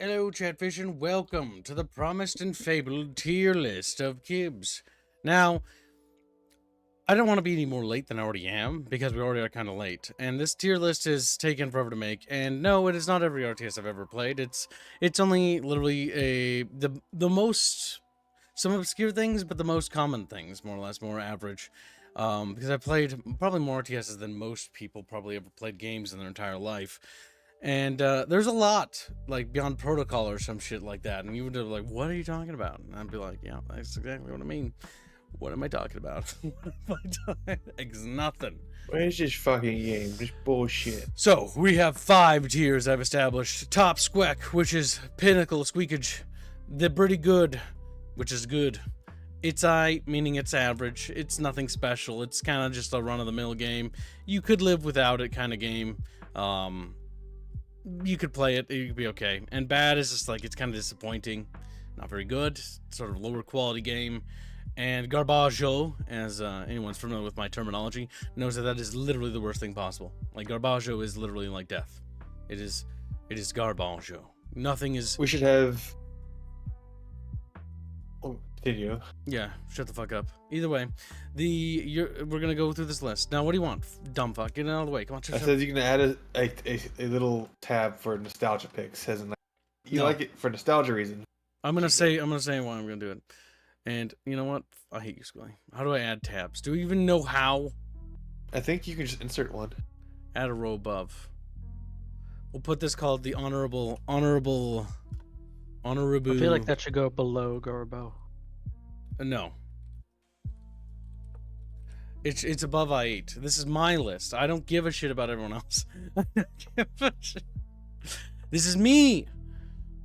Hello, Chatfish, and welcome to the promised and fabled tier list of Kibbs. Now, I don't want to be any more late than I already am, because we already are kind of late. And this tier list is taken forever to make, and no, it is not every RTS I've ever played. It's only literally the most, some obscure things, but the most common things, more or less, more average. Because I played probably more RTSs than most people probably ever played games in their entire life. And there's a lot, like, beyond protocol or some shit like that. And you would be like, what are you talking about? And I'd be like, yeah, that's exactly what I mean. What am I talking about? What am I talking? It's nothing. Where's this fucking game? Just bullshit. So, we have 5 tiers I've established. Top Squeck, which is pinnacle squeakage. The pretty good, which is good. It's aight, meaning it's average. It's nothing special. It's kind of just a run-of-the-mill game. You could live without it kind of game. You could play it, it could be okay. And bad is just like, it's kind of disappointing. Not very good. Sort of lower quality game. And garbaggio, as anyone's familiar with my terminology, knows that that is literally the worst thing possible. Like, garbaggio is literally like death. It is garbaggio. Nothing is... We should have... Oh, continue. Yeah, shut the fuck up. Either way, we're gonna go through this list. Now, what do you want? Dumb fuck, get it out of the way. Come on, I said you can add a little tab for nostalgia picks. As in, like, you like it for nostalgia reasons. I'm gonna say why I'm gonna do it. And you know what? I hate you, Scully. How do I add tabs? Do we even know how? I think you can just insert one. Add a row above. We'll put this called the honorable. I feel like that should go below Garbo. No. It's above I8. This is my list. I don't give a shit about everyone else. This is me.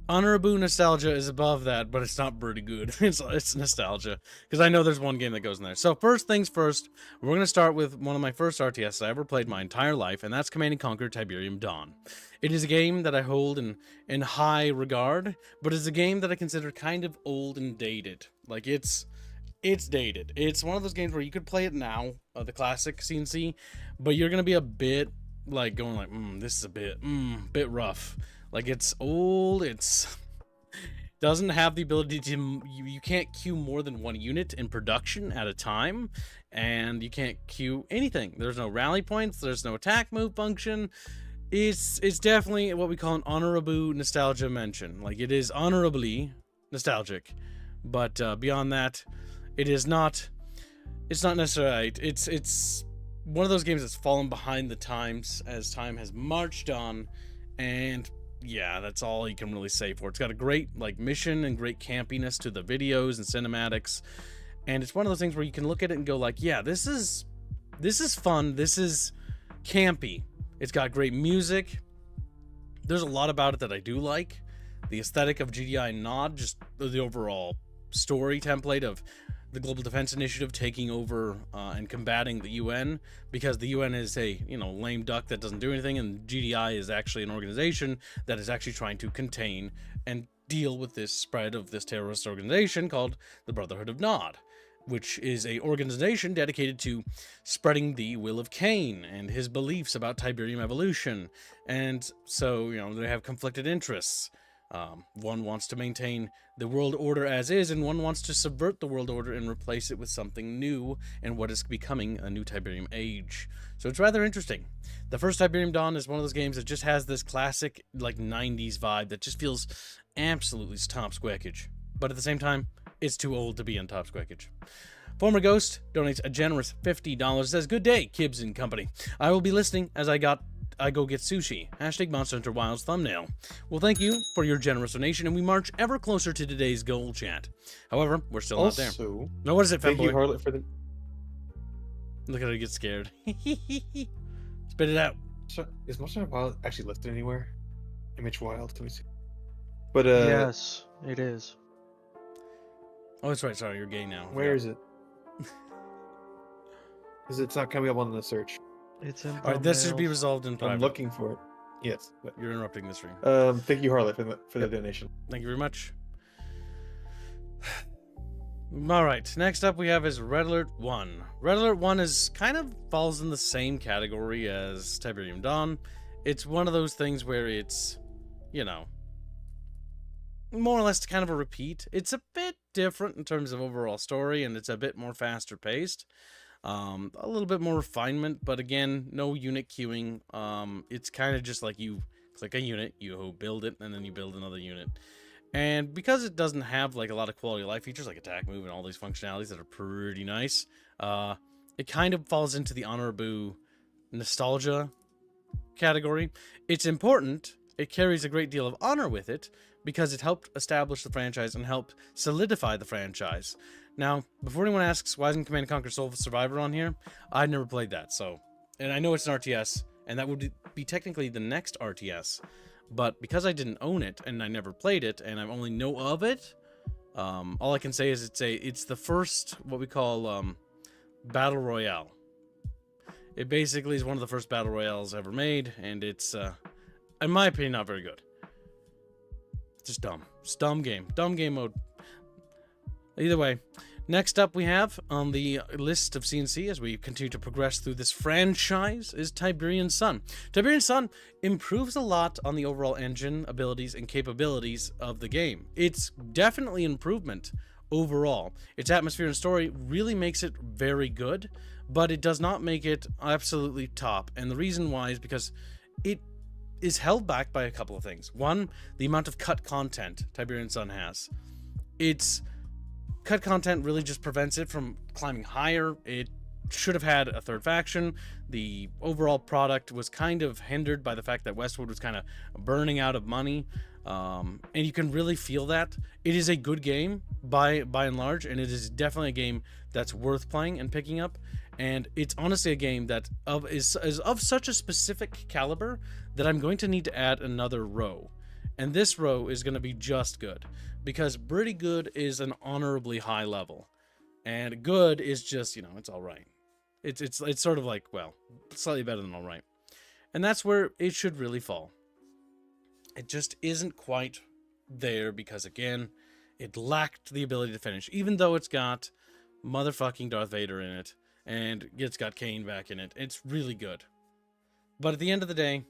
Honorable nostalgia is above that, but it's not pretty good. It's nostalgia, because I know there's one game that goes in there. So first things first, we're going to start with one of my first RTS I ever played my entire life, and that's Command & Conquer Tiberium Dawn. It is a game that I hold in high regard, but it's a game that I consider kind of old and dated. Like, it's dated. It's one of those games where you could play it now, the classic CNC, but you're going to be a bit, like, going like, this is a bit rough. Like, it's old, it's doesn't have the ability to, you can't queue more than 1 unit in production at a time, and you can't queue anything. There's no rally points, there's no attack move function. It's definitely what we call an honorable nostalgia mention. Like, it is honorably nostalgic, but beyond that, it's not necessarily, it's one of those games that's fallen behind the times as time has marched on, and yeah, that's all you can really say for it. It's got a great, like, mission and great campiness to the videos and cinematics, and it's one of those things where you can look at it and go like, yeah, this is fun, this is campy. It's got great music. There's a lot about it that I do like. The aesthetic of GDI Nod, just the overall story template of the Global Defense Initiative taking over and combating the UN, because the UN is a, lame duck that doesn't do anything, and GDI is actually an organization that is actually trying to contain and deal with this spread of this terrorist organization called the Brotherhood of Nod, which is a organization dedicated to spreading the will of Cain and his beliefs about Tiberium evolution. And so, they have conflicted interests. One wants to maintain the world order as is, and one wants to subvert the world order and replace it with something new and what is becoming a new Tiberium age. So it's rather interesting. The first Tiberium Dawn is one of those games that just has this classic, like, 90s vibe that just feels absolutely top squeckage. But at the same time, it's too old to be in top squeckage. Former Ghost donates a generous $50. Says, "Good day, Kibbs and company. I will be listening as I go get sushi. Hashtag Monster Hunter Wilds thumbnail." Well, thank you for your generous donation, and we march ever closer to today's goal, chat. However, we're still not there. No, what is it, thank you, fanboy? Harlot, for the... Look at her get scared. Spit it out. So, is Monster Hunter Wild actually listed anywhere? Image Wild, let me see. But, yes, it is. Oh, that's right. Sorry, you're gay now. Where is it? Because it's not coming up on the search. It's in. All right, this should be resolved in private. I'm looking for it. Yes. But, You're interrupting the stream. thank you, Harlot, for the donation. Thank you very much. All right, next up we have is Red Alert 1. Red Alert 1 is kind of falls in the same category as Tiberium Dawn. It's one of those things where it's, more or less kind of a repeat. It's a bit different in terms of overall story, and it's a bit more faster paced. A little bit more refinement, but again, no unit queuing. It's kind of just like you click a unit, you build it, and then you build another unit. And because it doesn't have like a lot of quality of life features like attack, move, and all these functionalities that are pretty nice, it kind of falls into the honorable nostalgia category. It's important. It carries a great deal of honor with it because it helped establish the franchise and helped solidify the franchise. Now, before anyone asks, why isn't Command & Conquer Soul Survivor on here? I've never played that, so... And I know it's an RTS, and that would be technically the next RTS. But because I didn't own it, and I never played it, and I only know of it, all I can say is it's the first, what we call, Battle Royale. It basically is one of the first Battle Royales ever made, and it's, in my opinion, not very good. Just dumb. It's dumb game. Dumb game mode. Either way, next up we have on the list of CNC as we continue to progress through this franchise is Tiberian Sun. Tiberian Sun improves a lot on the overall engine, abilities, and capabilities of the game. It's definitely an improvement overall. Its atmosphere and story really makes it very good, but it does not make it absolutely top. And the reason why is because it is held back by a couple of things. One, the amount of cut content Tiberian Sun has. Its cut content really just prevents it from climbing higher. It should have had a third faction. The overall product was kind of hindered by the fact that Westwood was kind of burning out of money. And you can really feel that. It is a good game by and large, and it is definitely a game that's worth playing and picking up. And it's honestly a game that is of such a specific caliber that I'm going to need to add another row. And this row is going to be just good, because pretty good is an honorably high level, and good is just, you know, it's all right. It's sort of like, well, slightly better than all right. And that's where it should really fall. It just isn't quite there because, again, it lacked the ability to finish, even though it's got motherfucking Darth Vader in it, and it's got Kane back in it. It's really good. But at the end of the day,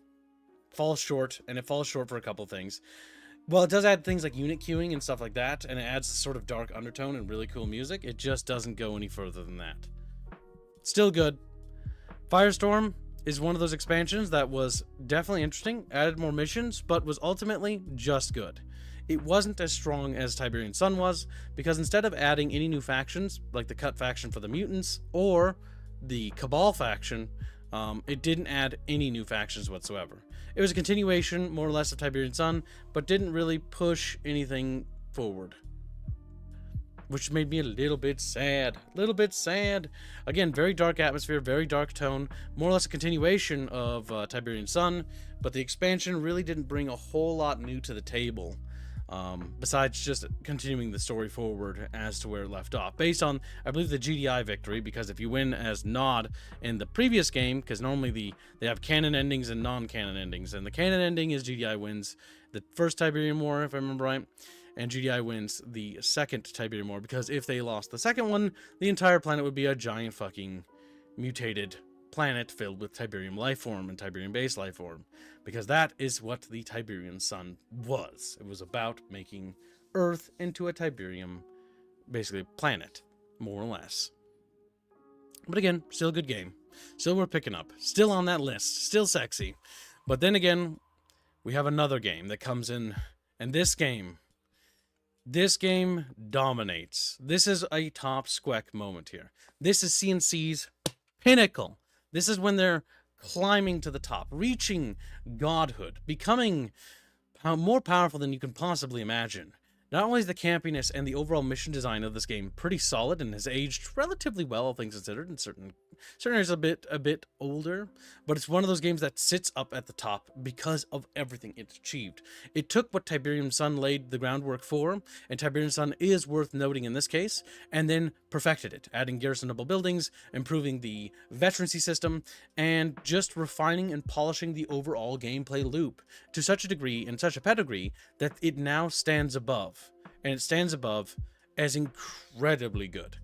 falls short, and it falls short for a couple things. Well, it does add things like unit queuing and stuff like that, and it adds a sort of dark undertone and really cool music. It just doesn't go any further than that. Still good. Firestorm is one of those expansions that was definitely interesting, added more missions, but was ultimately just good. It wasn't as strong as Tiberian Sun was, because instead of adding any new factions, like the cut faction for the mutants, or the Cabal faction, it didn't add any new factions whatsoever. It was a continuation, more or less, of Tiberian Sun, but didn't really push anything forward, which made me a little bit sad. Again, very dark atmosphere, very dark tone, more or less a continuation of Tiberian Sun, but the expansion really didn't bring a whole lot new to the table. Besides just continuing the story forward as to where it left off, based on, I believe, the GDI victory, because if you win as Nod in the previous game, because normally they have canon endings and non-canon endings, and the canon ending is GDI wins the first Tiberian War, if I remember right, and GDI wins the second Tiberian War, because if they lost the second one, the entire planet would be a giant fucking mutated planet filled with Tiberium life form and Tiberium base life form, because that is what the Tiberian Sun was. It was about making Earth into a Tiberium, basically planet, more or less. But again, still a good game. Still worth picking up. Still on that list. Still sexy. But then again, we have another game that comes in, and this game dominates. This is a top squeck moment here. This is CNC's pinnacle. This is when they're climbing to the top, reaching godhood, becoming more powerful than you can possibly imagine. Not only is the campiness and the overall mission design of this game pretty solid and has aged relatively well, all things considered, in certain areas a bit older, but it's one of those games that sits up at the top because of everything it's achieved. It took what Tiberium Sun laid the groundwork for, and Tiberium Sun is worth noting in this case, and then perfected it, adding garrisonable buildings, improving the veterancy system, and just refining and polishing the overall gameplay loop to such a degree and such a pedigree that it now stands above. And it stands above as incredibly good.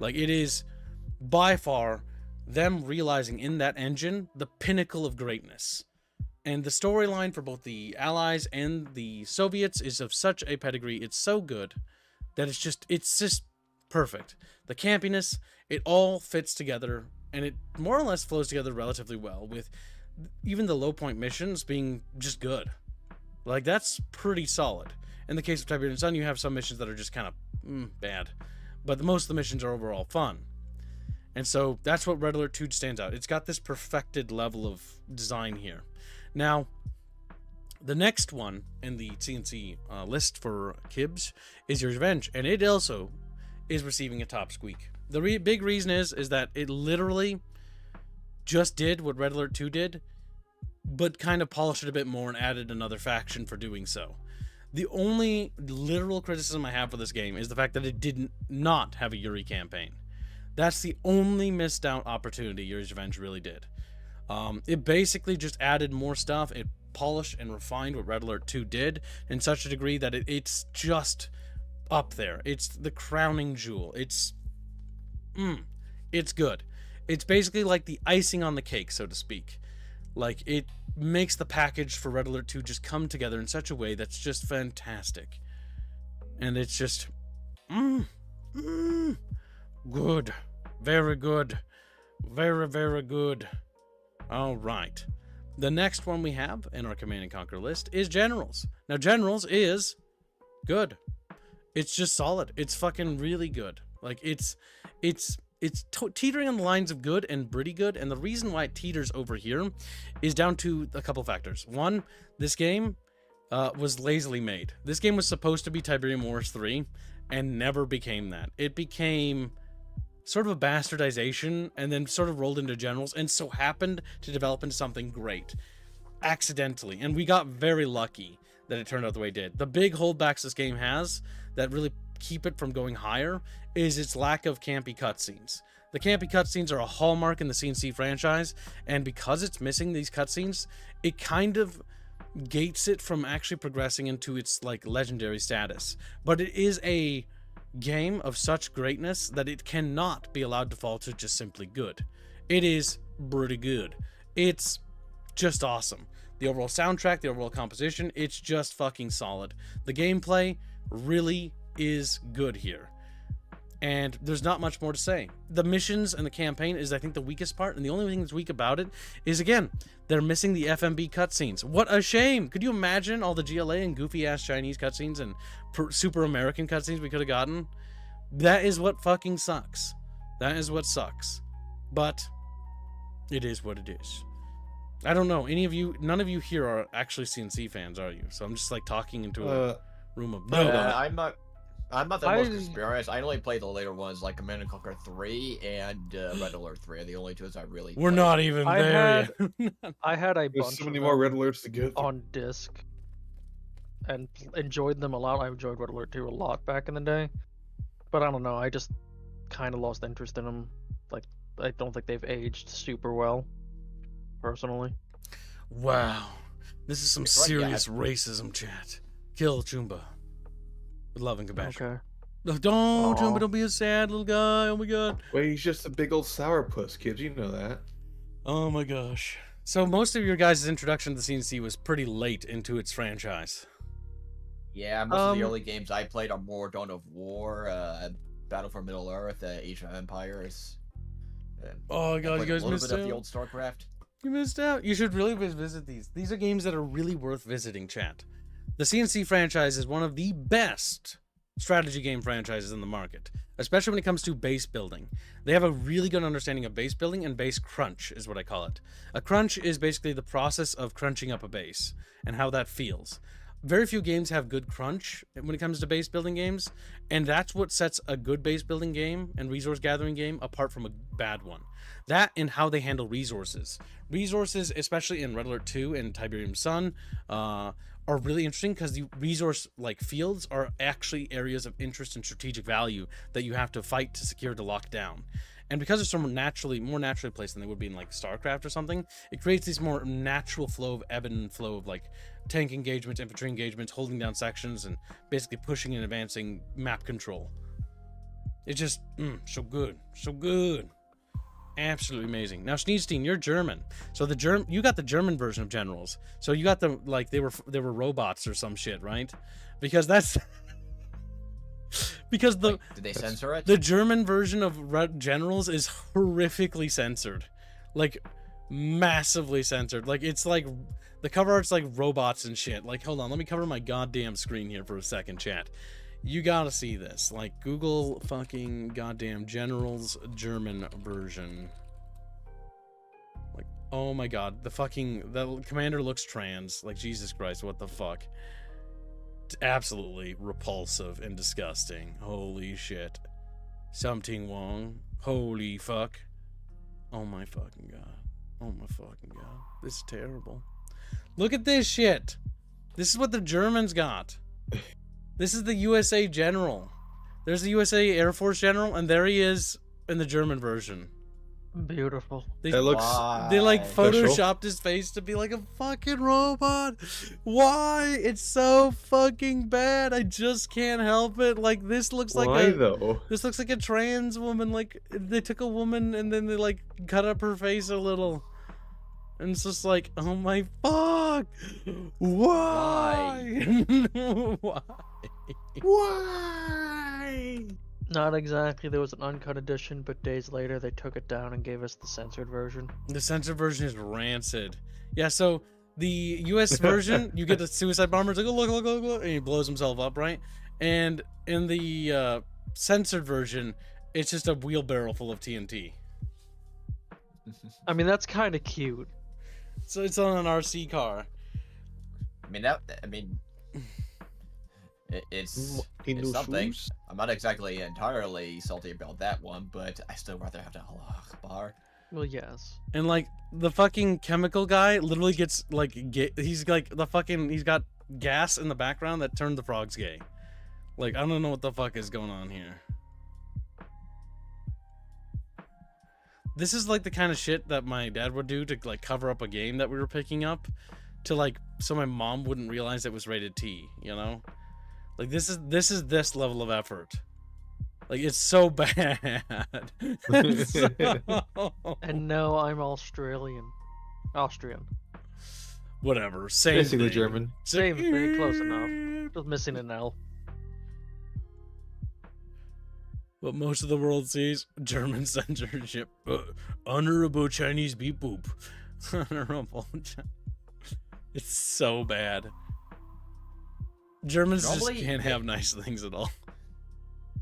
Like, it is by far them realizing in that engine the pinnacle of greatness. And the storyline for both the Allies and the Soviets is of such a pedigree. It's so good that it's just perfect. The campiness, it all fits together, and it more or less flows together relatively well, with even the low point missions being just good. Like, that's pretty solid. In the case of Tiberian Sun, you have some missions that are just kind of bad, but most of the missions are overall fun. And so that's what Red Alert 2 stands out. It's got this perfected level of design here. Now, the next one in the CNC list for Kibbs is Yuri's Revenge, and it also is receiving a top squeak. The big reason is that it literally just did what Red Alert 2 did, but kind of polished it a bit more and added another faction for doing so. The only literal criticism I have for this game is the fact that it did not have a Yuri campaign. That's the only missed out opportunity Yuri's Revenge really did. It basically just added more stuff. It polished and refined what Red Alert 2 did in such a degree that it's just up there. It's the crowning jewel. It's good. It's basically like the icing on the cake, so to speak. Like, it makes the package for Red Alert 2 just come together in such a way that's just fantastic. And it's just good. Very good. Very, very good. All right. The next one we have in our Command and Conquer list is Generals. Now, Generals is good. It's just solid. It's fucking really good. Like, it's teetering on the lines of good and pretty good, and the reason why it teeters over here is down to a couple factors. One, this game was lazily made. This game was supposed to be Tiberium Wars 3 and never became that. It became sort of a bastardization and then sort of rolled into Generals and so happened to develop into something great accidentally, and we got very lucky that it turned out the way it did. The big holdbacks this game has that really keep it from going higher is its lack of campy cutscenes. The campy cutscenes are a hallmark in the CNC franchise, and because it's missing these cutscenes, it kind of gates it from actually progressing into its like legendary status. But it is a game of such greatness that it cannot be allowed to fall to just simply good. It is pretty good. It's just awesome. The overall soundtrack, the overall composition, it's just fucking solid. The gameplay really is good here, and there's not much more to say. The missions and the campaign is, I think, the weakest part, and the only thing that's weak about it is, again, they're missing the FMB cutscenes. What a shame! Could you imagine all the GLA and goofy ass Chinese cutscenes and super American cutscenes we could have gotten? That is what fucking sucks. That is what sucks. But it is what it is. I don't know, none of you here are actually CNC fans, are you? So I'm just like talking into a room of no. I'm not the most experienced. I only played the later ones, like Command & Conquer 3 and Red Alert 3 are the only two I really We're played. not even there yet. I had a There's bunch so many of more them Red Alerts to go through. on disc and enjoyed them a lot. I enjoyed Red Alert 2 a lot back in the day. But I don't know, I just kind of lost interest in them. Like, I don't think they've aged super well, personally. Wow. This is some serious racism, chat. Kill Chumba. With love and compassion. Okay. No, don't, Chumba, don't be a sad little guy. Oh my god. Well, he's just a big old sourpuss, kids. You know that. Oh my gosh. So most of your guys' introduction to the CNC was pretty late into its franchise. Yeah, most of the early games I played are more Dawn of War, Battle for Middle Earth, Age of Empires. Oh god, you guys missed a little bit of the out. old StarCraft. You missed out. You should really visit these. These are games that are really worth visiting, chat. The CNC franchise is one of the best strategy game franchises in the market, especially when it comes to base building. They have a really good understanding of base building, and base crunch is what I call it. A crunch is basically the process of crunching up a base and how that feels. Very few games have good crunch when it comes to base building games, and that's what sets a good base building game and resource gathering game apart from a bad one. That and how they handle resources. Resources, especially in Red Alert 2 and Tiberium Sun, are really interesting because the resource like fields are actually areas of interest and strategic value that you have to fight to secure to lock down. And because they're so more naturally placed than they would be in like StarCraft or something, it creates this more natural flow of ebb and flow of like tank engagements, infantry engagements, holding down sections, and basically pushing and advancing map control. It's just so good, so good. Absolutely amazing. Now, Schneidstein, you're German, so you got the German version of generals. So you got the like they were robots or some shit, right? Because that's because Did they censor it? the German version of generals is horrifically censored, like massively censored. Like it's like the cover art's like robots and shit. Like hold on, let me cover my goddamn screen here for a second, chat. You gotta see this. Like, Google fucking goddamn Generals German version. Like, oh my god, the commander looks trans. Like, Jesus Christ, what the fuck? It's absolutely repulsive and disgusting. Holy shit. Something wrong. Holy fuck. Oh my fucking god. Oh my fucking god. This is terrible. Look at this shit. This is what the Germans got. This is the USA General. There's the USA Air Force General, and there he is in the German version. Beautiful. They special. like photoshopped his face to be like a fucking robot. Why? It's so fucking bad. I just can't help it. Like this looks like this looks like a trans woman. Like they took a woman and then they like cut up her face a little. And it's just like, oh my fuck! Why? Why? Why? Not exactly. There was an uncut edition, but days later they took it down and gave us the censored version. The censored version is rancid. Yeah, so the US version, you get the suicide bomber. It's like, oh, look, and he blows himself up, right? And in the censored version, it's just a wheelbarrow full of TNT. I mean, that's kind of cute. So it's on an RC car. It's something. I'm not exactly entirely salty about that one, but I still rather have the Allah Akbar. Well, yes. And like the fucking chemical guy literally gets like he's got gas in the background that turned the frogs gay. Like I don't know what the fuck is going on here. This is like the kind of shit that my dad would do to like cover up a game that we were picking up, to like so my mom wouldn't realize it was rated T, you know? Like this is this level of effort. Like it's so bad. And no, I'm Austrian. Whatever. Same Basically thing. German. Same thing, close enough. Just missing an L. What most of the world sees, German censorship. Honorable Chinese beep boop. Honorable. It's so bad. Germans Normally, just can't have nice things at all.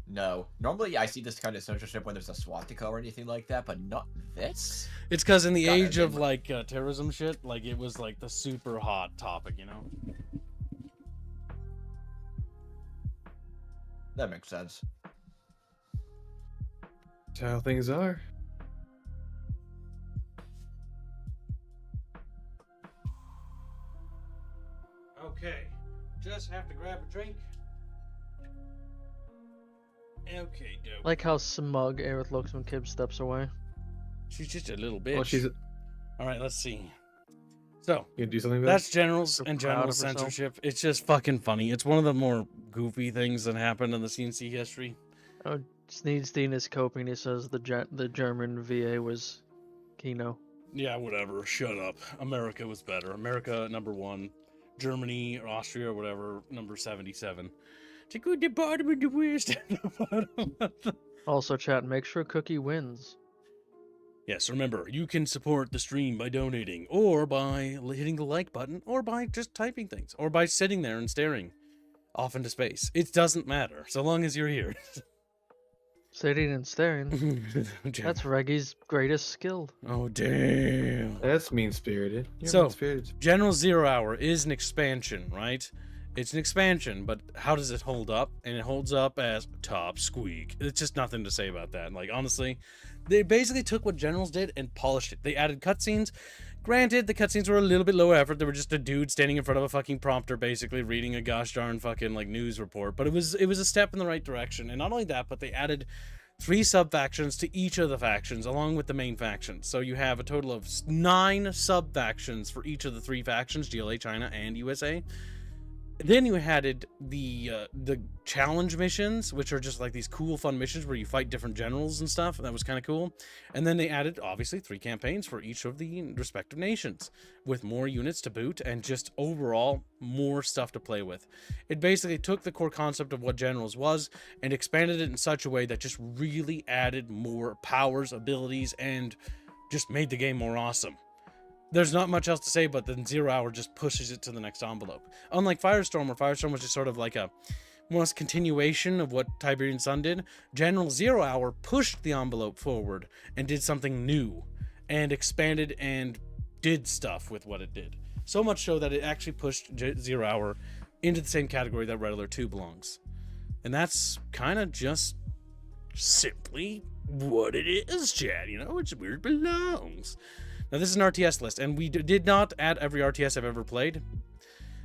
No. Normally I see this kind of censorship when there's a swastika or anything like that, but not this. It's because in the age of like terrorism shit, like it was like the super hot topic, you know? That makes sense. That's how things are. Okay, just have to grab a drink. Okay, dope. Like how smug Aerith looks when Kib steps away. She's just a little bitch. Well, she's. All right, let's see. So You do something. that's generals So and proud general of herself. censorship. It's just fucking funny. It's one of the more goofy things that happened in the CNC history. Oh, Sneedstein is coping. He says the German VA was Kino. Yeah, whatever. Shut up. America was better. America #1. Germany or Austria or whatever, number 77. To go to the bottom of the West. Also, chat, make sure Cookie wins. Yes, remember, you can support the stream by donating, or by hitting the like button, or by just typing things, or by sitting there and staring off into space. It doesn't matter, so long as you're here. Sitting and staring. That's Reggie's greatest skill. Oh, damn. That's mean-spirited. You're So- mean-spirited. General Zero Hour is an expansion, right? It's an expansion, but how does it hold up? And it holds up as top squeak. It's just nothing to say about that. Like, honestly, they basically took what Generals did and polished it. They added cutscenes. Granted, the cutscenes were a little bit low effort. They were just a dude standing in front of a fucking prompter, basically reading a gosh darn fucking like news report. But it was a step in the right direction. And not only that, but they added 3 sub-factions to each of the factions, along with the main factions. So you have a total of 9 sub-factions for each of the 3 factions, GLA, China, and USA. Then you added the challenge missions, which are just like these cool, fun missions where you fight different generals and stuff. That was kind of cool. And then they added, obviously, 3 campaigns for each of the respective nations, with more units to boot and just overall more stuff to play with. It basically took the core concept of what generals was and expanded it in such a way that just really added more powers, abilities, and just made the game more awesome. There's not much else to say, but then 0 Hour just pushes it to the next envelope. Unlike Firestorm, where Firestorm was just sort of like a almost continuation of what Tiberian Sun did, General 0 Hour pushed the envelope forward and did something new and expanded and did stuff with what it did. So much so that it actually pushed 0 Hour into the same category that Red Alert 2 belongs. And that's kind of just simply what it is, Chad. You know, it's where it belongs. Now, this is an RTS list, and we did not add every RTS I've ever played.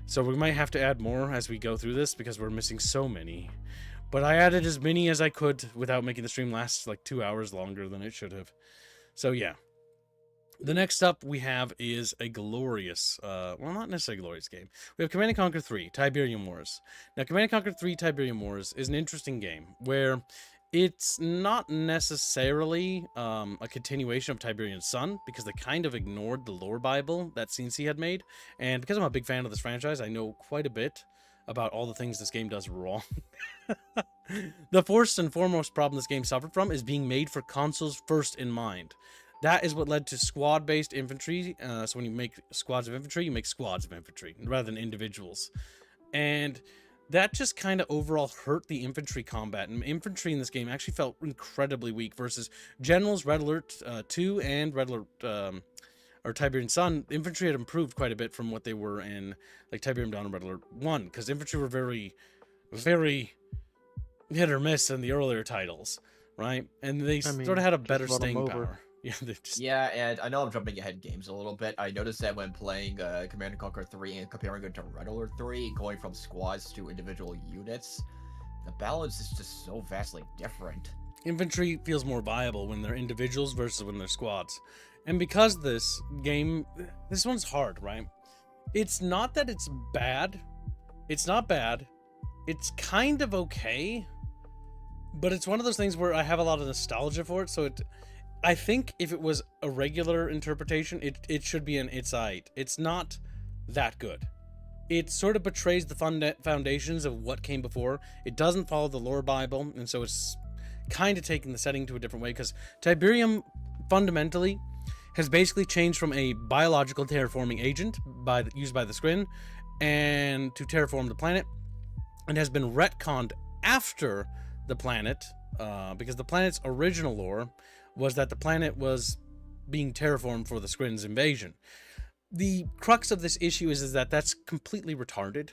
So we might have to add more as we go through this, because we're missing so many. But I added as many as I could without making the stream last like 2 hours longer than it should have. So yeah. The next up we have is a glorious, well, not necessarily a glorious game. We have Command & Conquer 3, Tiberium Wars. Now, Command & Conquer 3, Tiberium Wars is an interesting game where it's not necessarily a continuation of Tiberian Sun, because they kind of ignored the lore Bible that CNC had made. And because I'm a big fan of this franchise, I know quite a bit about all the things this game does wrong. The first and foremost problem this game suffered from is being made for consoles first in mind. That is what led to squad-based infantry. So when you make squads of infantry, you make squads of infantry rather than individuals. And that just kind of overall hurt the infantry combat, and infantry in this game actually felt incredibly weak versus Generals Red Alert 2 and Red Alert or Tiberian Sun. Infantry had improved quite a bit from what they were in like Tiberium Dawn and Red Alert 1, because infantry were very hit or miss in the earlier titles, right? And they sort of had a better staying power. Yeah, yeah, and I know I'm jumping ahead games a little bit. I noticed that when playing Command & Conquer 3 and comparing it to Red Alert 3, going from squads to individual units, the balance is just so vastly different. Infantry feels more viable when they're individuals versus when they're squads. And because this game, this one's hard, right? It's not that it's bad. It's not bad. It's kind of okay. But it's one of those things where I have a lot of nostalgia for it, so I think if it was a regular interpretation, it should be an it's aight. It's not that good. It sort of betrays the foundations of what came before. It doesn't follow the lore Bible, and so it's kind of taking the setting to a different way, because Tiberium fundamentally has basically changed from a biological terraforming agent used by the Skrin and to terraform the planet, and has been retconned after the planet, because the planet's original lore was that the planet was being terraformed for the Skrin's invasion. The crux of this issue is that that's completely retarded.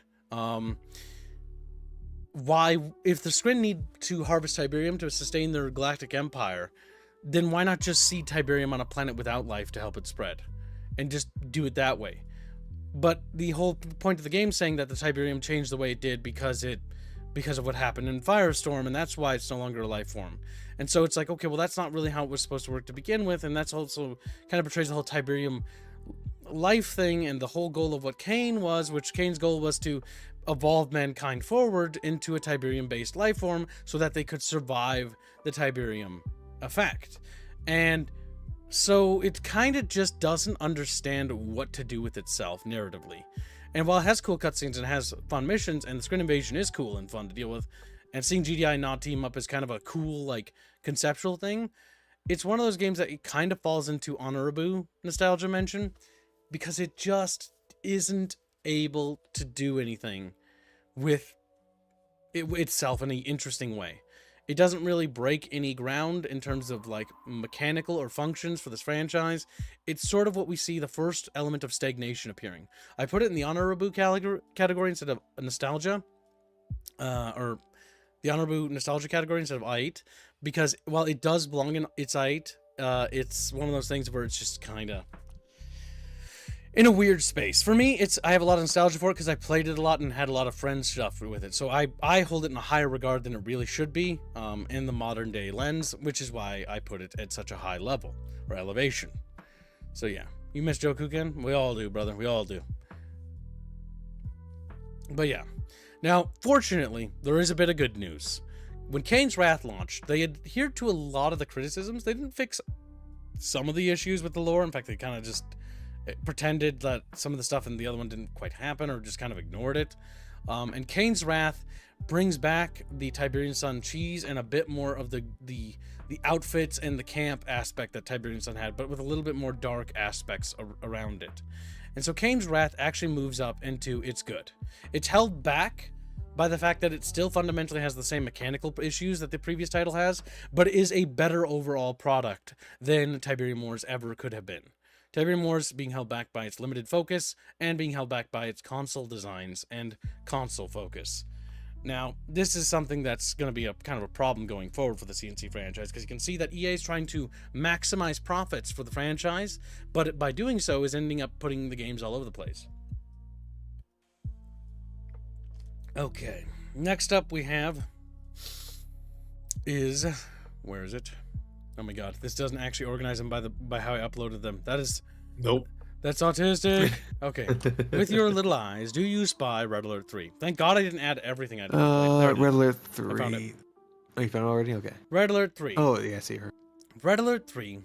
Why, if the Skrin need to harvest Tiberium to sustain their galactic empire, then why not just seed Tiberium on a planet without life to help it spread? And just do it that way. But the whole point of the game saying that the Tiberium changed the way it did because of what happened in Firestorm, and that's why it's no longer a life form. And so it's like, okay, well, that's not really how it was supposed to work to begin with, and that's also kind of betrays the whole Tiberium life thing and the whole goal of what Cain was, which Cain's goal was to evolve mankind forward into a Tiberium-based life form so that they could survive the Tiberium effect. And so it kind of just doesn't understand what to do with itself narratively. And while it has cool cutscenes and has fun missions, and the Skrin invasion is cool and fun to deal with, and seeing GDI not team up is kind of a cool, like, conceptual thing, it's one of those games that it kind of falls into Honorable nostalgia mention, because it just isn't able to do anything with itself in an interesting way. It doesn't really break any ground in terms of like mechanical or functions for this franchise. It's sort of what we see the first element of stagnation appearing. I put it in the honorable category instead of nostalgia, or the honorable nostalgia category instead of aight, because while it does belong in its aight, it's one of those things where it's just kind of in a weird space. For me, I have a lot of nostalgia for it because I played it a lot and had a lot of friends stuff with it. So I hold it in a higher regard than it really should be in the modern day lens, which is why I put it at such a high level or elevation. So yeah, you miss Joe Kukan? We all do, brother. We all do. But yeah. Now, fortunately, there is a bit of good news. When Kane's Wrath launched, they adhered to a lot of the criticisms. They didn't fix some of the issues with the lore. In fact, they kind of just pretended that some of the stuff in the other one didn't quite happen, or just kind of ignored it. And Kane's Wrath brings back the Tiberian Sun cheese and a bit more of the outfits and the camp aspect that Tiberian Sun had, but with a little bit more dark aspects around it. And so Kane's Wrath actually moves up into it's good. It's held back by the fact that it still fundamentally has the same mechanical issues that the previous title has, but is a better overall product than Tiberium Wars ever could have been. Tiberium Wars being held back by its limited focus and being held back by its console designs and console focus. Now, this is something that's going to be a kind of a problem going forward for the CNC franchise, because you can see that EA is trying to maximize profits for the franchise, but by doing so is ending up putting the games all over the place. Okay, next up we have is, where is it? Oh my god, this doesn't actually organize them by how I uploaded them. That is... Nope. That's autistic. Okay. With your little eyes, do you spy Red Alert 3? Thank God I didn't add everything I did. Red Alert 3. I found it. Oh, you found it already? Okay. Red Alert 3. Oh, yeah, I see her. Red Alert 3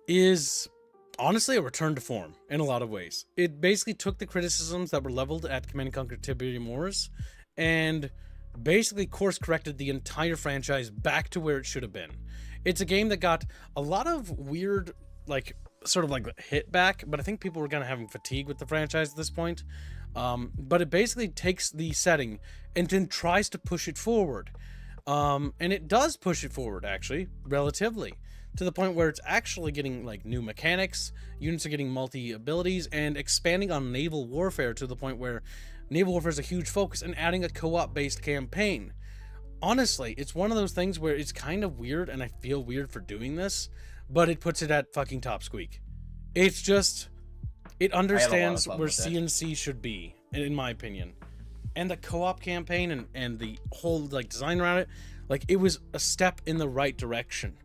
is honestly a return to form in a lot of ways. It basically took the criticisms that were leveled at Command & Conquer Tiberium Wars and basically course corrected the entire franchise back to where it should have been. It's a game that got a lot of weird, like, sort of like hit back, but I think people were kind of having fatigue with the franchise at this point. But it basically takes the setting and then tries to push it forward. And it does push it forward, actually, relatively, to the point where it's actually getting like new mechanics, units are getting multi-abilities, and expanding on naval warfare to the point where naval warfare is a huge focus, and adding a co-op based campaign. Honestly, it's one of those things where it's kind of weird, and I feel weird for doing this, but it puts it at fucking top squeak. It's just, it understands where CNC should be, in my opinion. And the co-op campaign and the whole like design around it, like it was a step in the right direction.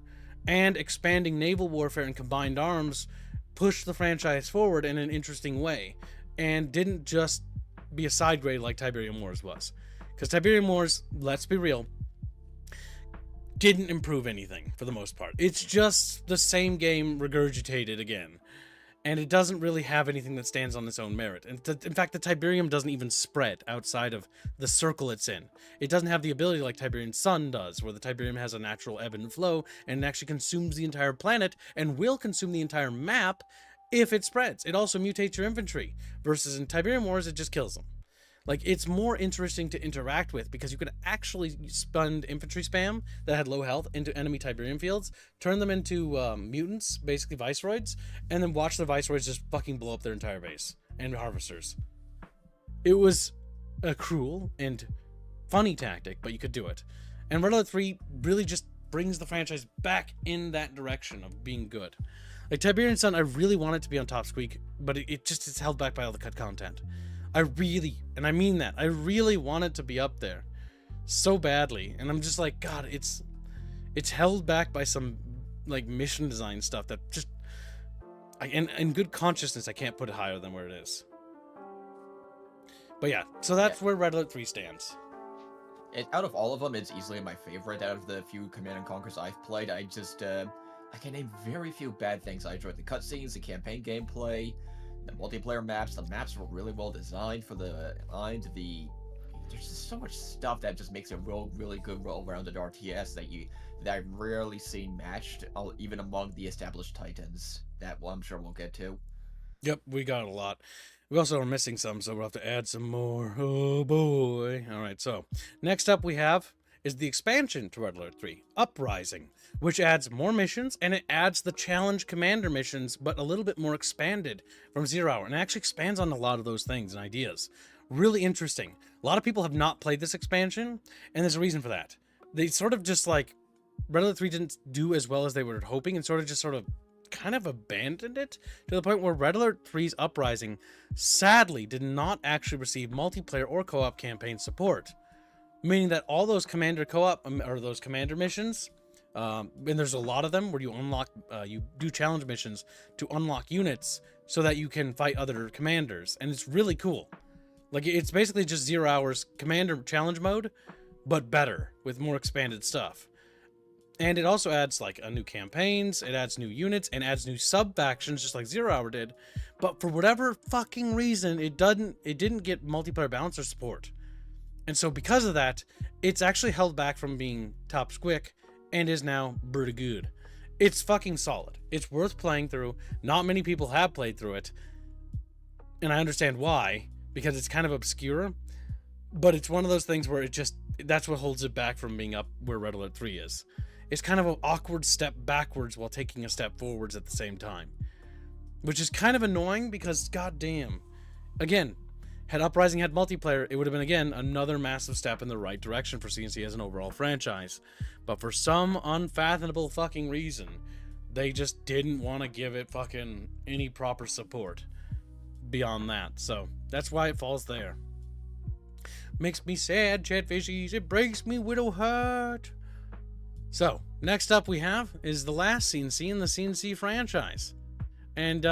And expanding naval warfare and combined arms pushed the franchise forward in an interesting way, and didn't just be a side grade like Tiberium Wars was. Because Tiberium Wars, let's be real, didn't improve anything for the most part. It's just the same game regurgitated again. And it doesn't really have anything that stands on its own merit. And in fact, the Tiberium doesn't even spread outside of the circle it's in. It doesn't have the ability like Tiberian Sun does, where the Tiberium has a natural ebb and flow and it actually consumes the entire planet and will consume the entire map if it spreads. It also mutates your infantry, versus in Tiberium Wars, it just kills them. Like, it's more interesting to interact with because you could actually spend infantry spam that had low health into enemy Tiberium fields, turn them into mutants, basically Viceroids, and then watch the Viceroids just fucking blow up their entire base, and Harvesters. It was a cruel and funny tactic, but you could do it. And Red Alert 3 really just brings the franchise back in that direction of being good. Like, Tiberian Sun, I really want it to be on top squeak, but it's held back by all the cut content. I really, and I mean that, I really want it to be up there so badly, and I'm just like, God, it's held back by some like mission design stuff that just, in good consciousness, I can't put it higher than where it is. But yeah, so that's where Red Alert 3 stands. Out of all of them, it's easily my favorite. Out of the few Command & Conquers I've played, I can name very few bad things. I enjoyed the cutscenes, the campaign gameplay, the multiplayer maps. The maps were really well designed for the lines. There's just so much stuff that just makes it really good, well-rounded RTS that I've rarely seen matched, even among the established titans. That I'm sure we'll get to. Yep, we got a lot. We also are missing some, so we'll have to add some more. Oh boy. All right, so next up we have is the expansion to Red Alert 3, Uprising, which adds more missions, and it adds the challenge commander missions, but a little bit more expanded from 0 Hour, and it actually expands on a lot of those things and ideas. Really interesting. A lot of people have not played this expansion, and there's a reason for that. They sort of just like, Red Alert 3 didn't do as well as they were hoping, and sort of kind of abandoned it to the point where Red Alert 3's Uprising sadly did not actually receive multiplayer or co-op campaign support. Meaning that all those commander co-op or those commander missions, and there's a lot of them where you unlock, you do challenge missions to unlock units so that you can fight other commanders, and it's really cool. Like, it's basically just 0 hours Commander challenge mode, but better with more expanded stuff. And it also adds like a new campaigns, it adds new units, and adds new sub factions, just like 0 Hour did. But for whatever fucking reason, it didn't get multiplayer balance or support. And so because of that, it's actually held back from being top squick and is now pretty good. It's fucking solid. It's worth playing through. Not many people have played through it. And I understand why, because it's kind of obscure. But it's one of those things where that's what holds it back from being up where Red Alert 3 is. It's kind of an awkward step backwards while taking a step forwards at the same time. Which is kind of annoying because, goddamn. Again, had Uprising had multiplayer, it would have been, again, another massive step in the right direction for CNC as an overall franchise. But for some unfathomable fucking reason, they just didn't want to give it fucking any proper support beyond that. So, that's why it falls there. Makes me sad, Chatfishies. It breaks me widow heart. So, next up we have is the last CNC in the CNC franchise. And,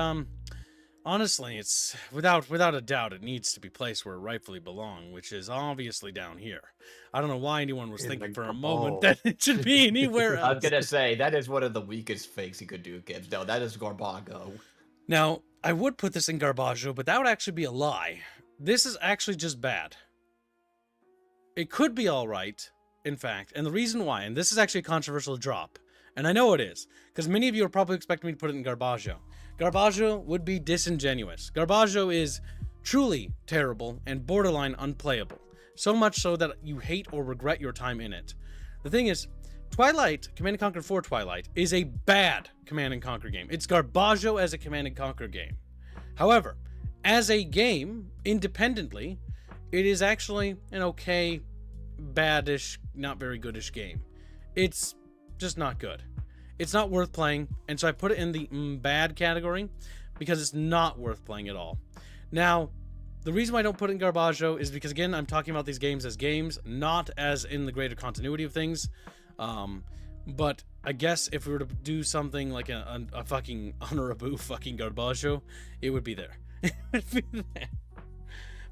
honestly, it's without a doubt, it needs to be placed where it rightfully belongs, which is obviously down here. I don't know why anyone was thinking for a moment that it should be anywhere else. I was gonna say, that is one of the weakest fakes you could do, Gibbs. No, that is Garbago. Now, I would put this in Garbaggio, but that would actually be a lie. This is actually just bad. It could be alright, in fact, and the reason why, and this is actually a controversial drop, and I know it is, because many of you are probably expecting me to put it in Garbaggio. Garbaggio would be disingenuous. Garbaggio is truly terrible and borderline unplayable, so much so that you hate or regret your time in it. The thing is, Twilight, Command & Conquer 4 Twilight, is a bad Command & Conquer game. It's Garbaggio as a Command & Conquer game. However, as a game, independently, it is actually an okay, badish, not very goodish game. It's just not good. It's not worth playing, and so I put it in the bad category because it's not worth playing at all. Now, the reason why I don't put it in Garbaggio is because, again, I'm talking about these games as games, not as in the greater continuity of things. But I guess if we were to do something like a fucking honorable fucking Garbaggio, it would be there. It would be there.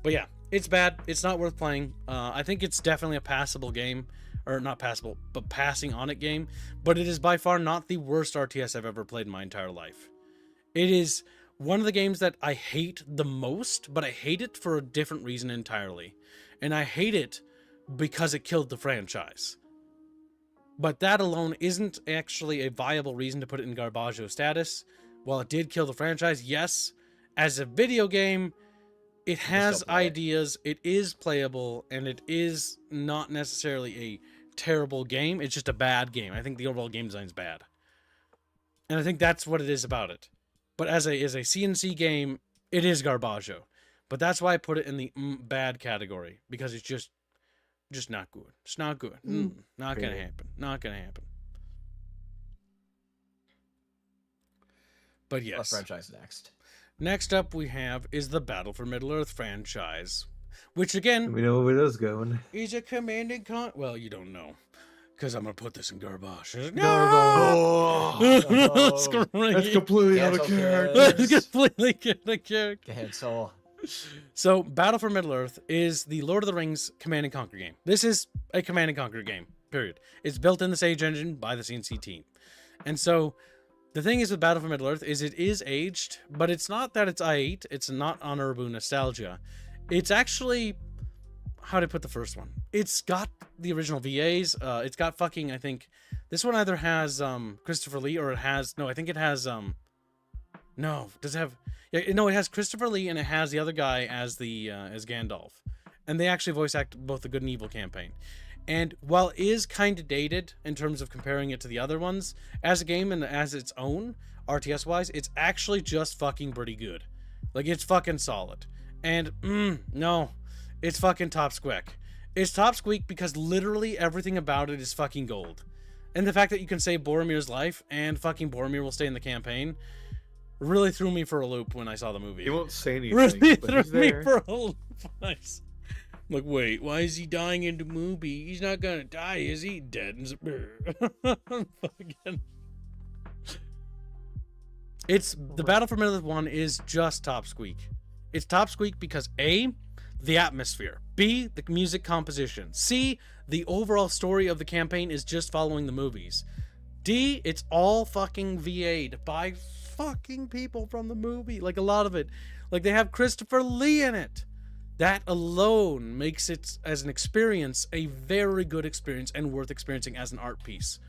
But yeah, it's bad. It's not worth playing. I think it's definitely a passable game. Or not passable, but passing on it game. But it is by far not the worst RTS I've ever played in my entire life. It is one of the games that I hate the most, but I hate it for a different reason entirely. And I hate it because it killed the franchise. But that alone isn't actually a viable reason to put it in Garbaggio status. While it did kill the franchise, yes, as a video game, it has ideas, it is playable, and it is not necessarily a terrible game. It's just a bad game. I think the overall game design is bad. And I think that's what it is about it. But as a CNC game, it is Garbaggio. But that's why I put it in the bad category. Because it's just not good. It's not good. Not gonna happen. Not gonna happen. But yes. What franchise next? Next up we have is the Battle for Middle-earth franchise, which again, We know where that's going. is a Command & Conquer. Well, you don't know, because I'm gonna put this in garbage. Oh, That's great. that's completely out of Cancel character. That's completely out of character. Cancel. So, Battle for Middle-earth is the Lord of the Rings Command & Conquer game. This is a Command & Conquer game, period. It's built in the Sage engine by the CNC team. And so, the thing is with Battle for Middle-earth is it is aged, but it's not that it's I8, it's not honorable nostalgia. It's actually, how to put the first one? It's got the original VAs, it's got fucking, I think, this one either has Christopher Lee or it has, no, I think it has, no, does it have, yeah, no, it has Christopher Lee and it has the other guy as as Gandalf. And they actually voice act both the Good and Evil campaign. And while it is kind of dated in terms of comparing it to the other ones, as a game and as its own, RTS-wise, it's actually just fucking pretty good. Like, it's fucking solid. And, no, it's fucking top squeak. It's top squeak because literally everything about it is fucking gold. And the fact that you can save Boromir's life and fucking Boromir will stay in the campaign really threw me for a loop when I saw the movie. He won't say anything, Really but threw he's me there. for a loop. Nice. Like, wait, why is he dying in the movie? He's not gonna die, is he? Dead and fucking. It's the Battle for Middle-earth one is just top squeak. It's top squeak because A, the atmosphere. B, the music composition. C, the overall story of the campaign is just following the movies. D, it's all fucking VA'd by fucking people from the movie. Like, a lot of it. Like, they have Christopher Lee in it. That alone makes it, as an experience, a very good experience and worth experiencing as an art piece.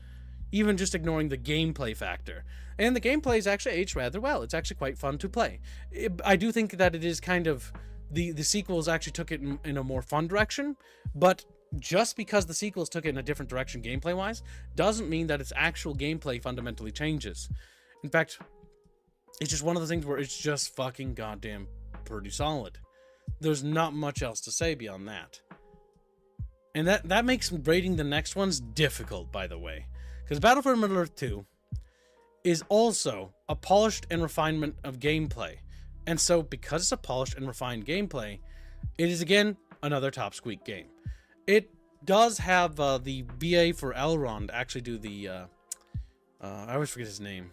Even just ignoring the gameplay factor. And the gameplay is actually aged rather well. It's actually quite fun to play. I do think that it is kind of... The sequels actually took it in a more fun direction, but just because the sequels took it in a different direction gameplay-wise, doesn't mean that its actual gameplay fundamentally changes. In fact, it's just one of the things where it's just fucking goddamn pretty solid. There's not much else to say beyond that. And that makes rating the next ones difficult, by the way. Because Battlefield Middle-earth 2 is also a polished and refinement of gameplay. And so, because it's a polished and refined gameplay, it is, again, another top squeak game. It does have the VA for Elrond actually do the... I always forget his name.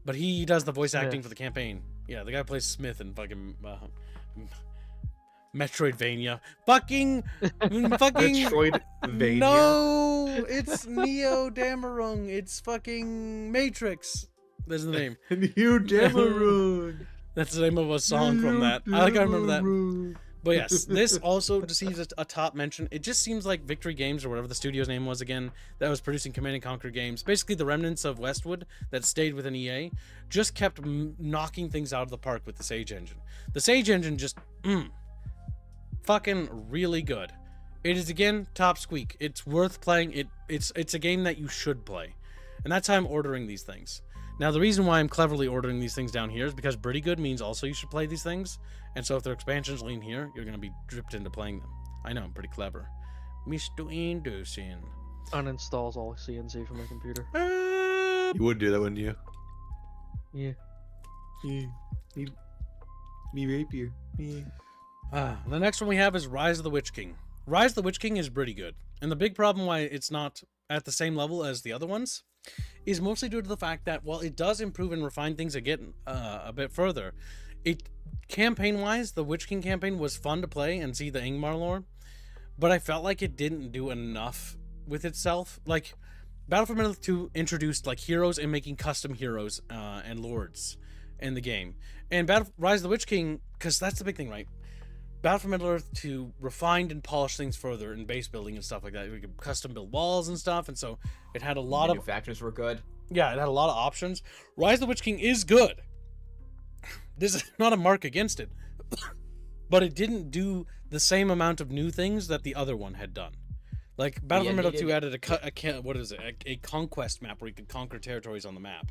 But he does the voice acting for the campaign. Yeah, the guy plays Smith in fucking... Metroidvania. Fucking... Metroidvania? No! It's Neo Damarung. It's fucking Matrix. That's the name. Neo Damarung. That's the name of a song from that. I remember that. But yes, this also receives a top mention. It just seems like Victory Games, or whatever the studio's name was again, that was producing Command & Conquer games, basically the remnants of Westwood that stayed within EA, just kept knocking things out of the park with the Sage engine. The Sage engine just, fucking really good. It is, again, top squeak. It's worth playing. It's a game that you should play. And that's how I'm ordering these things. Now, the reason why I'm cleverly ordering these things down here is because pretty good means also you should play these things. And so if their expansions lean here, you're going to be dripped into playing them. I know, I'm pretty clever. Mr. Anderson. Uninstalls all CNC from my computer. You would do that, wouldn't you? Yeah. Yeah. Me rapier. Yeah. The next one we have is Rise of the Witch King. Rise of the Witch King is pretty good. And the big problem why it's not at the same level as the other ones is mostly due to the fact that while it does improve and refine things again a bit further, campaign-wise, the Witch King campaign was fun to play and see the Ingmar lore, but I felt like it didn't do enough with itself. Like, Battlefield Middle-earth 2 introduced like heroes and making custom heroes and lords in the game. And Rise of the Witch King, because that's the big thing, right? Battlefield Middle-earth 2 refined and polished things further in base building and stuff like that. We could custom build walls and stuff, and so it had a lot of... Manufacturers were good. Yeah, it had a lot of options. Rise of the Witch King is good. This is not a mark against it. But it didn't do the same amount of new things that the other one had done. Like, Battlefield Middle 2 added a conquest map where you could conquer territories on the map.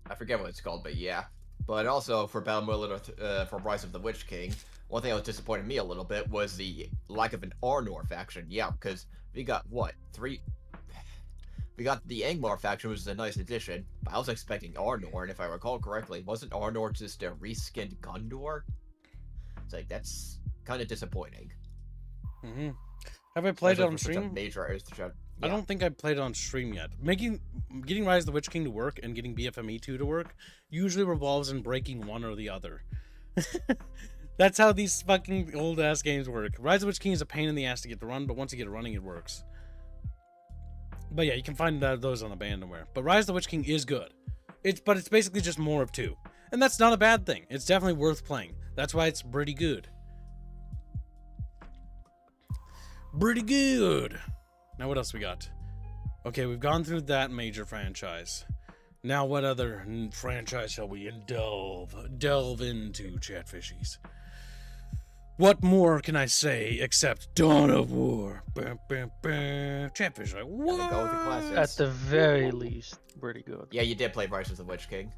I forget what it's called, but yeah. But also, for for Rise of the Witch King, one thing that was disappointing me a little bit was the lack of an Arnor faction. Yeah, because we got, what, 3... We got the Angmar faction, which is a nice addition, but I was expecting Arnor, and if I recall correctly, wasn't Arnor just a reskinned Gundor? It's like, that's kind of disappointing. Mm-hmm. Have I played it on stream? Yeah. I don't think I've played it on stream yet. Getting Rise of the Witch King to work and getting BFME 2 to work usually revolves in breaking one or the other. That's how these fucking old-ass games work. Rise of the Witch King is a pain in the ass to get to run, but once you get it running, it works. But yeah, you can find those on Abandonware. But Rise of the Witch King is good. But it's basically just more of 2. And that's not a bad thing. It's definitely worth playing. That's why it's pretty good. Pretty good. Now what else we got? Okay, we've gone through that major franchise. Now what other franchise shall we delve into, Chatfishies? What more can I say except Dawn of War? Chatfish, like, what? Go with the classics. At the very least, pretty good. Yeah, you did play Rise of the Witch King.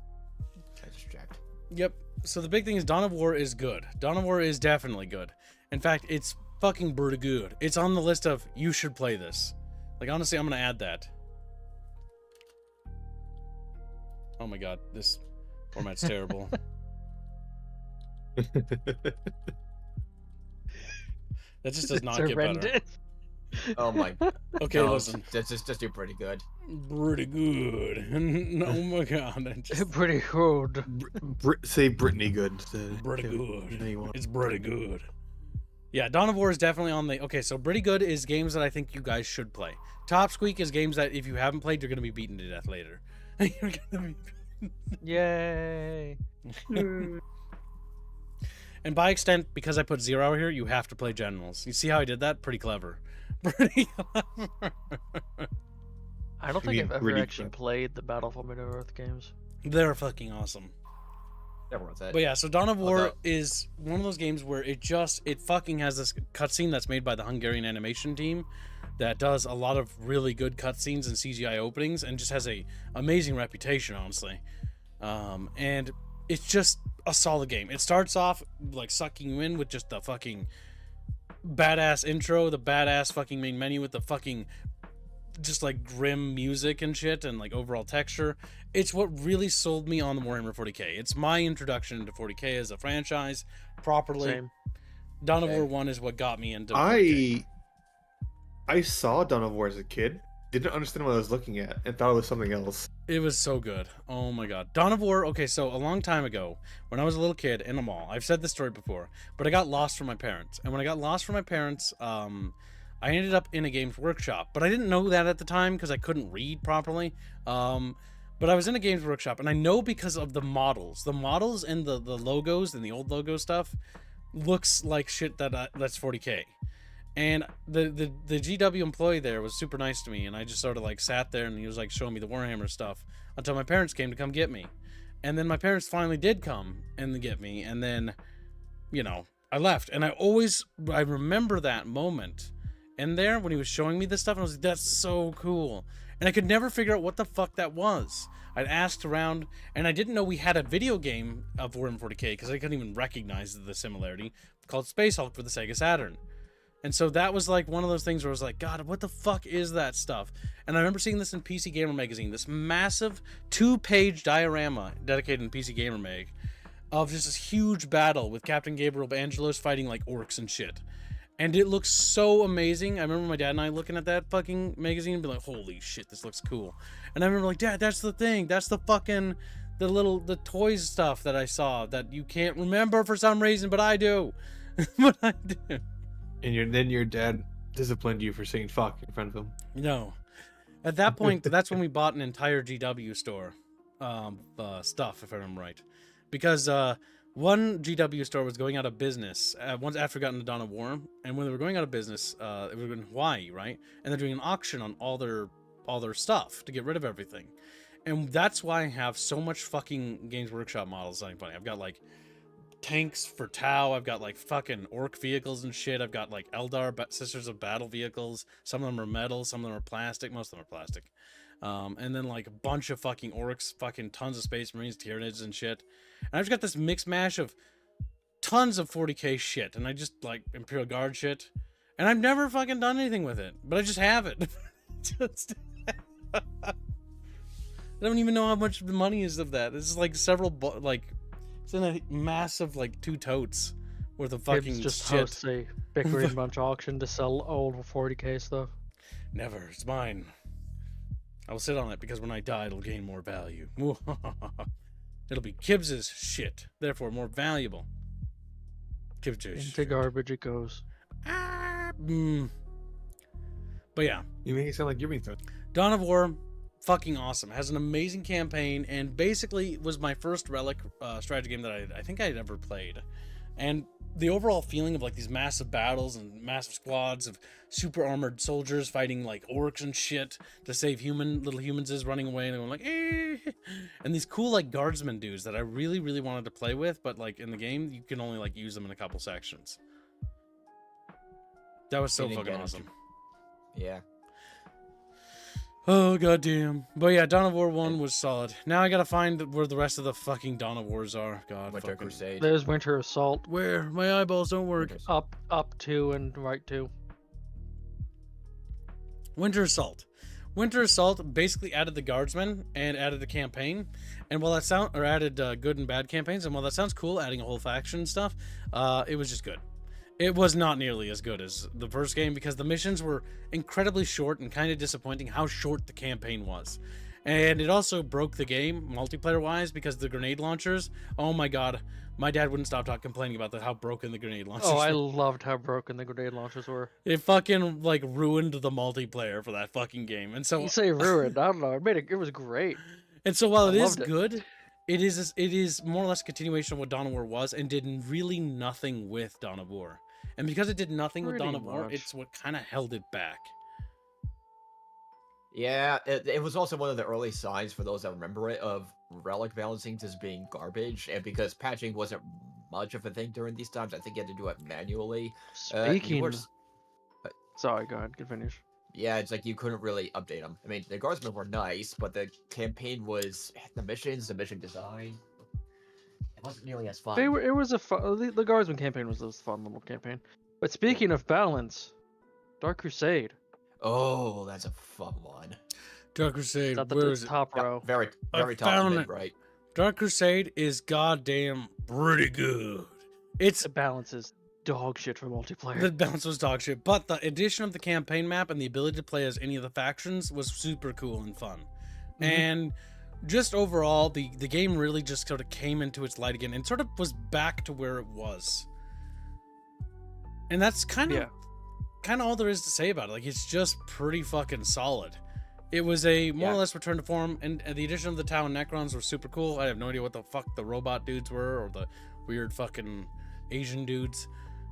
I just checked. Yep. So the big thing is Dawn of War is good. Dawn of War is definitely good. In fact, it's fucking pretty good. It's on the list of you should play this. Like, honestly, I'm gonna add that. Oh my god, this format's terrible. That just does not get better. Oh my. Okay, no, listen. Just do pretty good. Pretty good. Oh my god. Pretty good. Say Brittany good. Pretty good. It's pretty good. Yeah, Dawn of War is definitely on the... Okay, so Pretty Good is games that I think you guys should play. Top Squeak is games that if you haven't played, you're going to be beaten to death later. You're gonna be... Yay! And by extent, because I put 0 Hour here, you have to play Generals. You see how I did that? Pretty clever. Pretty clever. I don't think mean, I've ever really actually played the Battle for Middle-earth games. They're fucking awesome. Everyone's it. But yeah, so Dawn of War Although- is one of those games where it fucking has this cutscene that's made by the Hungarian animation team that does a lot of really good cutscenes and CGI openings and just has a amazing reputation, honestly. And it's just a solid game. It starts off like sucking you in with just the fucking badass intro, the badass fucking main menu with the fucking just like grim music and shit and like overall texture. It's what really sold me on the Warhammer 40k. It's my introduction to 40k as a franchise properly. Same. Dawn of Okay. War 1 is what got me into 40K. I saw Dawn of War as a kid, didn't understand what I was looking at, and thought it was something else. It was so good. Oh my god. Dawn of War, okay, so a long time ago, when I was a little kid in a mall, I've said this story before, but I got lost from my parents. And when I got lost from my parents, I ended up in a Games Workshop. But I didn't know that at the time because I couldn't read properly. But I was in a Games Workshop, and I know because of the models. The models and the logos and the old logo stuff looks like shit that's 40k. And the GW employee there was super nice to me, and I just sort of like sat there, and he was like showing me the Warhammer stuff until my parents came to come get me. And then my parents finally did come and get me, and then, you know, I left. And I remember that moment in there when he was showing me this stuff, and I was like, that's so cool. And I could never figure out what the fuck that was. I'd asked around, and I didn't know we had a video game of Warhammer 40k because I couldn't even recognize the similarity, called Space Hulk for the Sega Saturn. And so that was like one of those things where I was like, God, what the fuck is that stuff? And I remember seeing this in PC Gamer magazine, this massive 2-page diorama dedicated in PC Gamer mag of just this huge battle with Captain Gabriel Angelos fighting like orcs and shit. And it looks so amazing. I remember my dad and I looking at that fucking magazine and being like, holy shit, this looks cool. And I remember like, Dad, that's the thing. That's the fucking, the toys stuff that I saw that you can't remember for some reason, but I do. But I do. And then your dad disciplined you for saying fuck in front of him. No. At that point, that's when we bought an entire GW store stuff, if I remember right. Because one GW store was going out of business once after we got into Dawn of War. And when they were going out of business, it was in Hawaii, right? And they're doing an auction on all their stuff to get rid of everything. And that's why I have so much fucking Games Workshop models. It's not even funny. I've got like tanks for Tau. I've got like fucking orc vehicles and shit. I've got like Eldar Sisters of Battle vehicles. Some of them are metal, some of them are plastic. Most of them are plastic. And then like a bunch of fucking orcs, fucking tons of Space Marines, Tyranids and shit. And I've just got this mixed mash of tons of 40k shit. And I just like Imperial Guard shit. And I've never fucking done anything with it, but I just have it. I don't even know how much the money is of that. This is like several it's in a massive like 2 totes worth of fucking Gibbs just shit. hosts a Bickering bunch auction to sell old 40k stuff. Never. It's mine. I will sit on it because when I die, it'll gain more value. It'll be Kibbs's shit, therefore more valuable. Kibbs' Into shit. garbage it goes. But yeah, You make it sound like you're being thrown. Dawn of War, fucking awesome. Has an amazing campaign and basically was my first Relic strategy game that I think I'd ever played. And the overall feeling of like these massive battles and massive squads of super armored soldiers fighting like orcs and shit to save little humans is running away and going like, eh. And these cool like guardsmen dudes that I really, really wanted to play with, but like in the game, you can only like use them in a couple sections. That was so Didn't fucking get awesome. Yeah. Oh goddamn! But yeah, Dawn of War 1 was solid. Now I gotta find where the rest of the fucking Dawn of Wars are. God, Winter fucking... Crusade. There's Winter Assault. Where? My eyeballs don't work. Winter- Up 2 and right 2. Winter Assault. Winter Assault basically added the guardsmen and added the campaign, and while that added good and bad campaigns, and while that sounds cool, adding a whole faction and stuff, it was just good. It was not nearly as good as the first game because the missions were incredibly short and kind of disappointing how short the campaign was. And it also broke the game multiplayer wise because the grenade launchers. Oh my god, my dad wouldn't stop complaining about how broken the grenade launchers Oh, I were. loved how broken the grenade launchers were. It fucking like ruined the multiplayer for that fucking game. And so You say ruined? I don't know. It was great. while I it is loved it. good, it is more or less a continuation of what Dawn of War was and did really nothing with Dawn of War. And because it did nothing with Dawn Pretty of War, much. it's what kind of held it back. Yeah, it was also one of the early signs, for those that remember it, of relic balancing as being garbage, and because patching wasn't much of a thing during these times, I think you had to do it manually. Speaking. were- Sorry, go ahead. Good finish. Yeah, it's like you couldn't really update them. I mean, the guardsmen were nice, but the campaign was the mission design. It wasn't nearly as fun. It was a fun. The Guardsman campaign was a fun little campaign. But speaking of balance, Dark Crusade. Oh, that's a fun one. Dark Crusade, It's at where the is it? top Yeah, row. very I top found mid, it. right? Dark Crusade is goddamn pretty good. It's The balance is dog shit for multiplayer. the balance was dog shit, but the addition of the campaign map and the ability to play as any of the factions was super cool and fun. And just overall, the game really just sort of came into its light again and sort of was back to where it was. And that's kind of all there is to say about it. Like, it's just pretty fucking solid. It was a more or less return to form, and the addition of the Tau and Necrons were super cool. I have no idea what the fuck the robot dudes were, or the weird fucking Asian dudes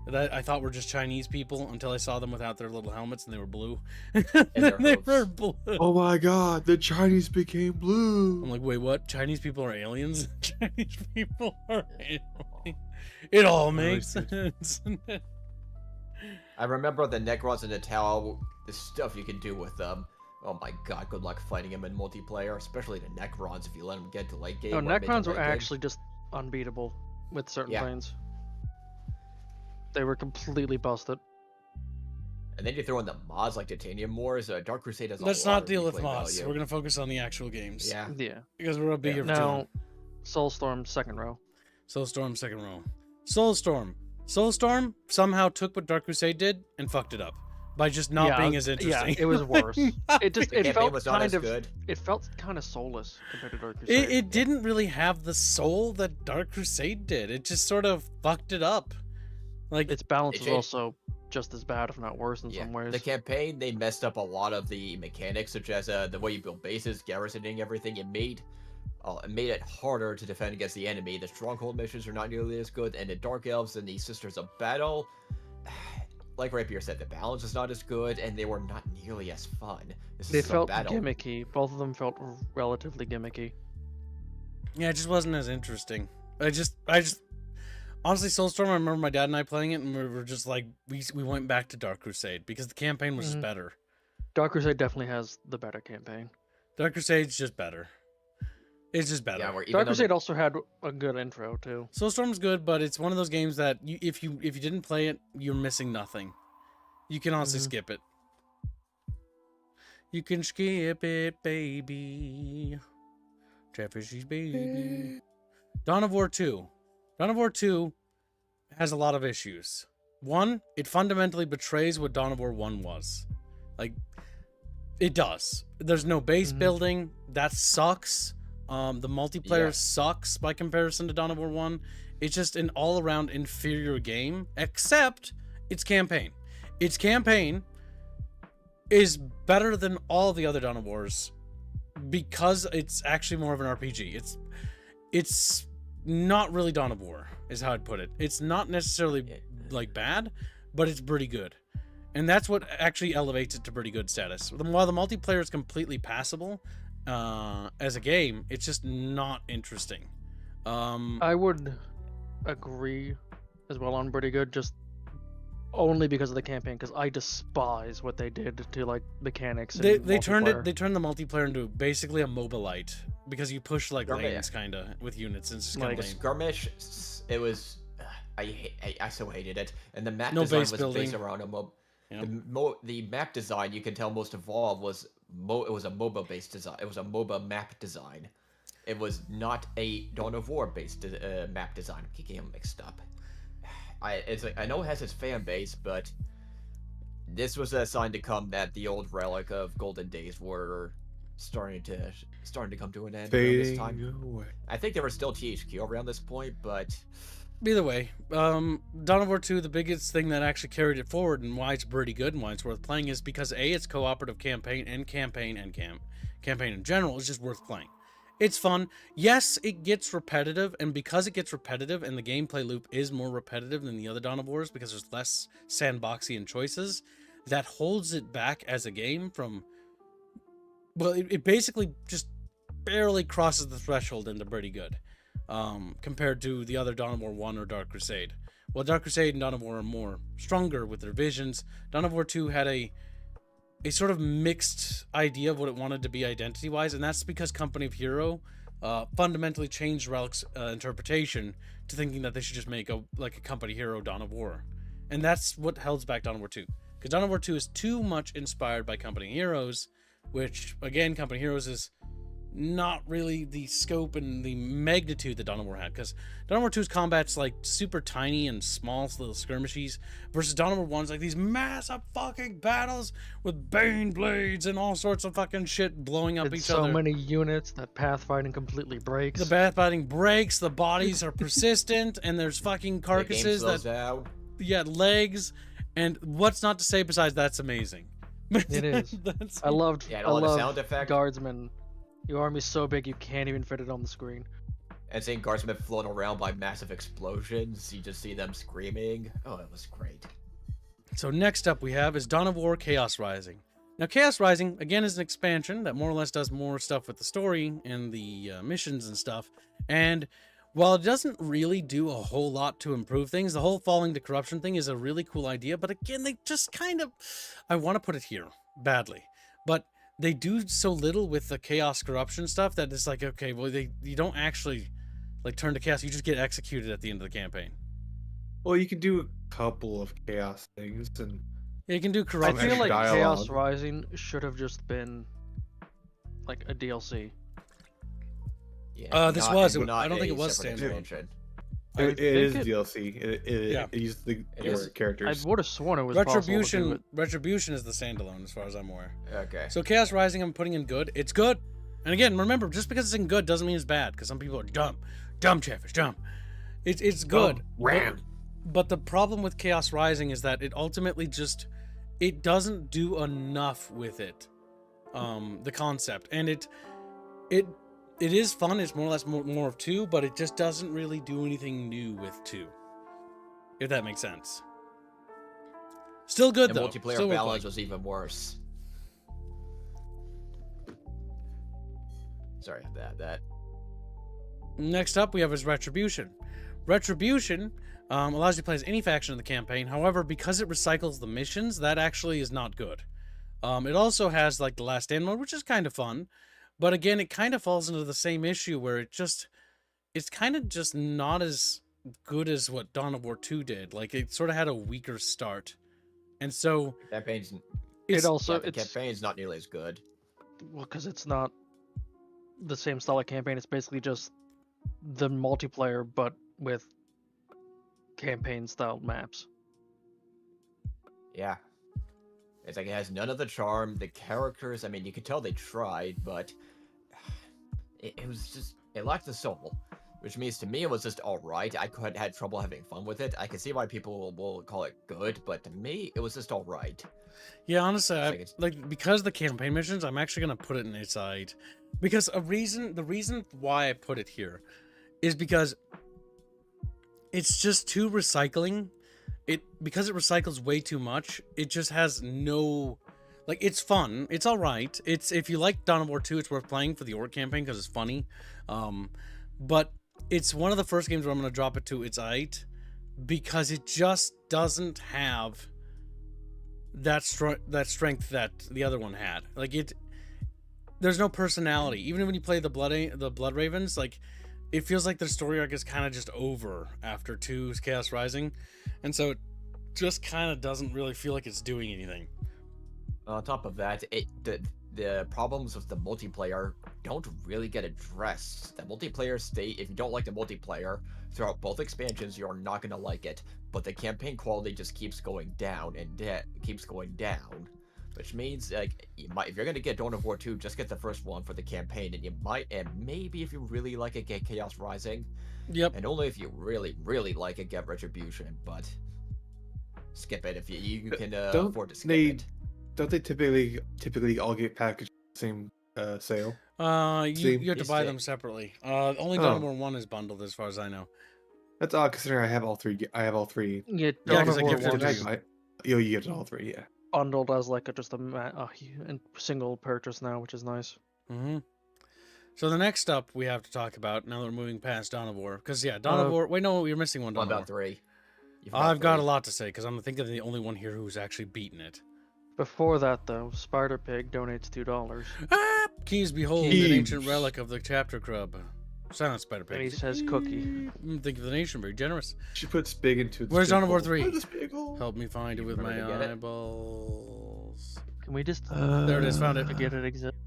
that I thought were just Chinese people until I saw them without their little helmets and they were blue. their They hooves. were blue. Oh my god, the Chinese became blue. I'm like, wait, what? Chinese people are aliens? Chinese people are aliens. It all makes sense. I remember the Necrons and the Tau, the stuff you can do with them. Oh my god, good luck fighting them in multiplayer, especially the Necrons if you let them get to late game. No, or mid to Necrons were late game. actually just unbeatable with certain Yeah. planes. They were completely busted. And then you throw in the mods like Titanium Wars. Dark Crusade has a Let's lot not of deal with replay mods. value. We're gonna focus on the actual games. Yeah. Yeah. Because we're gonna be Yeah. here for too long. Now, Soulstorm second row. Soulstorm second row. Soulstorm somehow took what Dark Crusade did and fucked it up by just not being as interesting. Yeah, it was worse. It just The it campaign felt was not kind as of good. it felt kind of soulless compared to Dark Crusade. It didn't really have the soul that Dark Crusade did. It just sort of fucked it up. Like, Its balance It was changed- also just as bad, if not worse, in some ways. The campaign, they messed up a lot of the mechanics, such as the way you build bases, garrisoning everything. It made it harder to defend against the enemy. The stronghold missions are not nearly as good, and the Dark Elves and the Sisters of Battle, like Rapier said, the balance is not as good, and they were not nearly as fun. This They is felt Battle. gimmicky. Both of them felt relatively gimmicky. yeah, it just wasn't as interesting. I just honestly, Soulstorm, I remember my dad and I playing it, and we were just like, we went back to Dark Crusade because the campaign was just better. Dark Crusade definitely has the better campaign. Dark Crusade's just better. It's just better. Yeah, where even Dark though Crusade also had a good intro too. Soulstorm's good, but it's one of those games that if you didn't play it, you're missing nothing. You can honestly skip it. You can skip it, baby. Chatfish's baby. Dawn of War 2. Dawn of War 2 has a lot of issues. One, it fundamentally betrays what Dawn of War 1 was. Like, it does. There's no base building. That sucks. The multiplayer sucks by comparison to Dawn of War 1. It's just an all-around inferior game, except its campaign. Its campaign is better than all the other Dawn of Wars because it's actually more of an RPG. It's not really Dawn of War, is how I'd put it. It's not necessarily like bad, but it's pretty good. And that's what actually elevates it to pretty good status. While the multiplayer is completely passable, as a game, it's just not interesting. I would agree as well on pretty good, just only because of the campaign, because I despise what they did to like mechanics. They and turned multiplayer. the multiplayer into basically a MOBA light because you push like Skirmish. lanes kinda with units and it's just Like, kinda the lame. skirmish, it was. I so hated it, and the map No design base was building. based around a mob. Yeah. The map design, you can tell most of all was it was a MOBA based design. It was a MOBA map design. It was not a Dawn of War based map design. I'm getting them mixed up. I know it has its fan base, but this was a sign to come that the old relic of golden days were starting to starting to come to an end around this Fading time. away. I think there was still THQ around this point, but Either way, Dawn of War 2, the biggest thing that actually carried it forward and why it's pretty good and why it's worth playing is because A, it's cooperative campaign campaign in general is just worth playing. It's fun. Yes, it gets repetitive, and because it gets repetitive and the gameplay loop is more repetitive than the other Dawn of Wars because there's less sandboxian choices, that holds it back as a game from... Well, it basically just barely crosses the threshold into pretty good. Compared to the other Dawn of War 1 or Dark Crusade. Well, Dark Crusade and Dawn of War are more stronger with their visions. Dawn of War 2 had a sort of mixed idea of what it wanted to be identity-wise, and that's because Company of Hero fundamentally changed Relic's interpretation to thinking that they should just make a Company Hero Dawn of War. And that's what holds back Dawn of War 2. Because Dawn of War 2 is too much inspired by Company Heroes, which, again, Company Heroes is not really the scope and the magnitude that Dawn of War had, because Dawn of War 2's combat's like super tiny and small little skirmishes versus Dawn of War 1's like these massive fucking battles with bane blades and all sorts of fucking shit blowing up each other. So many units that pathfinding completely breaks. The pathfinding breaks, the bodies are persistent, and there's fucking carcasses legs, and what's not to say besides that's amazing. It is. I loved sound effect. Guardsmen. Your army's so big you can't even fit it on the screen. And seeing guardsmen flown around by massive explosions, you just see them screaming. Oh, it was great. So next up we have is Dawn of War Chaos Rising. Now Chaos Rising, again, is an expansion that more or less does more stuff with the story and the missions and stuff. And while it doesn't really do a whole lot to improve things, the whole falling to corruption thing is a really cool idea. But again, they just kind of... I want to put it here badly. But they do so little with the chaos corruption stuff that it's like, okay, well, you don't actually like turn to chaos. You just get executed at the end of the campaign. Well, you can do a couple of chaos things, and you can do I corruption. feel like dialogue. Chaos Rising should have just been like a DLC. Yeah, this not- was. not I don't think a it was separate standalone. expansion. it is DLC. Yeah. It uses the It is. characters. I would have sworn it was possible to do it. Retribution is the standalone, as far as I'm aware. Okay. So Chaos Rising, I'm putting in good. It's good. And again, remember, just because it's in good doesn't mean it's bad, because some people are dumb. Dumb, Chatfish, dumb. It's good. Ram. But the problem with Chaos Rising is that it ultimately just... It doesn't do enough with it. The concept. And it is fun. It's more or less more of 2, but it just doesn't really do anything new with 2. If that makes sense. Still good, The though. multiplayer Still worth balance playing. was even worse. Sorry about that. Next up, we have is Retribution. Retribution allows you to play as any faction in the campaign. However, because it recycles the missions, that actually is not good. It also has like the Last Stand mode, which is kind of fun. But again, it kind of falls into the same issue where it's kind of just not as good as what Dawn of War 2 did. Like, it sort of had a weaker start. And so... Campaign's, The campaign's not nearly as good. Well, because it's not the same style of campaign. It's basically just the multiplayer, but with campaign-style maps. Yeah. It's like it has none of the charm. The characters, I mean, you could tell they tried, but it was just... It lacked the soul. Which means to me it was just alright. I had trouble having fun with it. I can see why people will call it good, but to me, it was just alright. Yeah, honestly, Like because the campaign missions, I'm actually gonna put it in its side. Because the reason why I put it here is because it's just too recycling. Because it recycles way too much, it just has no... Like, it's fun. It's alright. If you like Dawn of War 2, it's worth playing for the Orc campaign because it's funny. But it's one of the first games where I'm going to drop it to its height because it just doesn't have that strength that the other one had. Like, there's no personality. Even when you play the Blood Ravens, like, it feels like their story arc is kind of just over after 2's Chaos Rising. And so it just kind of doesn't really feel like it's doing anything. On top of that, the problems with the multiplayer don't really get addressed. The multiplayer state, if you don't like the multiplayer, throughout both expansions, you're not going to like it. But the campaign quality just keeps going down and keeps going down. which means like if you're gonna get Dawn of War 2, just get the first one for the campaign, and you might, and maybe if you really like it, get Chaos Rising. Yep. And only if you really, really like it, get Retribution. But skip it if you can afford to skip it. Don't they typically all get packaged in the same sale? You have to buy them separately. Only Dawn of War 1 is bundled, as far as I know. That's odd considering I have all three. Yeah, Yeah, Dawn 'cause of I War gifted 1 it is to you get all three. Yeah. bundled as like just a single purchase now, which is nice. Mm-hmm. So the next up we have to talk about, now that we're moving past Dawn of War, because yeah, Dawn of War. Wait, no, you're missing one. What Dawn of about War. 3? I've got a lot to say because I'm thinking the only one here who's actually beaten it. Before that, though, Spider Pig donates $2. Ah! Keys, behold, Keys. an ancient relic of the chapter crub. Silent Spider Pig. And he says cookie. Think of the nation, very generous. She puts big into its Where's big Dawn of War hole. 3? Where's this big hole? Help me find it with my remember to get it? eyeballs. Can we just There it is, found it. forget it exists?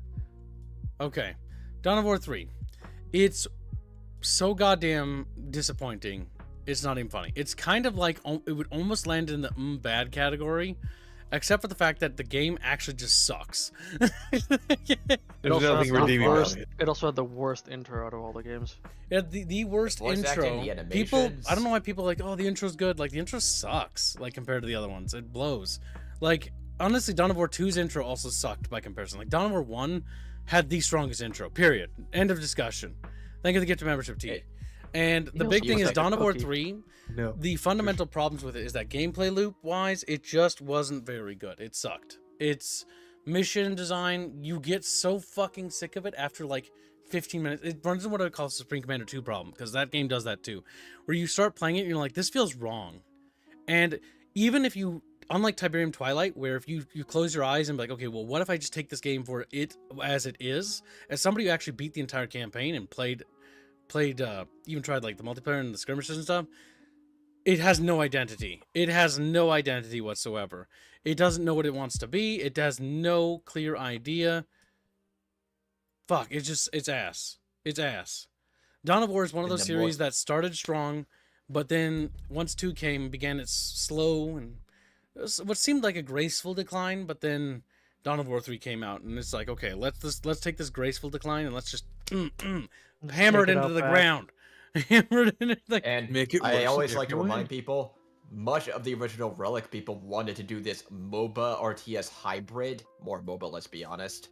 Okay, Dawn of War 3. It's so goddamn disappointing. It's not even funny. It's kind of like it would almost land in the bad category, except for the fact that the game actually just sucks. There's nothing redeeming about it. It also had the worst intro out of all the games. Yeah, the worst Voice acting, intro. the People, animations. I don't know why people are like, oh, the intro's good. Like the intro sucks, like compared to the other ones. It blows. Like honestly, Dawn of War 2's intro also sucked by comparison. Like Dawn of War 1 had the strongest intro. Period. End of discussion. Thank you for the gift of membership, T. And the big thing is Dawn of War 3. No. The fundamental problems with it is that gameplay loop wise, it just wasn't very good. It sucked. It's mission design. You get so fucking sick of it after like 15 minutes. It runs into what I call the Supreme Commander 2 problem, because that game does that too, where you start playing it and you're like, this feels wrong. And even if you, unlike Tiberium Twilight, where if you close your eyes and be like, okay, well, what if I just take this game for it as it is? As somebody who actually beat the entire campaign and played even tried like the multiplayer and the skirmishes and stuff, it has no identity. It has no identity whatsoever. It doesn't know what it wants to be. It has no clear idea. Fuck, it's ass. It's ass. Dawn of War is one of those series that started strong, but then once 2 came, began its slow and what seemed like a graceful decline, but then Dawn of War 3 came out, and it's like, okay, let's take this graceful decline and let's just hammer it into the ground. Hammer it into the And Make it I worse always if like to you remind win. people, much of the original Relic people wanted to do this MOBA RTS hybrid, more MOBA, let's be honest,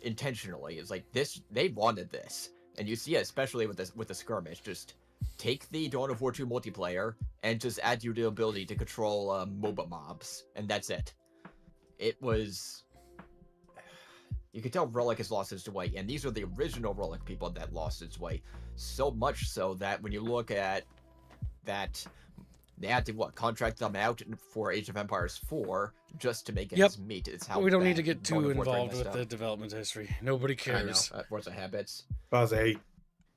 intentionally. It's like this, they wanted this, and you see it especially with the skirmish. Just take the Dawn of War 2 multiplayer and just add you the ability to control MOBA mobs, and that's it. It was. You can tell Relic has lost its way, and these are the original Relic people that lost its way. So much so that when you look at that, they had to contract them out for Age of Empires 4 just to make ends meet. It's how we don't need bad to get Dawn too of War 3 involved messed with up. the development history. Nobody cares. I know. Forza habits. Buzzy.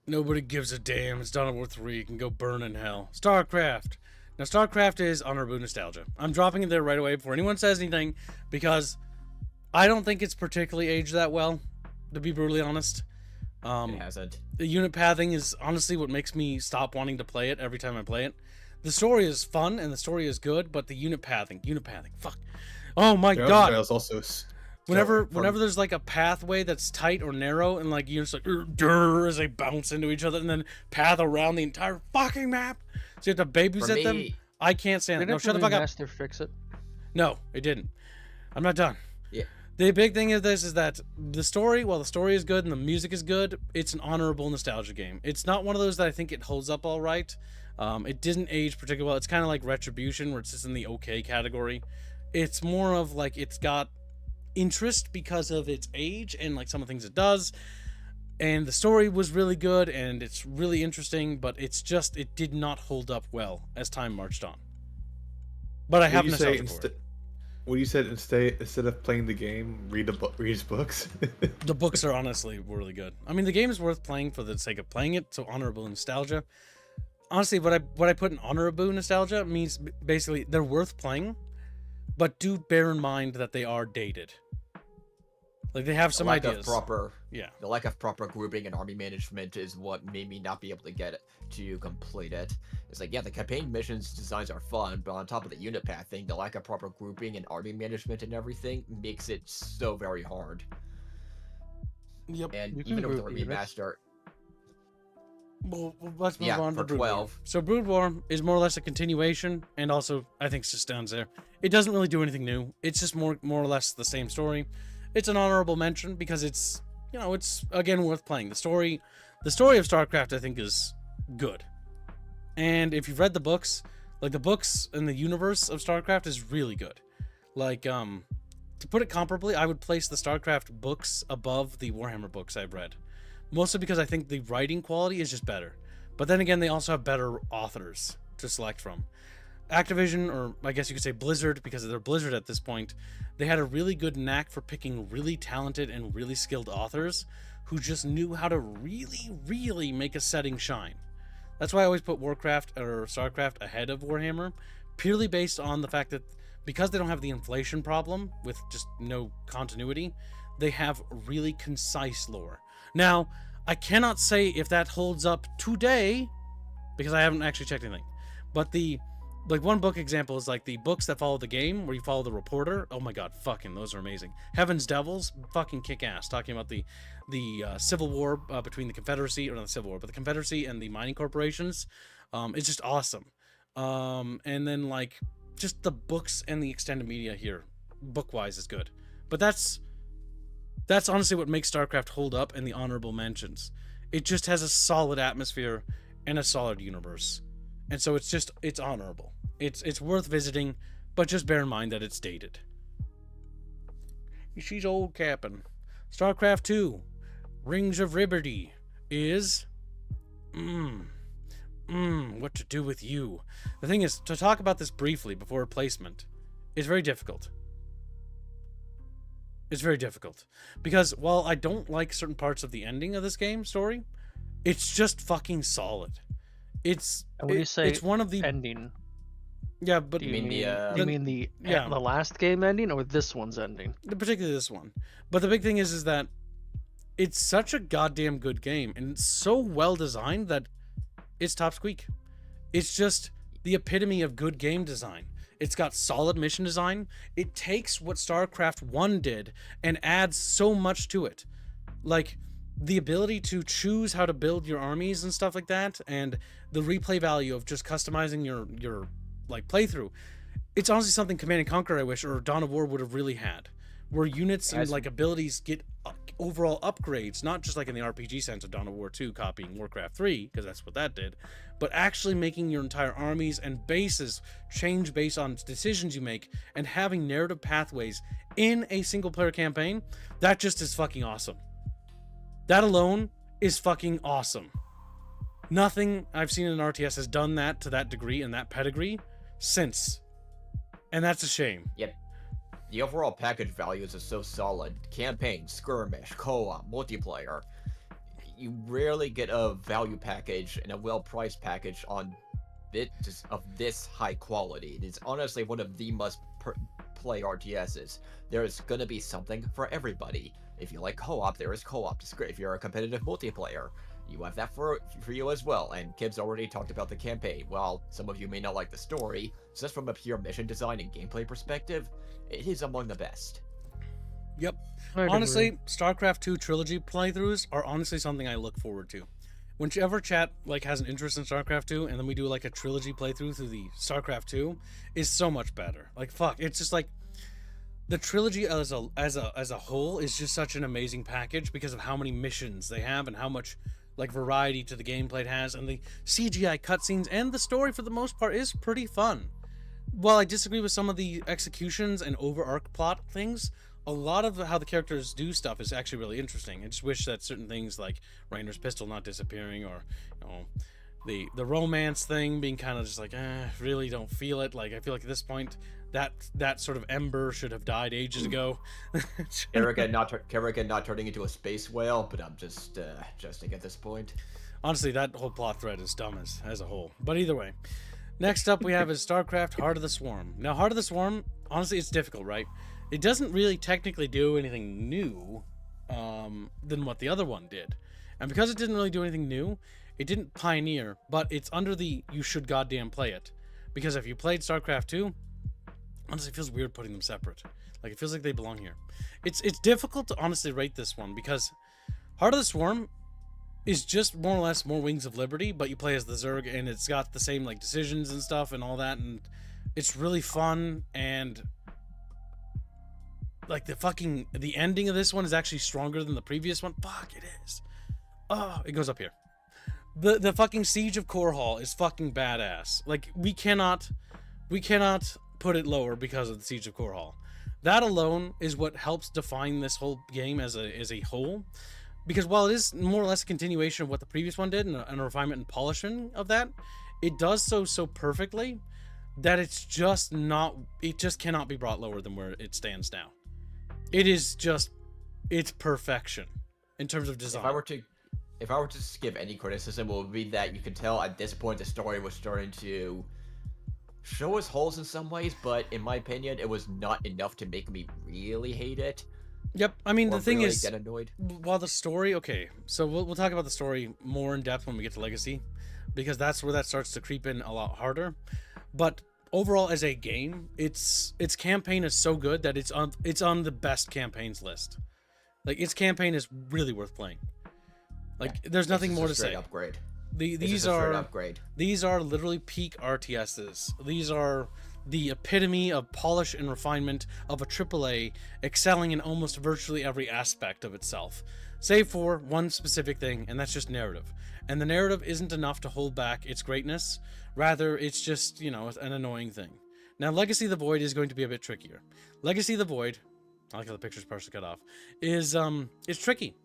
Nobody gives a damn. It's Dawn of War 3. You can go burn in hell. StarCraft. Now, StarCraft is honorable nostalgia. I'm dropping it there right away before anyone says anything, because I don't think it's particularly aged that well, to be brutally honest. It hasn't. The unit pathing is honestly what makes me stop wanting to play it every time I play it. The story is fun and the story is good, but the unit pathing, fuck. Oh my god. It's also Whenever there's like a pathway that's tight or narrow, and like you're just like durr as they bounce into each other and then path around the entire fucking map, so you have to babysit them. I can't stand it. No, shut the fuck up. Master fix it. No, it didn't. I'm not done. Yeah. The big thing of this is that the story, while the story is good and the music is good, it's an honorable nostalgia game. It's not one of those that I think it holds up all right. It didn't age particularly well. It's kind of like Retribution, where it's just in the okay category. It's more of like it's got interest because of its age and like some of the things it does. And the story was really good and it's really interesting, but it's just, it did not hold up well as time marched on. But I have nostalgia for it. What you said, instead of playing the game, read his books. The books are honestly really good. I mean, the game is worth playing for the sake of playing it, so honorable nostalgia. Honestly, what I put in honorable nostalgia means basically they're worth playing, but do bear in mind that they are dated. Like they have some ideas. The lack of proper grouping and army management is what made me not be able to get it to complete it. It's like, yeah, the campaign missions designs are fun, but on top of the unit path thing, the lack of proper grouping and army management and everything makes it so very hard. Yep. And even with the remaster. Well, let's move on to Brood 12. War. So Brood War is more or less a continuation, and also I think just stands there. It doesn't really do anything new. It's just more or less the same story. It's an honorable mention because it's, you know, it's again worth playing. The story of StarCraft I think is good. And if you've read the books, like the books in the universe of StarCraft is really good. Like to put it comparably, I would place the StarCraft books above the Warhammer books I've read. Mostly because I think the writing quality is just better. But then again, they also have better authors to select from. Activision, or I guess you could say Blizzard, because they're Blizzard at this point, they had a really good knack for picking really talented and really skilled authors who just knew how to really make a setting shine. That's why I always put Warcraft or StarCraft ahead of Warhammer, purely based on the fact that because they don't have the inflation problem with just no continuity, they have really concise lore. Now, I cannot say if that holds up today, because I haven't actually checked anything. But one book example is like the books that follow the game, where you follow the reporter. Oh my god, fucking those are amazing. Heaven's Devils, fucking kick ass. Talking about the civil war between the Confederacy, or not the Civil War, but the Confederacy and the mining corporations. It's just awesome. And then like just the books and the extended media here, book-wise, is good. But that's honestly what makes StarCraft hold up in the honorable mentions. It just has a solid atmosphere and a solid universe. And so it's honorable. It's worth visiting, but just bear in mind that it's dated. She's old capping. StarCraft 2, Rings of Liberty is what to do with you. The thing is, to talk about this briefly before replacement is very difficult. It's very difficult. Because while I don't like certain parts of the ending of this game story, it's just fucking solid. It's one of the ending. Yeah, but Do you mean the last game ending or this one's ending? Particularly this one. But the big thing is that it's such a goddamn good game, and it's so well designed that it's top squeak. It's just the epitome of good game design. It's got solid mission design. It takes what StarCraft 1 did and adds so much to it. Like the ability to choose how to build your armies and stuff like that, and the replay value of just customizing your like playthrough. It's honestly something Command and Conquer, I wish, or Dawn of War would have really had, where units and like abilities get overall upgrades, not just like in the RPG sense of Dawn of War 2 copying Warcraft 3, because that's what that did, but actually making your entire armies and bases change based on decisions you make, and having narrative pathways in a single player campaign. That just is fucking awesome. That alone is fucking awesome. Nothing I've seen in an RTS has done that to that degree and that pedigree since. And that's a shame. Yep. The overall package values are so solid. Campaign, skirmish, co-op, multiplayer. You rarely get a value package and a well-priced package on bit of this high quality. It is honestly one of the must-play RTSs. There is going to be something for everybody. If you like co-op, there is co-op. If you're a competitive multiplayer, you have that for you as well. And Kibb's already talked about the campaign. While some of you may not like the story, just from a pure mission design and gameplay perspective, it is among the best. Yep. Honestly, StarCraft 2 trilogy playthroughs are honestly something I look forward to. Whichever chat like has an interest in StarCraft 2, and then we do like a trilogy playthrough through the StarCraft 2, is so much better. Like fuck, it's just like the trilogy as a whole is just such an amazing package because of how many missions they have and how much like variety to the gameplay it has, and the CGI cutscenes and the story for the most part is pretty fun. While I disagree with some of the executions and overarch plot things, a lot of how the characters do stuff is actually really interesting. I just wish that certain things like Rainer's pistol not disappearing, or you know, the romance thing being kind of just like really don't feel it. Like I feel like at this point that sort of ember should have died ages ago. Kerrigan not turning into a space whale, but I'm just at this point. Honestly, that whole plot thread is dumb as a whole. But either way, next up we have is StarCraft Heart of the Swarm. Now, Heart of the Swarm, honestly, it's difficult, right? it doesn't really technically do anything new than what the other one did. And because it didn't really do anything new, it didn't pioneer, but it's under the you should goddamn play it. Because if you played StarCraft 2, honestly, it feels weird putting them separate. Like, it feels like they belong here. It's difficult to honestly rate this one because Heart of the Swarm is just more or less more Wings of Liberty, but you play as the Zerg, and it's got the same, like, decisions and stuff and all that, and it's really fun, and like the ending of this one is actually stronger than the previous one. Fuck, it is. Oh, it goes up here. The fucking Siege of Core Hall is fucking badass. Like, we cannot put it lower because of the Siege of Core Hall. That alone is what helps define this whole game as a whole. Because while it is more or less a continuation of what the previous one did and a refinement and polishing of that, it does so perfectly that it just cannot be brought lower than where it stands now. It is just, it's perfection in terms of design. If I were to give any criticism, it would be that you could tell at this point the story was starting to show its holes in some ways, but in my opinion, it was not enough to make me really hate it. Yep, I mean, the thing really is, get annoyed. While the story, okay, so we'll talk about the story more in depth when we get to Legacy, because that's where that starts to creep in a lot harder. But overall, as a game, its campaign is so good that it's on the best campaigns list. Like, its campaign is really worth playing. Like, there's nothing more to say. Upgrade. These are literally peak RTSs. These are the epitome of polish and refinement of a AAA excelling in almost virtually every aspect of itself, save for one specific thing, and that's just narrative. And the narrative isn't enough to hold back its greatness. Rather, it's just, you know, an annoying thing. Now, Legacy of the Void is going to be a bit trickier. Legacy of the Void, I like how the picture's partially cut off, is it's tricky.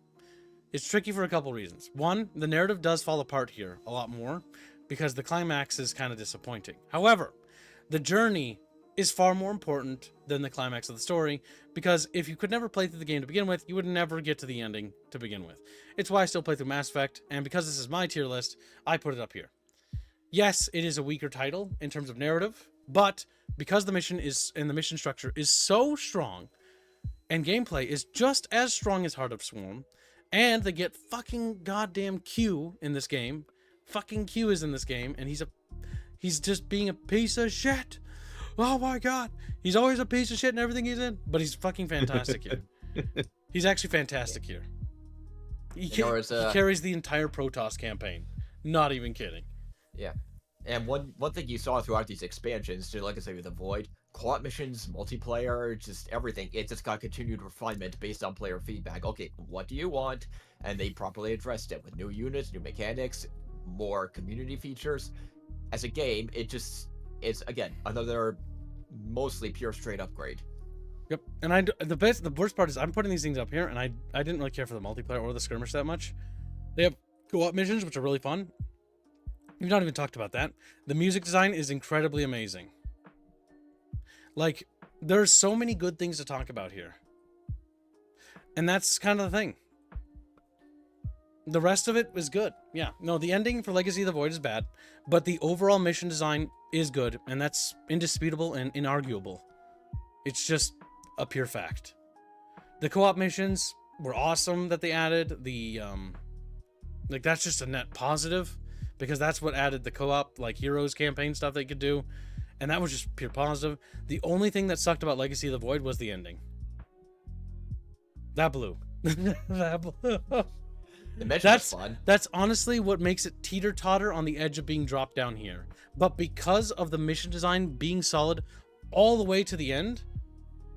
It's tricky for a couple reasons. One, the narrative does fall apart here a lot more because the climax is kind of disappointing. However, the journey is far more important than the climax of the story, because if you could never play through the game to begin with, you would never get to the ending to begin with. It's why I still play through Mass Effect, and because this is my tier list, I put it up here. Yes, it is a weaker title in terms of narrative, but because the mission is and the mission structure is so strong, and gameplay is just as strong as Heart of Swarm, and they get fucking goddamn Q in this game. Fucking Q is in this game, and he's just being a piece of shit. Oh my god. He's always a piece of shit in everything he's in, but he's fucking fantastic here. He's actually fantastic here. He carries the entire Protoss campaign. Not even kidding. Yeah. And one thing you saw throughout these expansions to Legacy of the Void, co-op missions, multiplayer, just everything, it just got continued refinement based on player feedback. Okay, what do you want? And they properly addressed it with new units, new mechanics, more community features. As a game, it's again another mostly pure straight upgrade. Yep. And the worst part is I'm putting these things up here, and I didn't really care for the multiplayer or the skirmish that much. They have co-op missions, which are really fun. We've not even talked about that. The music design is incredibly amazing. Like, there's so many good things to talk about here. And that's kind of the thing. The rest of it is good. Yeah. No, the ending for Legacy of the Void is bad, but the overall mission design is good, and that's indisputable and inarguable. It's just a pure fact. The co-op missions were awesome that they added. Like, that's just a net positive, because that's what added the co-op, like, Heroes campaign stuff they could do. And that was just pure positive. The only thing that sucked about Legacy of the Void was the ending. That blew. That blew. The mission was fun. That's honestly what makes it teeter-totter on the edge of being dropped down here. But because of the mission design being solid all the way to the end,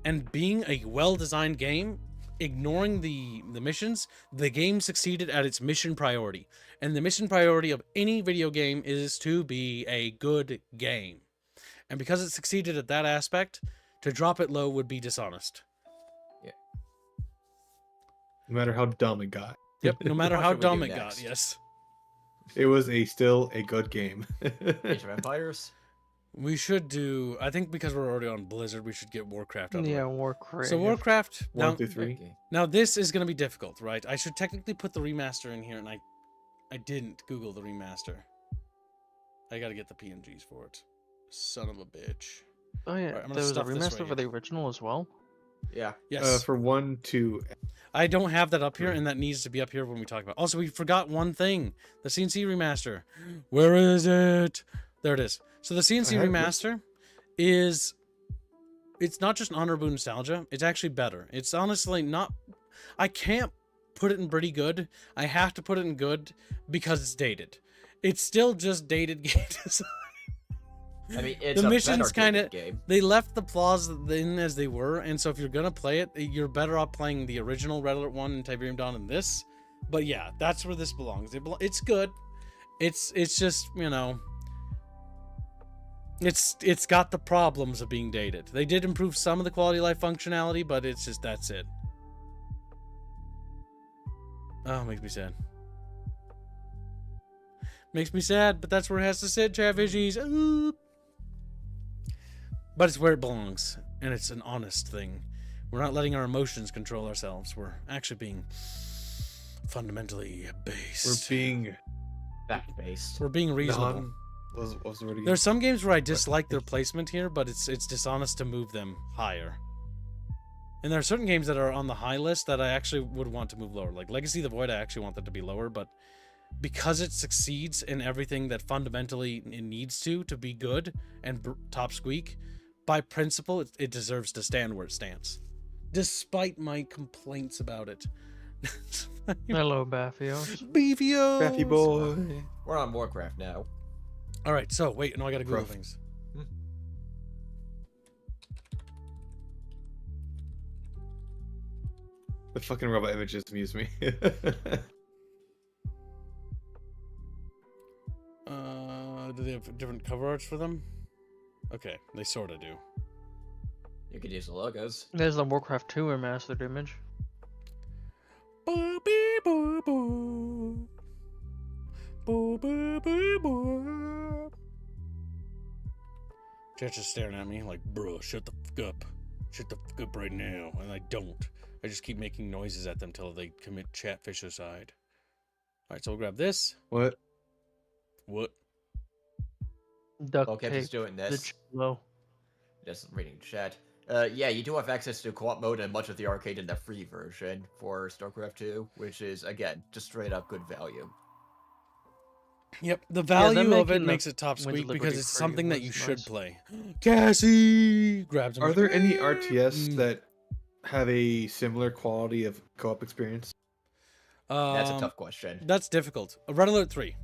and being a well-designed game, ignoring the missions, the game succeeded at its mission priority. And the mission priority of any video game is to be a good game. And because it succeeded at that aspect, to drop it low would be dishonest. Yeah. No matter how dumb it got. Yep, no matter how dumb it next? got, yes. It was still a good game. Age of Empires? We should do, I think because we're already on Blizzard, we should get Warcraft out of the Yeah, way. Warcraft. So Warcraft, 1 through 3. Okay. now this is going to be difficult, right? I should technically put the remaster in here, and I didn't Google the remaster. I got to get the PNGs for it. Son of a bitch. Oh yeah, Alright, I'm gonna there was a stuff this right remaster for here. the original as well. Yeah. Yes. For 1, 2. I don't have that up here, and that needs to be up here when we talk about. Also, we forgot one thing: the CNC remaster. Where is it? There it is. So the CNC remaster is. It's not just honorable nostalgia. It's actually better. It's honestly not. I can't put it in pretty good. I have to put it in good because it's dated. It's still just dated game design. I mean, it's The a missions kind of game. they left the flaws in as they were, and so if you're gonna play it, you're better off playing the original Red Alert 1 and Tiberium Dawn and this. But yeah, that's where this belongs. It's good. It's just, you know, it's got the problems of being dated. They did improve some of the quality of life functionality, but it's just that's it. Oh, it makes me sad. Makes me sad, but that's where it has to sit, Chatfishies. Ooh. But it's where it belongs, and it's an honest thing. We're not letting our emotions control ourselves. We're actually being fundamentally based. We're being fact-based. We're being reasonable. What was the word again? There's some games where I dislike their placement here, but it's dishonest to move them higher. And there are certain games that are on the high list that I actually would want to move lower. Like Legacy of the Void, I actually want that to be lower, but because it succeeds in everything that fundamentally it needs to be good and top squeak, by principle, it deserves to stand where it stands, despite my complaints about it. Hello, Baffios. Beefio. Bathy boy. We're on Warcraft now. All right, so wait, no, I gotta Google Rough. things. The fucking robot images amuse me. Do they have different cover arts for them? Okay, they sort of do. You could use the logos. There's the Warcraft 2 remastered image. Boo, bee, boo, boo. Boo, boo, boo, boo. Chat's just staring at me like, bro, shut the fuck up. Shut the fuck up right now. And I don't. I just keep making noises at them till they commit chatfishicide. Alright, so we'll grab this. What? What? Duct Okay, tape. just doing The this. cello. Just reading chat. Yeah, you do have access to co-op mode and much of the arcade in the free version for StarCraft 2, which is, again, just straight up good value. Yep, the value of it making makes the it top Winds of squeak because Liberty it's free something that was you should nice. play. Cassie grabs him. Are there any RTS that have a similar quality of co-op experience? That's a tough question. That's difficult. Red Alert 3.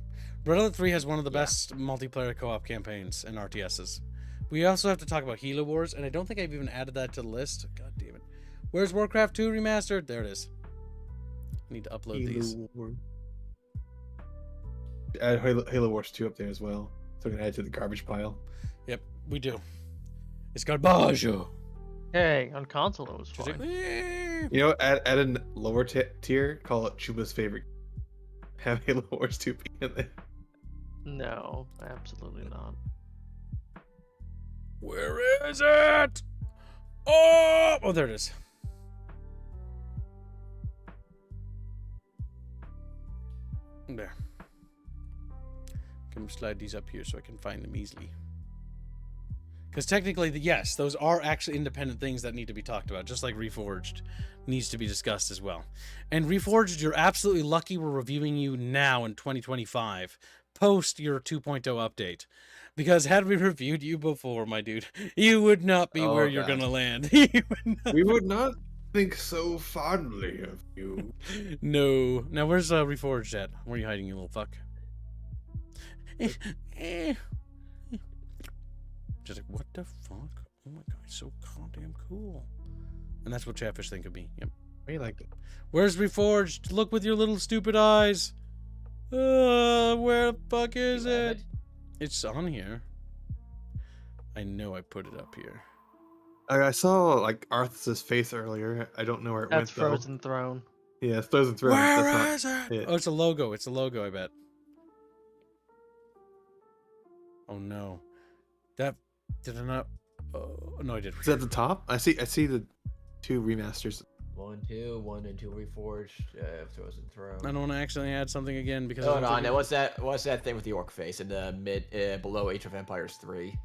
Red Alert 3 has one of the Yeah. best multiplayer co-op campaigns in RTSs. We also have to talk about Halo Wars, and I don't think I've even added that to the list. God damn it. Where's Warcraft 2 Remastered? There it is. I need to upload these. Add Halo Wars 2 up there as well, so we can add to the garbage pile. Yep, we do. It's garbage. Hey, on console it was She's like, fine. "Eh." You know, add a lower tier, call it Chuba's favorite. Have Halo Wars 2 be in there. No, absolutely not. Where is it? Oh, there it is. There. Can we slide these up here so I can find them easily? Because technically, yes, those are actually independent things that need to be talked about, just like Reforged needs to be discussed as well. And Reforged, you're absolutely lucky we're reviewing you now in 2025, post your 2.0 update. Because had we reviewed you before, my dude, you would not be where you're God. gonna land. You would not- We would not think so fondly of you. No. Now, where's Reforged at? Where are you hiding, you little fuck? Just like, what the fuck? Oh my god, it's so goddamn cool. And that's what Chatfish think of me. Yep. We like it. Where's Reforged? Look with your little stupid eyes. Where the fuck is You have it? It's on here. I know I put it up here. I saw like Arthur's face earlier. I don't know where it That's went though. Frozen Throne. Yeah, it's Frozen Throne. Where That's is not it? it. Oh, it's a logo. It's a logo, I bet. Oh no. That did I not? Oh no, I did. Is that the top? I see the two remasters. 1, 2, 1 and 2 Reforged, Frozen Throne. I don't want to accidentally add something again because. I Hold don't on, think now what's that thing with the orc face in the below Age of Empires 3?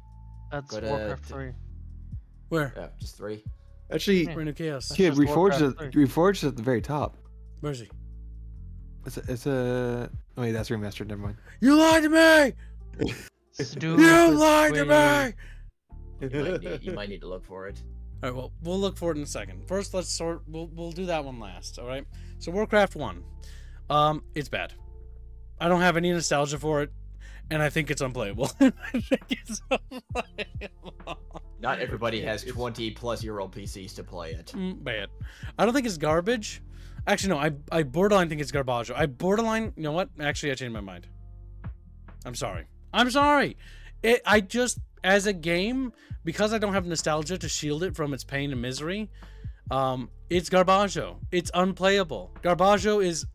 That's Go to Warcraft t- 3. Where? Yeah, just 3. Actually, Yeah. Reign of Chaos. That's Kid, just Warcraft Reforged is at the very top. Where's he? It's a. Oh wait, that's remastered. Never mind. You lied to me! Stupid You lied to squid. me! You might need to look for it. All right, well, we'll look for it in a second. First, let's sort. We'll do that one last. All right. So Warcraft 1, it's bad. I don't have any nostalgia for it, and I think it's unplayable. I think it's unplayable. Not everybody has 20-plus-year-old PCs to play it. Bad. I don't think it's garbage. Actually, no. I borderline think it's garbage. I borderline. You know what? Actually, I changed my mind. I'm sorry. I'm sorry. I just, as a game, because I don't have nostalgia to shield it from its pain and misery, it's garbaggio. It's unplayable. Garbaggio is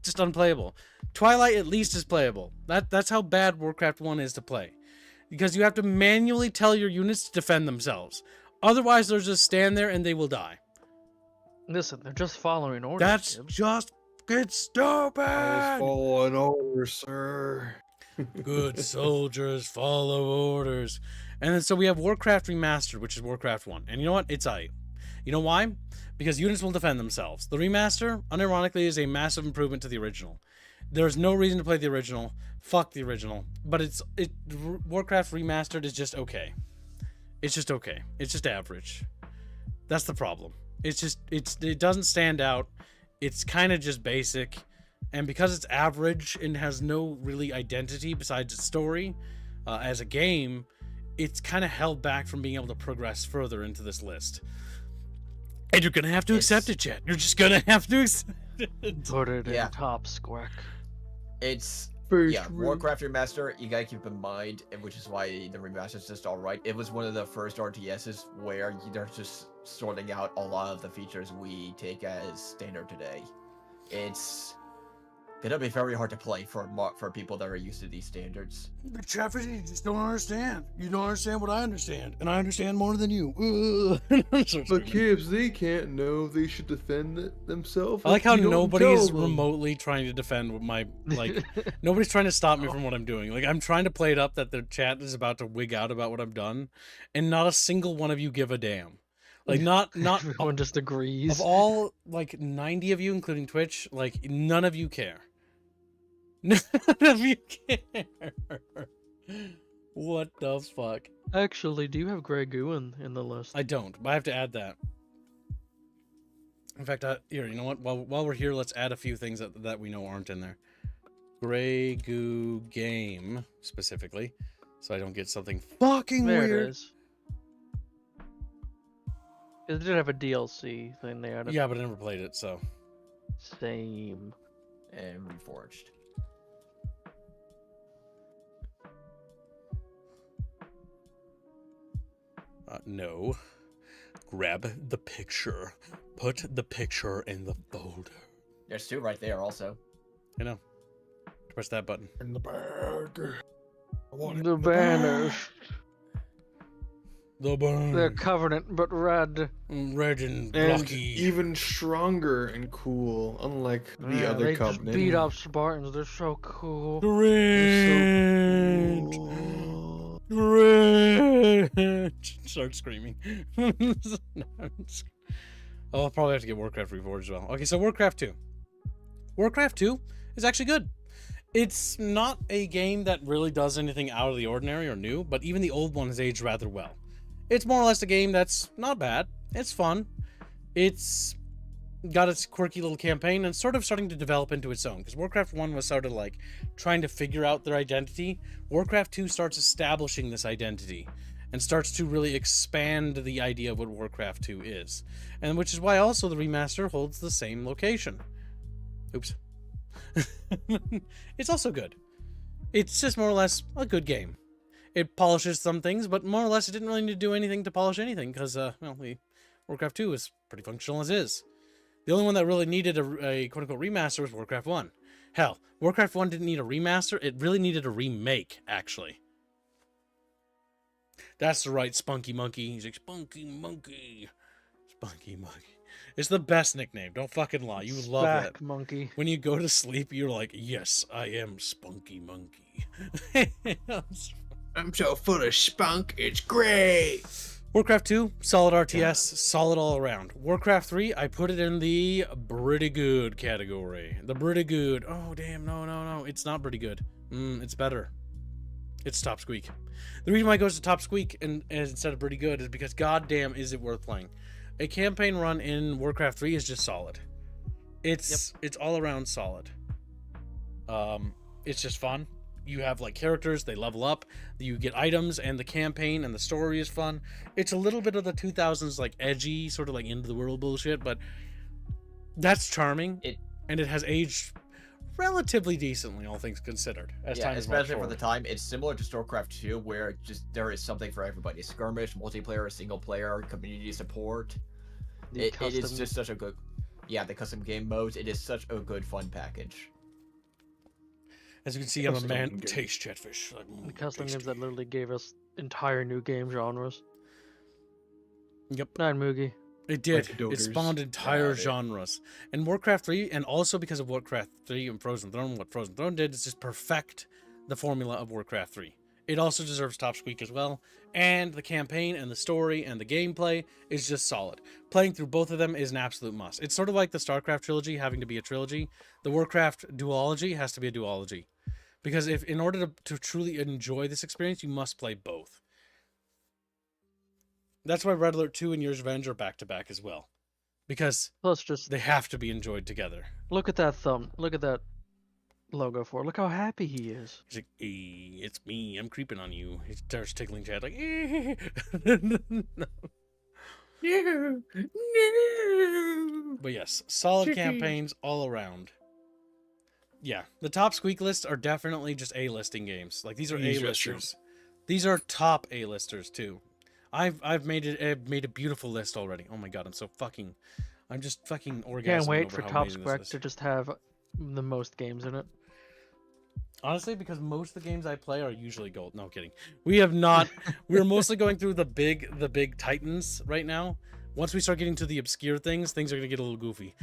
just unplayable. Twilight at least is playable. That's how bad Warcraft 1 is to play. Because you have to manually tell your units to defend themselves. Otherwise, they'll just stand there and they will die. Listen, they're just following orders. That's Gibbs. just get stupid. Following orders, sir. Good soldiers follow orders. And then so we have Warcraft Remastered, which is Warcraft 1. And you know what? It's aight. You know why? Because units will defend themselves. The remaster, unironically, is a massive improvement to the original. There's no reason to play the original. Fuck the original. But Warcraft Remastered is just okay. It's just okay. It's just average. That's the problem. It doesn't stand out. It's kind of just basic. And because it's average and has no really identity besides its story, as a game, it's kind of held back from being able to progress further into this list. And you're gonna have to accept it, chat. You're just gonna have to accept it. Put it in top squack. It's First Warcraft Remaster, you gotta keep in mind, and which is why the remaster is just alright. It was one of the first RTSs where they're just sorting out a lot of the features we take as standard today. It's gonna be very hard to play for people that are used to these standards. The Chatfish, you just don't understand. You don't understand what I understand, and I understand more than you. But kids, they can't know they should defend themselves. I like how You don't nobody tell is them. remotely trying to defend my, like, nobody's trying to stop me from what I'm doing. Like, I'm trying to play it up that the chat is about to wig out about what I've done, and not a single one of you give a damn. Like, not Everyone just agrees. of all, like, 90 of you, including Twitch, like, none of you care. None of you care. What the fuck? Actually, do you have Grey Gungan in the list? I don't, but I have to add that. In fact, here, you know what? While we're here, let's add a few things that we know aren't in there. Grey Goo game, specifically, so I don't get something fucking There weird. it is. It did have a DLC thing there. Yeah, but I never played it, so. Same. And Reforged. No. Grab the picture. Put the picture in the folder. There's two right there also. You know. Press that button. In the bag. I want it The in the bag. banners. The burn. They're Covenant, but red. Red and And blocky. even stronger and cool, unlike the Yeah, other they Covenant. just beat up Spartans. They're so cool. Grinch. Cool. Grinch. Start screaming. Oh, I'll probably have to get Warcraft Reforged as well. Okay, so Warcraft 2. Warcraft 2 is actually good. It's not a game that really does anything out of the ordinary or new, but even the old one has aged rather well. It's more or less a game that's not bad. It's fun. It's got its quirky little campaign and sort of starting to develop into its own, because Warcraft 1 was sort of like trying to figure out their identity. Warcraft 2 starts establishing this identity and starts to really expand the idea of what Warcraft 2 is, and which is why also the remaster holds the same location. Oops. It's also good. It's just more or less a good game. It polishes some things, but more or less it didn't really need to do anything to polish anything, because well, the Warcraft 2 is pretty functional as is. The only one that really needed a quote-unquote remaster was Warcraft 1. Hell, Warcraft 1 didn't need a remaster, it really needed a remake, actually. That's the right Spunky Monkey. He's like, Spunky Monkey. Spunky Monkey. It's the best nickname, don't fucking lie. You love it. Back monkey. When you go to sleep, you're like, yes, I am Spunky Monkey. I'm so full of spunk, it's great. Warcraft 2, solid RTS, solid all around. Warcraft 3, I put it in the pretty good category. The pretty good. Oh, damn, no. It's not pretty good. It's better. It's top squeak. The reason why it goes to top squeak and instead of pretty good is because goddamn is it worth playing. A campaign run in Warcraft 3 is just solid. It's all around solid. It's just fun. You have like characters, they level up, you get items, and the campaign and the story is fun. It's a little bit of the 2000s like edgy, sort of like into the world bullshit, but that's charming. And it has aged relatively decently, all things considered. Especially for the time. It's similar to StarCraft 2, where just there is something for everybody: skirmish, multiplayer, single player, community support. It is just such a good, the custom game modes. It is such a good fun package. As you can see, I'm a man who tastes Chatfish. The custom games that literally gave us entire new game genres. Yep. Not Moogie. It did. It spawned entire genres. And Warcraft 3, and also because of Warcraft 3 and Frozen Throne, what Frozen Throne did is just perfect the formula of Warcraft 3. It also deserves top squeak as well. And the campaign and the story and the gameplay is just solid. Playing through both of them is an absolute must. It's sort of like the StarCraft trilogy having to be a trilogy. The Warcraft duology has to be a duology. Because in order to truly enjoy this experience, you must play both. That's why Red Alert 2 and Year's Revenge are back-to-back as well. Because they have to be enjoyed together. Look at that Look at that logo for it. Look how happy he is. He's like, hey, it's me. I'm creeping on you. He starts tickling Chad like, no. But yes, solid campaigns all around. Yeah, the top squeak lists are definitely just A-listing games. Like, these are A-listers. These are top A-listers too. I've made a beautiful list already. Oh my god, I'm just fucking orgasming. Can't wait over for how top amazing this squeak is. to just have the most games in it. Honestly, because most of the games I play are usually gold. No, I'm kidding. We have not. We're mostly going through the big titans right now. Once we start getting to the obscure things are gonna get a little goofy.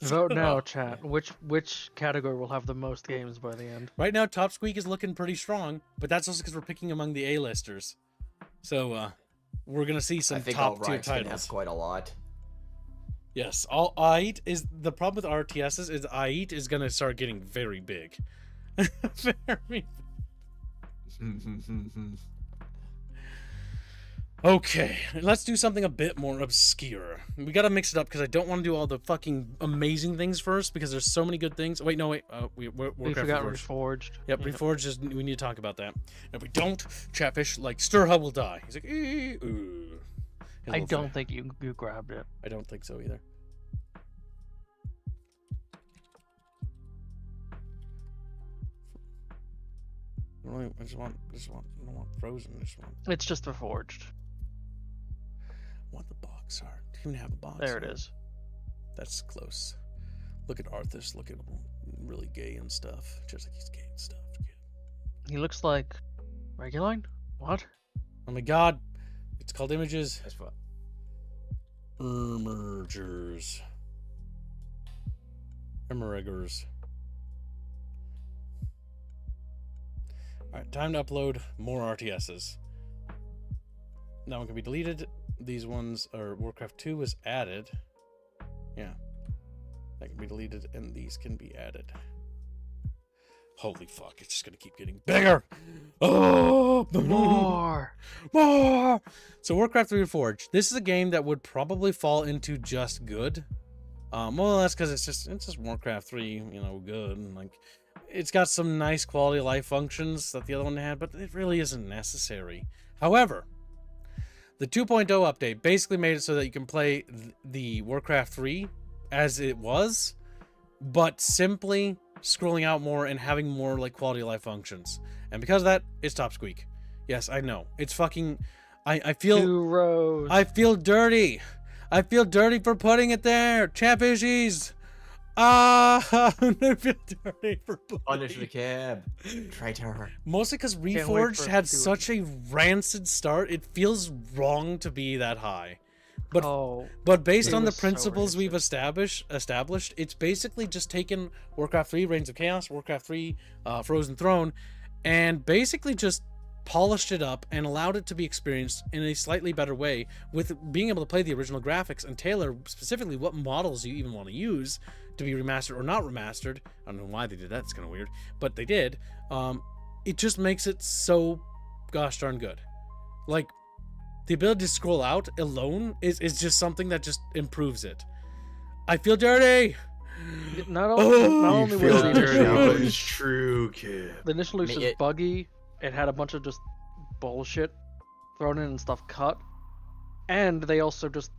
Vote now, chat. Which category will have the most games by the end? Right now, top squeak is looking pretty strong, but that's also because we're picking among the A-listers. So we're gonna see some top tier titles. Have quite a lot. Yes, all AIT is the problem with RTSs is AIT is gonna start getting very big. Very. Okay, let's do something a bit more obscure. We gotta mix it up because I don't want to do all the fucking amazing things first because there's so many good things. Wait, no, wait. We forgot Reforged. Yep, Reforged is. We need to talk about that. And if we don't, Chatfish, like Stirhub will die. He's like, ooh. I don't think you grabbed it. I don't think so either. I don't want Frozen. I just want. It's just Reforged. What the box art? Do you even have a box There art? it is. That's close. Look at Arthas. Look at him, really gay and stuff. Just like he's gay and stuff. He looks like Reguline? What? Oh my god! It's called images. That's what. Emergers. Alright, time to upload more RTSs. That one can be deleted. These ones are Warcraft 2 was added. Yeah. That can be deleted, and these can be added. Holy fuck, it's just gonna keep getting bigger! Oh! More! More! So Warcraft 3 Reforged. This is a game that would probably fall into just good. Well, that's because it's just Warcraft 3, good. And like, it's got some nice quality of life functions that the other one had, but it really isn't necessary. However, the 2.0 update basically made it so that you can play the Warcraft 3 as it was, but simply scrolling out more and having more like quality of life functions. And because of that, it's top squeak. Yes, I know. It's fucking... I feel... 2 rows. I feel dirty. I feel dirty for putting it there. Chatfishies. I feel dirty for putting Punish the cab. Traitor. Mostly because wait Reforged for it had to do it. such a rancid start. It feels wrong to be that high. But based it on the was so principles we've rancid. established, it's basically just taken Warcraft 3 Reigns of Chaos, Warcraft 3 Frozen Throne, and basically just polished it up, and allowed it to be experienced in a slightly better way, with being able to play the original graphics and tailor specifically what models you even want to use to be remastered or not remastered. I don't know why they did that, it's kind of weird, but they did. It just makes it so gosh darn good. Like, the ability to scroll out alone is just something that just improves it. I feel dirty! Not only was the initial It's true, kid. the initial release was buggy, it had a bunch of just bullshit thrown in and stuff cut, and they also just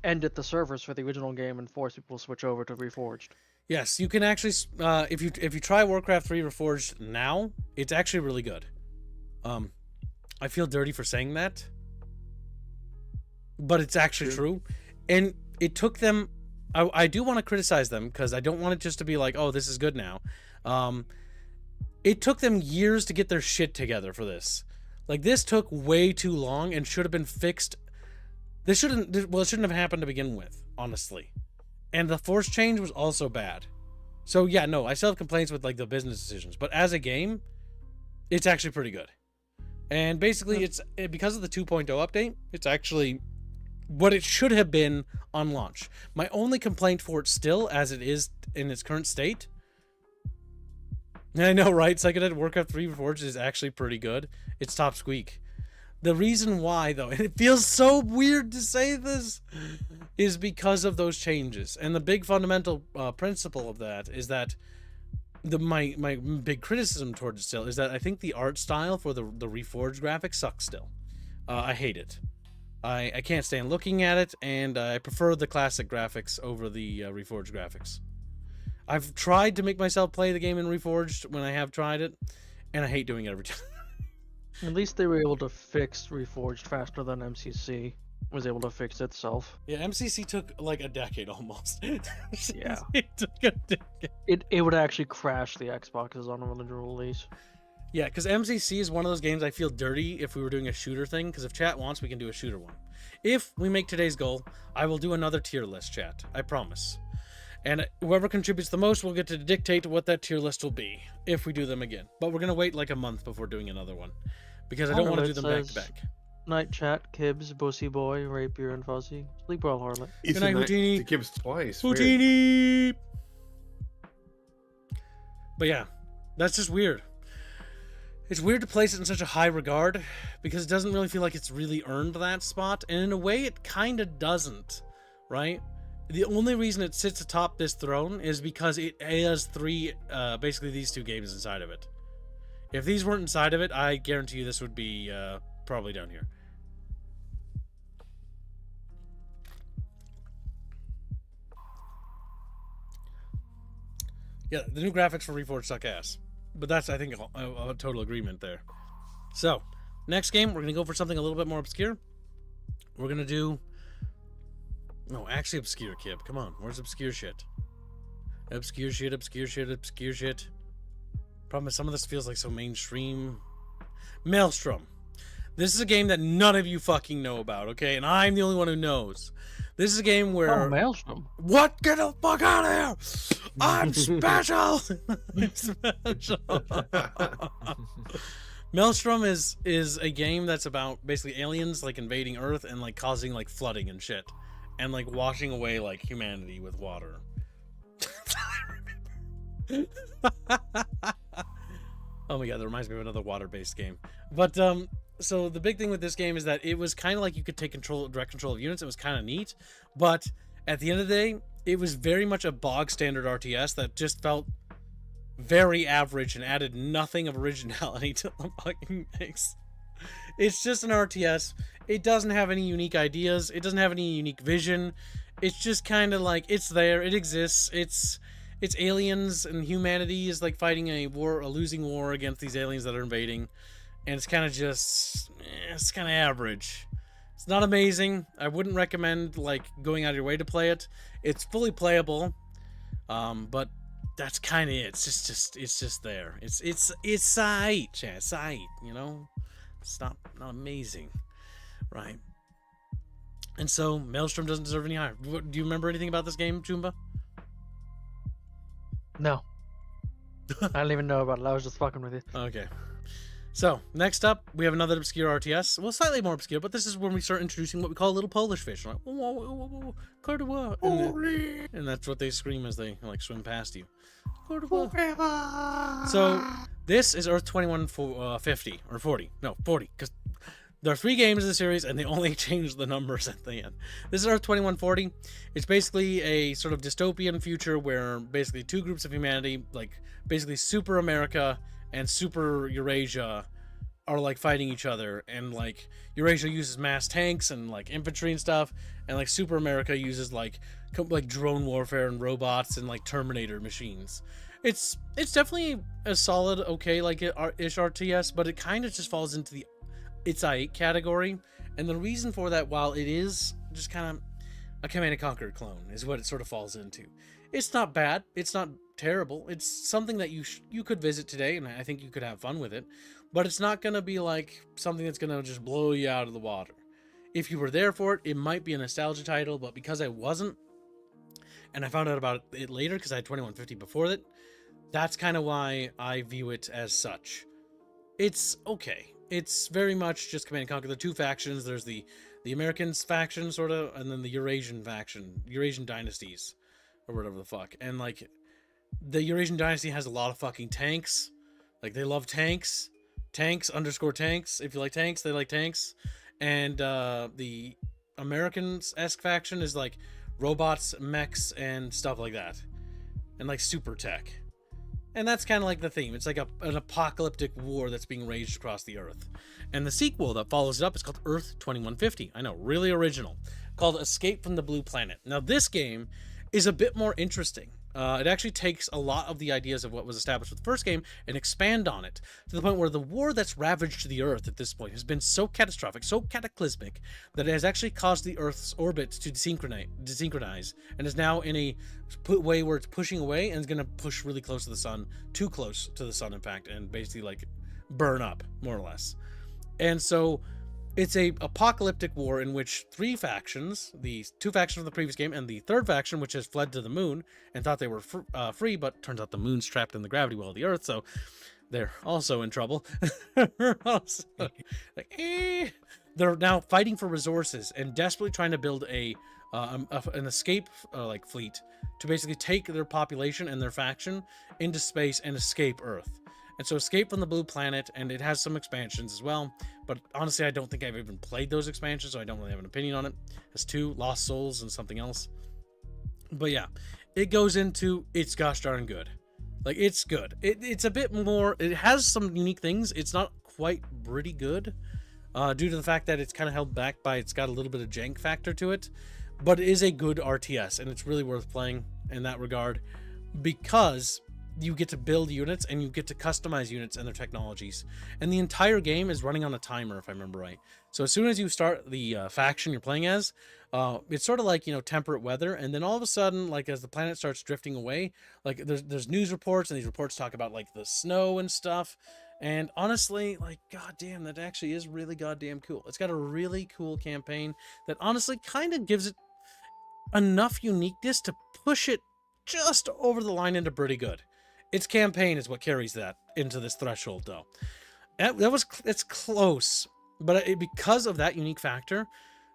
ended the servers for the original game and forced people to switch over to Reforged. Yes, you can actually, if you try Warcraft 3 Reforged now, it's actually really good. I feel dirty for saying that, but it's actually true. And it took them, I do want to criticize them, because I don't want it just to be like, oh, this is good now. It took them years to get their shit together for this. Like, this took way too long and should have been fixed. It shouldn't have happened to begin with, honestly. And the force change was also bad. So yeah, no, I still have complaints with like the business decisions, but as a game, it's actually pretty good. And basically, it's because of the 2.0 update, it's actually what it should have been on launch. My only complaint for it still, as it is in its current state, I know, right? Psychedelic Warcraft 3 Reforged is actually pretty good. It's top squeak. The reason why, though, and it feels so weird to say this, is because of those changes. And the big fundamental principle of that is that my big criticism towards it still is that I think the art style for the Reforged graphics sucks still. I hate it. I can't stand looking at it, and I prefer the classic graphics over the Reforged graphics. I've tried to make myself play the game in Reforged when I have tried it, and I hate doing it every time. At least they were able to fix Reforged faster than MCC was able to fix itself. Yeah, MCC took like a decade almost. Yeah. It took a decade. It would actually crash the Xboxes on a original release. Yeah, because MCC is one of those games I feel dirty if we were doing a shooter thing, because if chat wants, we can do a shooter one. If we make today's goal, I will do another tier list, chat. I promise. And whoever contributes the most will get to dictate what that tier list will be, if we do them again. But we're going to wait like a month before doing another one, because I don't want to do them back to back. Night Chat, Kibbs, Bussy Boy, Rapier, and Fuzzy. Sleep well, Harlot. Good night, Houdini. It gives twice. Houdini! But yeah, that's just weird. It's weird to place it in such a high regard, because it doesn't really feel like it's really earned that spot, and in a way it kind of doesn't, right? The only reason it sits atop this throne is because it has basically these two games inside of it. If these weren't inside of it, I guarantee you this would be probably down here. Yeah, the new graphics for Reforged suck ass. But that's, I think, a total agreement there. So, next game, we're going to go for something a little bit more obscure. We're going to do... No, actually obscure, Kib. Come on, where's obscure shit? Obscure shit, obscure shit, obscure shit. Problem is, some of this feels like so mainstream. Maelstrom. This is a game that none of you fucking know about, okay? And I'm the only one who knows. This is a game where... Oh, Maelstrom. What? Get the fuck out of here! I'm special! I'm special! Maelstrom is a game that's about basically aliens like invading Earth and like causing like flooding and shit. And like washing away like humanity with water. Oh my god, that reminds me of another water-based game. But so the big thing with this game is that it was kind of like you could take direct control of units. It was kind of neat, but at the end of the day, it was very much a bog standard RTS that just felt very average and added nothing of originality to the fucking mix. It's just an RTS. It doesn't have any unique ideas. It doesn't have any unique vision. It's just kind of like, it's there. It exists. It's aliens, and humanity is like fighting a losing war against these aliens that are invading. And it's kind of just, it's kind of average. It's not amazing. I wouldn't recommend like going out of your way to play it. It's fully playable, but that's kind of it. It's just there. It's sight, chat, sight. You know, it's not amazing, right? And so Maelstrom doesn't deserve any higher. Do you remember anything about this game, Jumba? No. I don't even know about it. I was just fucking with you. Okay. So, next up, we have another obscure RTS. Well, slightly more obscure, but this is when we start introducing what we call little Polish fish. Like, and that's what they scream as they like swim past you. So, this is Earth 2150 or 40. No, 40, because there are 3 games in the series, and they only change the numbers at the end. This is Earth 2140. It's basically a sort of dystopian future where basically 2 groups of humanity, like basically Super America and Super Eurasia, are like fighting each other, and like Eurasia uses mass tanks and like infantry and stuff, and like Super America uses like drone warfare and robots and like Terminator machines. It's definitely a solid, okay, like ish RTS, but it kind of just falls into the it's I category. And the reason for that, while it is just kind of a Command & Conquer clone, is what it sort of falls into. It's not bad. It's not terrible. It's something that you could visit today, and I think you could have fun with it. But it's not going to be like something that's going to just blow you out of the water. If you were there for it, it might be a nostalgia title, but because I wasn't, and I found out about it later because I had 2150 before that, that's kind of why I view it as such. It's okay. It's very much just Command & Conquer. There are 2 factions. There's the Americans faction, sort of, and then the Eurasian faction, Eurasian dynasties, or whatever the fuck. And like, the Eurasian dynasty has a lot of fucking tanks. Like, they love tanks. Tanks_tanks. If you like tanks, they like tanks. And the Americans-esque faction is like robots, mechs, and stuff like that. And like super tech. And that's kind of like the theme. It's like an apocalyptic war that's being raged across the Earth. And the sequel that follows it up is called Earth 2150. I know, really original. Called Escape from the Blue Planet. Now, this game is a bit more interesting. It actually takes a lot of the ideas of what was established with the first game and expand on it to the point where the war that's ravaged the Earth at this point has been so catastrophic, so cataclysmic, that it has actually caused the Earth's orbit to desynchronize, and is now in a way where it's pushing away and is going to push really close to the sun, too close to the sun, in fact, and basically like burn up, more or less. And so it's a apocalyptic war in which 3 factions, the 2 factions from the previous game, and the 3rd faction, which has fled to the moon and thought they were free, but turns out the moon's trapped in the gravity well of the Earth, so they're also in trouble. They're now fighting for resources and desperately trying to build an escape fleet to basically take their population and their faction into space and escape Earth. And so Escape from the Blue Planet, and it has some expansions as well. But honestly, I don't think I've even played those expansions, so I don't really have an opinion on it. It has 2, Lost Souls and something else. But yeah, it goes into, it's gosh darn good. Like, it's good. It's a bit more, it has some unique things. It's not quite pretty good, due to the fact that it's kind of held back by, it's got a little bit of jank factor to it. But it is a good RTS, and it's really worth playing in that regard, because you get to build units and you get to customize units and their technologies, and the entire game is running on a timer, if I remember right. So as soon as you start the faction you're playing as, it's sort of like, you know, temperate weather, and then all of a sudden, like, as the planet starts drifting away, like there's news reports, and these reports talk about like the snow and stuff. And honestly, like, goddamn, that actually is really goddamn cool. It's got a really cool campaign that honestly kind of gives it enough uniqueness to push it just over the line into pretty good. Its campaign is what carries that into this threshold, though. It's close, but because of that unique factor,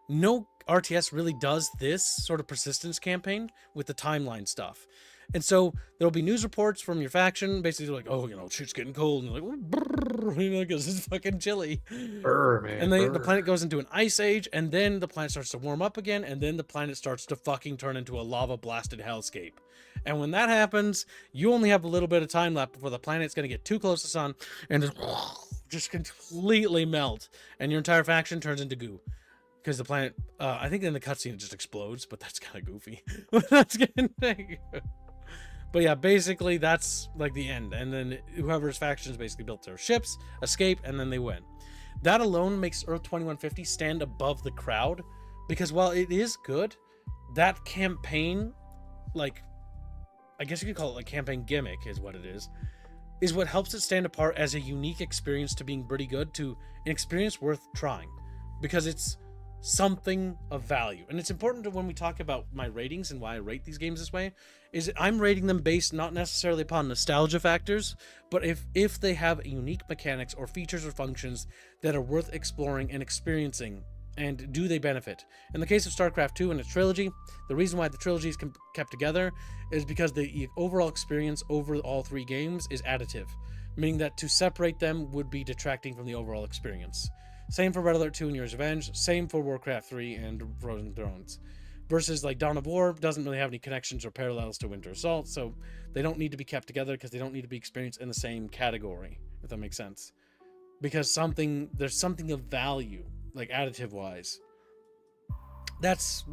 no RTS really does this sort of persistence campaign with the timeline stuff. And so there'll be news reports from your faction, basically like, oh, you know, shit's getting cold, and you're like, brrr, you know, because it's fucking chilly. Man, and then the planet goes into an ice age, and then the planet starts to warm up again, and then the planet starts to fucking turn into a lava blasted hellscape. And when that happens, you only have a little bit of time left before the planet's going to get too close to the sun and just completely melt, and your entire faction turns into goo. Because the planet, I think in the cutscene it just explodes, but that's kind of goofy. That's getting But yeah, basically that's like the end, and then whoever's faction is basically built their ships, escape, and then they win. That alone makes Earth 2150 stand above the crowd, because while it is good, that campaign, like, I guess you could call it like campaign gimmick is what it is what helps it stand apart as a unique experience to being pretty good, to an experience worth trying, because it's something of value. And it's important to, when we talk about my ratings and why I rate these games this way, is I'm rating them based not necessarily upon nostalgia factors, but if they have unique mechanics or features or functions that are worth exploring and experiencing, and do they benefit. In the case of StarCraft 2 and its trilogy, the reason why the trilogy is kept together is because the overall experience over all 3 games is additive, meaning that to separate them would be detracting from the overall experience. Same for Red Alert 2 and Year's Revenge, same for Warcraft 3 and Frozen Thrones. Versus like Dawn of War doesn't really have any connections or parallels to Winter Assault, so they don't need to be kept together because they don't need to be experienced in the same category, if that makes sense. Because there's something of value, like additive wise. That's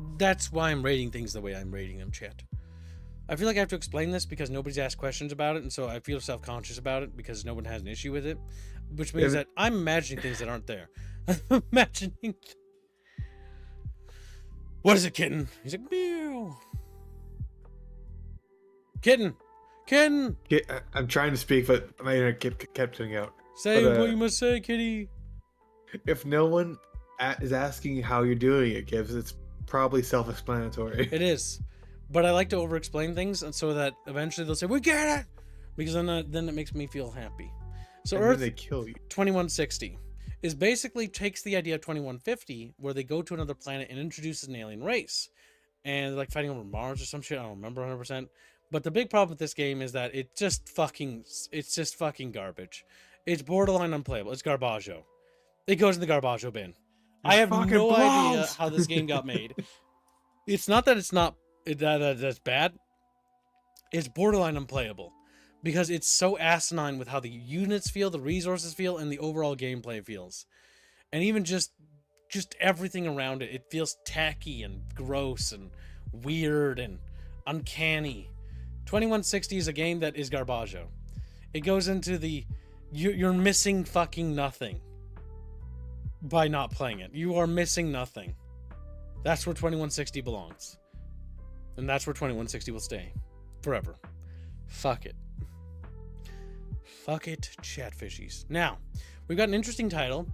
why I'm rating things the way I'm rating them, chat. I feel like I have to explain this because nobody's asked questions about it, and so I feel self-conscious about it because no one has an issue with it, which means that I'm imagining things that aren't there. I'm imagining. What is it, kitten? He's like, meow. Kitten. I'm trying to speak, but my internet kept cutting out. Say what you must say, kitty. If no one is asking how you're doing it, Gibbs, it's probably self-explanatory. It is. But I like to over-explain things, and so that eventually they'll say, we get it! Because then it makes me feel happy. So and Earth then they kill you. 2160 is basically takes the idea of 2150, where they go to another planet and introduces an alien race. And they're like fighting over Mars or some shit, I don't remember 100%. But the big problem with this game is that it's just fucking garbage. It's borderline unplayable. It's garbaggio. It goes in the garbaggio bin. I have no idea how this game got made. It's not that that's bad. It's borderline unplayable because it's so asinine with how the units feel, the resources feel, and the overall gameplay feels. And even just everything around it, it feels tacky and gross and weird and uncanny. 2160 is a game that is garbaggio. It goes into the you're missing fucking nothing by not playing it. You are missing nothing. That's where 2160 belongs. And that's where 2160 will stay. Forever. Fuck it. Fuck it, chatfishies. Now, we've got an interesting title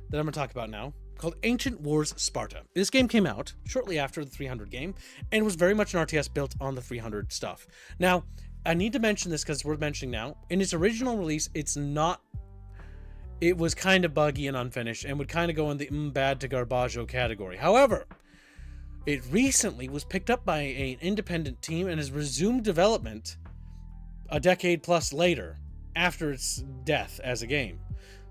that I'm going to talk about now called Ancient Wars Sparta. This game came out shortly after the 300 game and was very much an RTS built on the 300 stuff. Now, I need to mention this because it's worth mentioning now. In its original release, it was kind of buggy and unfinished and would kind of go in the bad to garbaggio category. However, it recently was picked up by an independent team and has resumed development a decade plus later after its death as a game.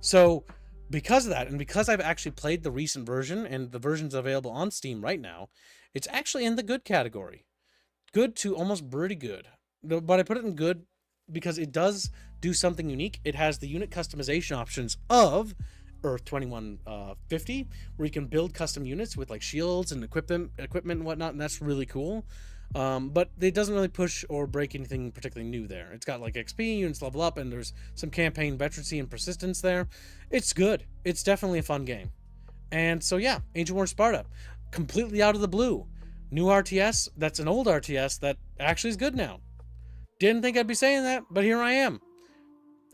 So because of that, and because I've actually played the recent version and the version's available on Steam right now, it's actually in the good category. Good to almost pretty good. But I put it in good because it does do something unique. It has the unit customization options of Earth 2150, where you can build custom units with like shields and equipment and whatnot, and that's really cool. But it doesn't really push or break anything particularly new there. It's got like XP, units level up, and there's some campaign veterancy and persistence there. It's good. It's definitely a fun game. And so yeah, Ancient War Sparta, completely out of the blue. New RTS, that's an old RTS that actually is good now. Didn't think I'd be saying that, but here I am.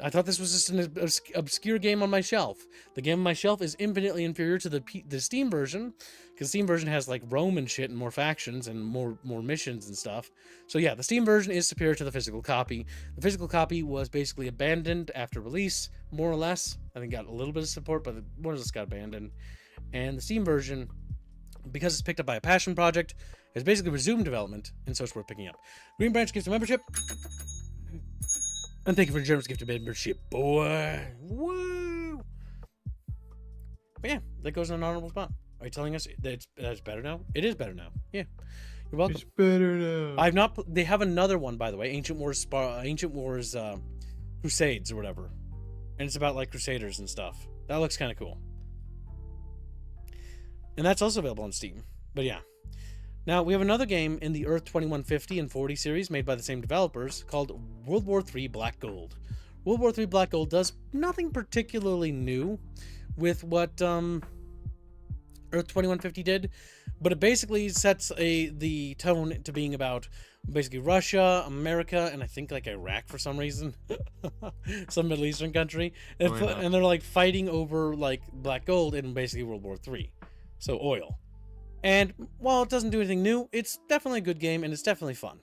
I thought this was just an obscure game on my shelf. The game on my shelf is infinitely inferior to the Steam version, because the Steam version has like Rome and shit and more factions and more missions and stuff. So yeah, the Steam version is superior to the physical copy. The physical copy was basically abandoned after release, more or less. I think got a little bit of support, but more or less got abandoned. And the Steam version, because it's picked up by a passion project, has basically resumed development, and so it's worth picking up. Green Branch gives a membership. And thank you for the generous gift of membership, boy. Woo! But yeah, that goes in an honorable spot. Are you telling us that it's better now? It is better now. Yeah. You're welcome. It's better now. I've not. They have another one, by the way, Ancient Wars Crusades or whatever, and it's about like Crusaders and stuff. That looks kind of cool. And that's also available on Steam. But yeah. Now, we have another game in the Earth 2150 and 40 series made by the same developers called World War III Black Gold. World War III Black Gold does nothing particularly new with what Earth 2150 did, but it basically sets the tone to being about basically Russia, America, and I think like Iraq for some reason. Some Middle Eastern country. And they're like fighting over like black gold in basically World War III. So oil. And while it doesn't do anything new, it's definitely a good game and it's definitely fun.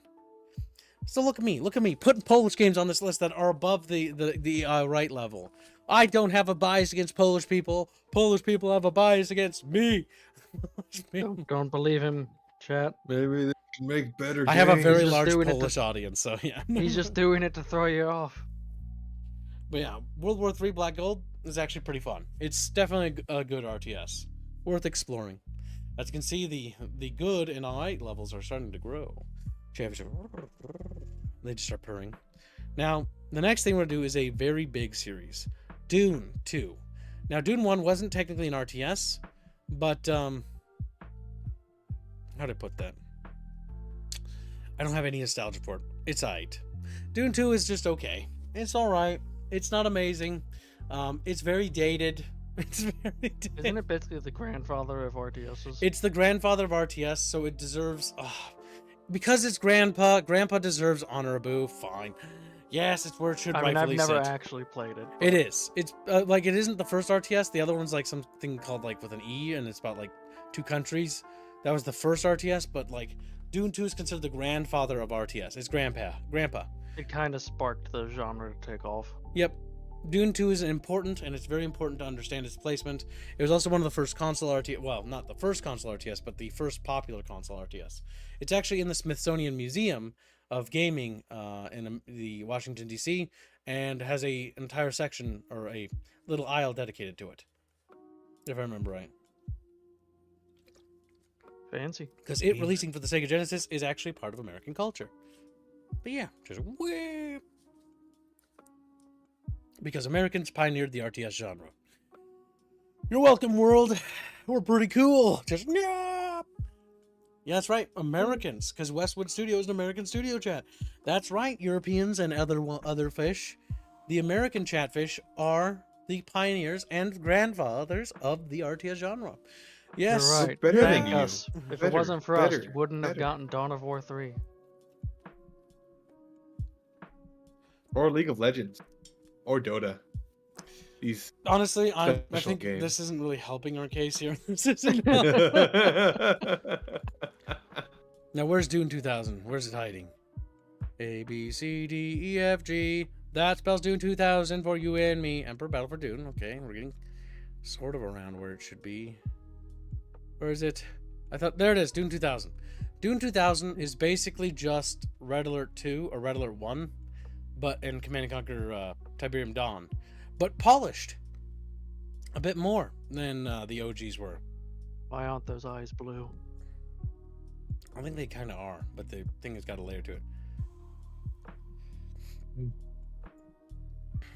So look at me, putting Polish games on this list that are above the right level. I don't have a bias against Polish people. Polish people have a bias against me. Don't believe him, chat. Maybe they can make better I have a games. very just large doing it to- Polish audience, so yeah. He's just doing it to throw you off. But yeah, World War III Black Gold is actually pretty fun. It's definitely a good RTS. Worth exploring. As you can see, the good and alright levels are starting to grow. They just start purring. Now, the next thing we're going to do is a very big series. Dune 2. Now, Dune 1 wasn't technically an RTS, but, how do I put that? I don't have any nostalgia for it. It's alright. Dune 2 is just okay. It's alright. It's not amazing. It's very dated. It's very dated. Isn't it basically the grandfather of RTSs? It's the grandfather of RTS, so it deserves... because it's Grandpa deserves honorable. Fine. Yes, it's where it should I've rightfully sit. never actually played it. It is. It's like it isn't the first RTS. The other one's like something called like with an E, and it's about like 2 countries. That was the first RTS, but like Dune 2 is considered the grandfather of RTS. It's Grandpa. It kind of sparked the genre to take off. Yep. Dune 2 is important, and it's very important to understand its placement. It was also one of the first console RTS. Well, not the first console RTS, but the first popular console RTS. It's actually in the Smithsonian Museum of Gaming in the Washington, D.C., and has an entire section, or a little aisle dedicated to it. If I remember right. Fancy. Because it releasing for the Sega Genesis is actually part of American culture. But yeah, just whip. Because Americans pioneered the RTS genre. You're welcome, world. We're pretty cool. Just yeah. Yeah, that's right. Americans, because Westwood Studio is an American studio, chat. That's right, Europeans and other fish. The American chatfish are the pioneers and grandfathers of the RTS genre. Yes. You're right. Better than Thank you. us. If it Better, wasn't for us, better, you wouldn't have better. gotten Dawn of War 3. Or League of Legends. Or Dota. These Honestly, I special think games. this isn't really helping our case here. This isn't. Now, where's Dune 2000? Where's it hiding? A, B, C, D, E, F, G. That spells Dune 2000 for you and me. Emperor Battle for Dune. Okay, we're getting sort of around where it should be. Where is it? There it is, Dune 2000. Dune 2000 is basically just Red Alert 2 or Red Alert 1, but in Command & Conquer Tiberium Dawn, but polished a bit more than the OGs were. Why aren't those eyes blue? I think they kind of are, but the thing has got a layer to it.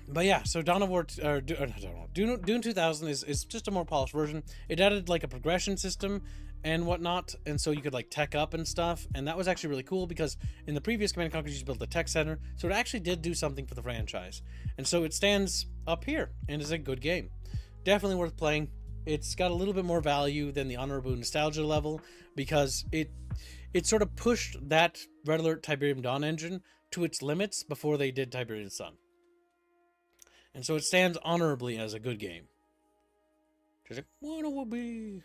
But yeah, so Dawn of War, Dune 2000 is just a more polished version. It added like a progression system and whatnot, and so you could like tech up and stuff, and that was actually really cool because in the previous Command & Conquer you built a tech center, so it actually did do something for the franchise, and so it stands up here and is a good game. Definitely worth playing. It's got a little bit more value than the Honorable Nostalgia level because it sort of pushed that Red Alert Tiberium Dawn engine to its limits before they did Tiberium Sun. And so it stands honorably as a good game. Just like, what it will be.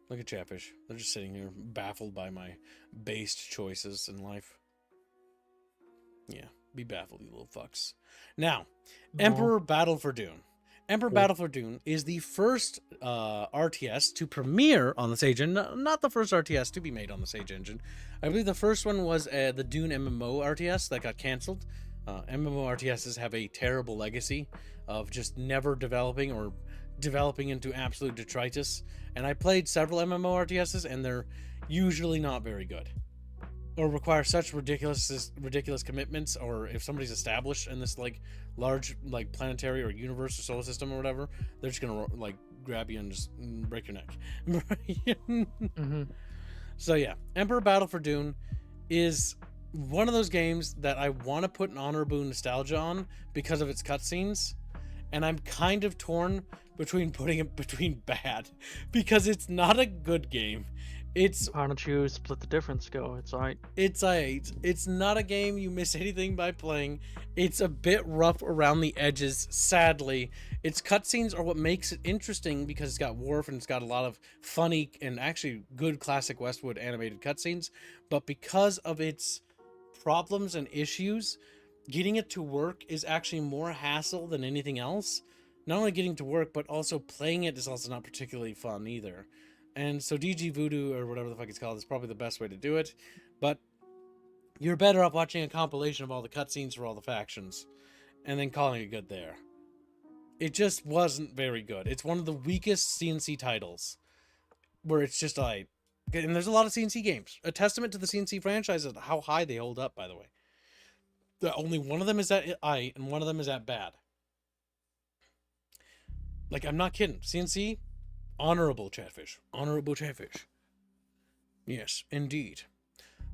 Look at Chatfish. They're just sitting here baffled by my based choices in life. Yeah, be baffled, you little fucks. Now, Emperor Battle for Dune. Emperor Battle for Dune is the first RTS to premiere on the Sage Engine. Not the first RTS to be made on the Sage Engine. I believe the first one was the Dune MMO RTS that got canceled. MMO RTSs have a terrible legacy of just never developing or developing into absolute detritus. And I played several MMO RTSs and they're usually not very good. Or require such ridiculous commitments, or if somebody's established in this like large like planetary or universe or solar system or whatever, they're just gonna like grab you and just break your neck. So yeah, Emperor Battle for Dune is one of those games that I want to put an honorable nostalgia on because of its cutscenes, and I'm kind of torn between putting it between bad because it's not a good game. It's Why don't you split the difference? Go. It's alright. It's not a game you miss anything by playing. It's a bit rough around the edges, sadly. Its cutscenes are what makes it interesting because it's got Worf and it's got a lot of funny and actually good classic Westwood animated cutscenes. But because of its problems and issues, getting it to work is actually more hassle than anything else. Not only getting to work, but also playing it is also not particularly fun either. And so DG Voodoo, or whatever the fuck it's called, is probably the best way to do it. But you're better off watching a compilation of all the cutscenes for all the factions and then calling it good there. It just wasn't very good. It's one of the weakest CNC titles where it's just like... And there's a lot of CNC games. A testament to the CNC franchise is how high they hold up, by the way. Only one of them is at I, and one of them is at bad. Like, I'm not kidding. CNC... Honorable Chatfish. Honorable Chatfish. Yes, indeed.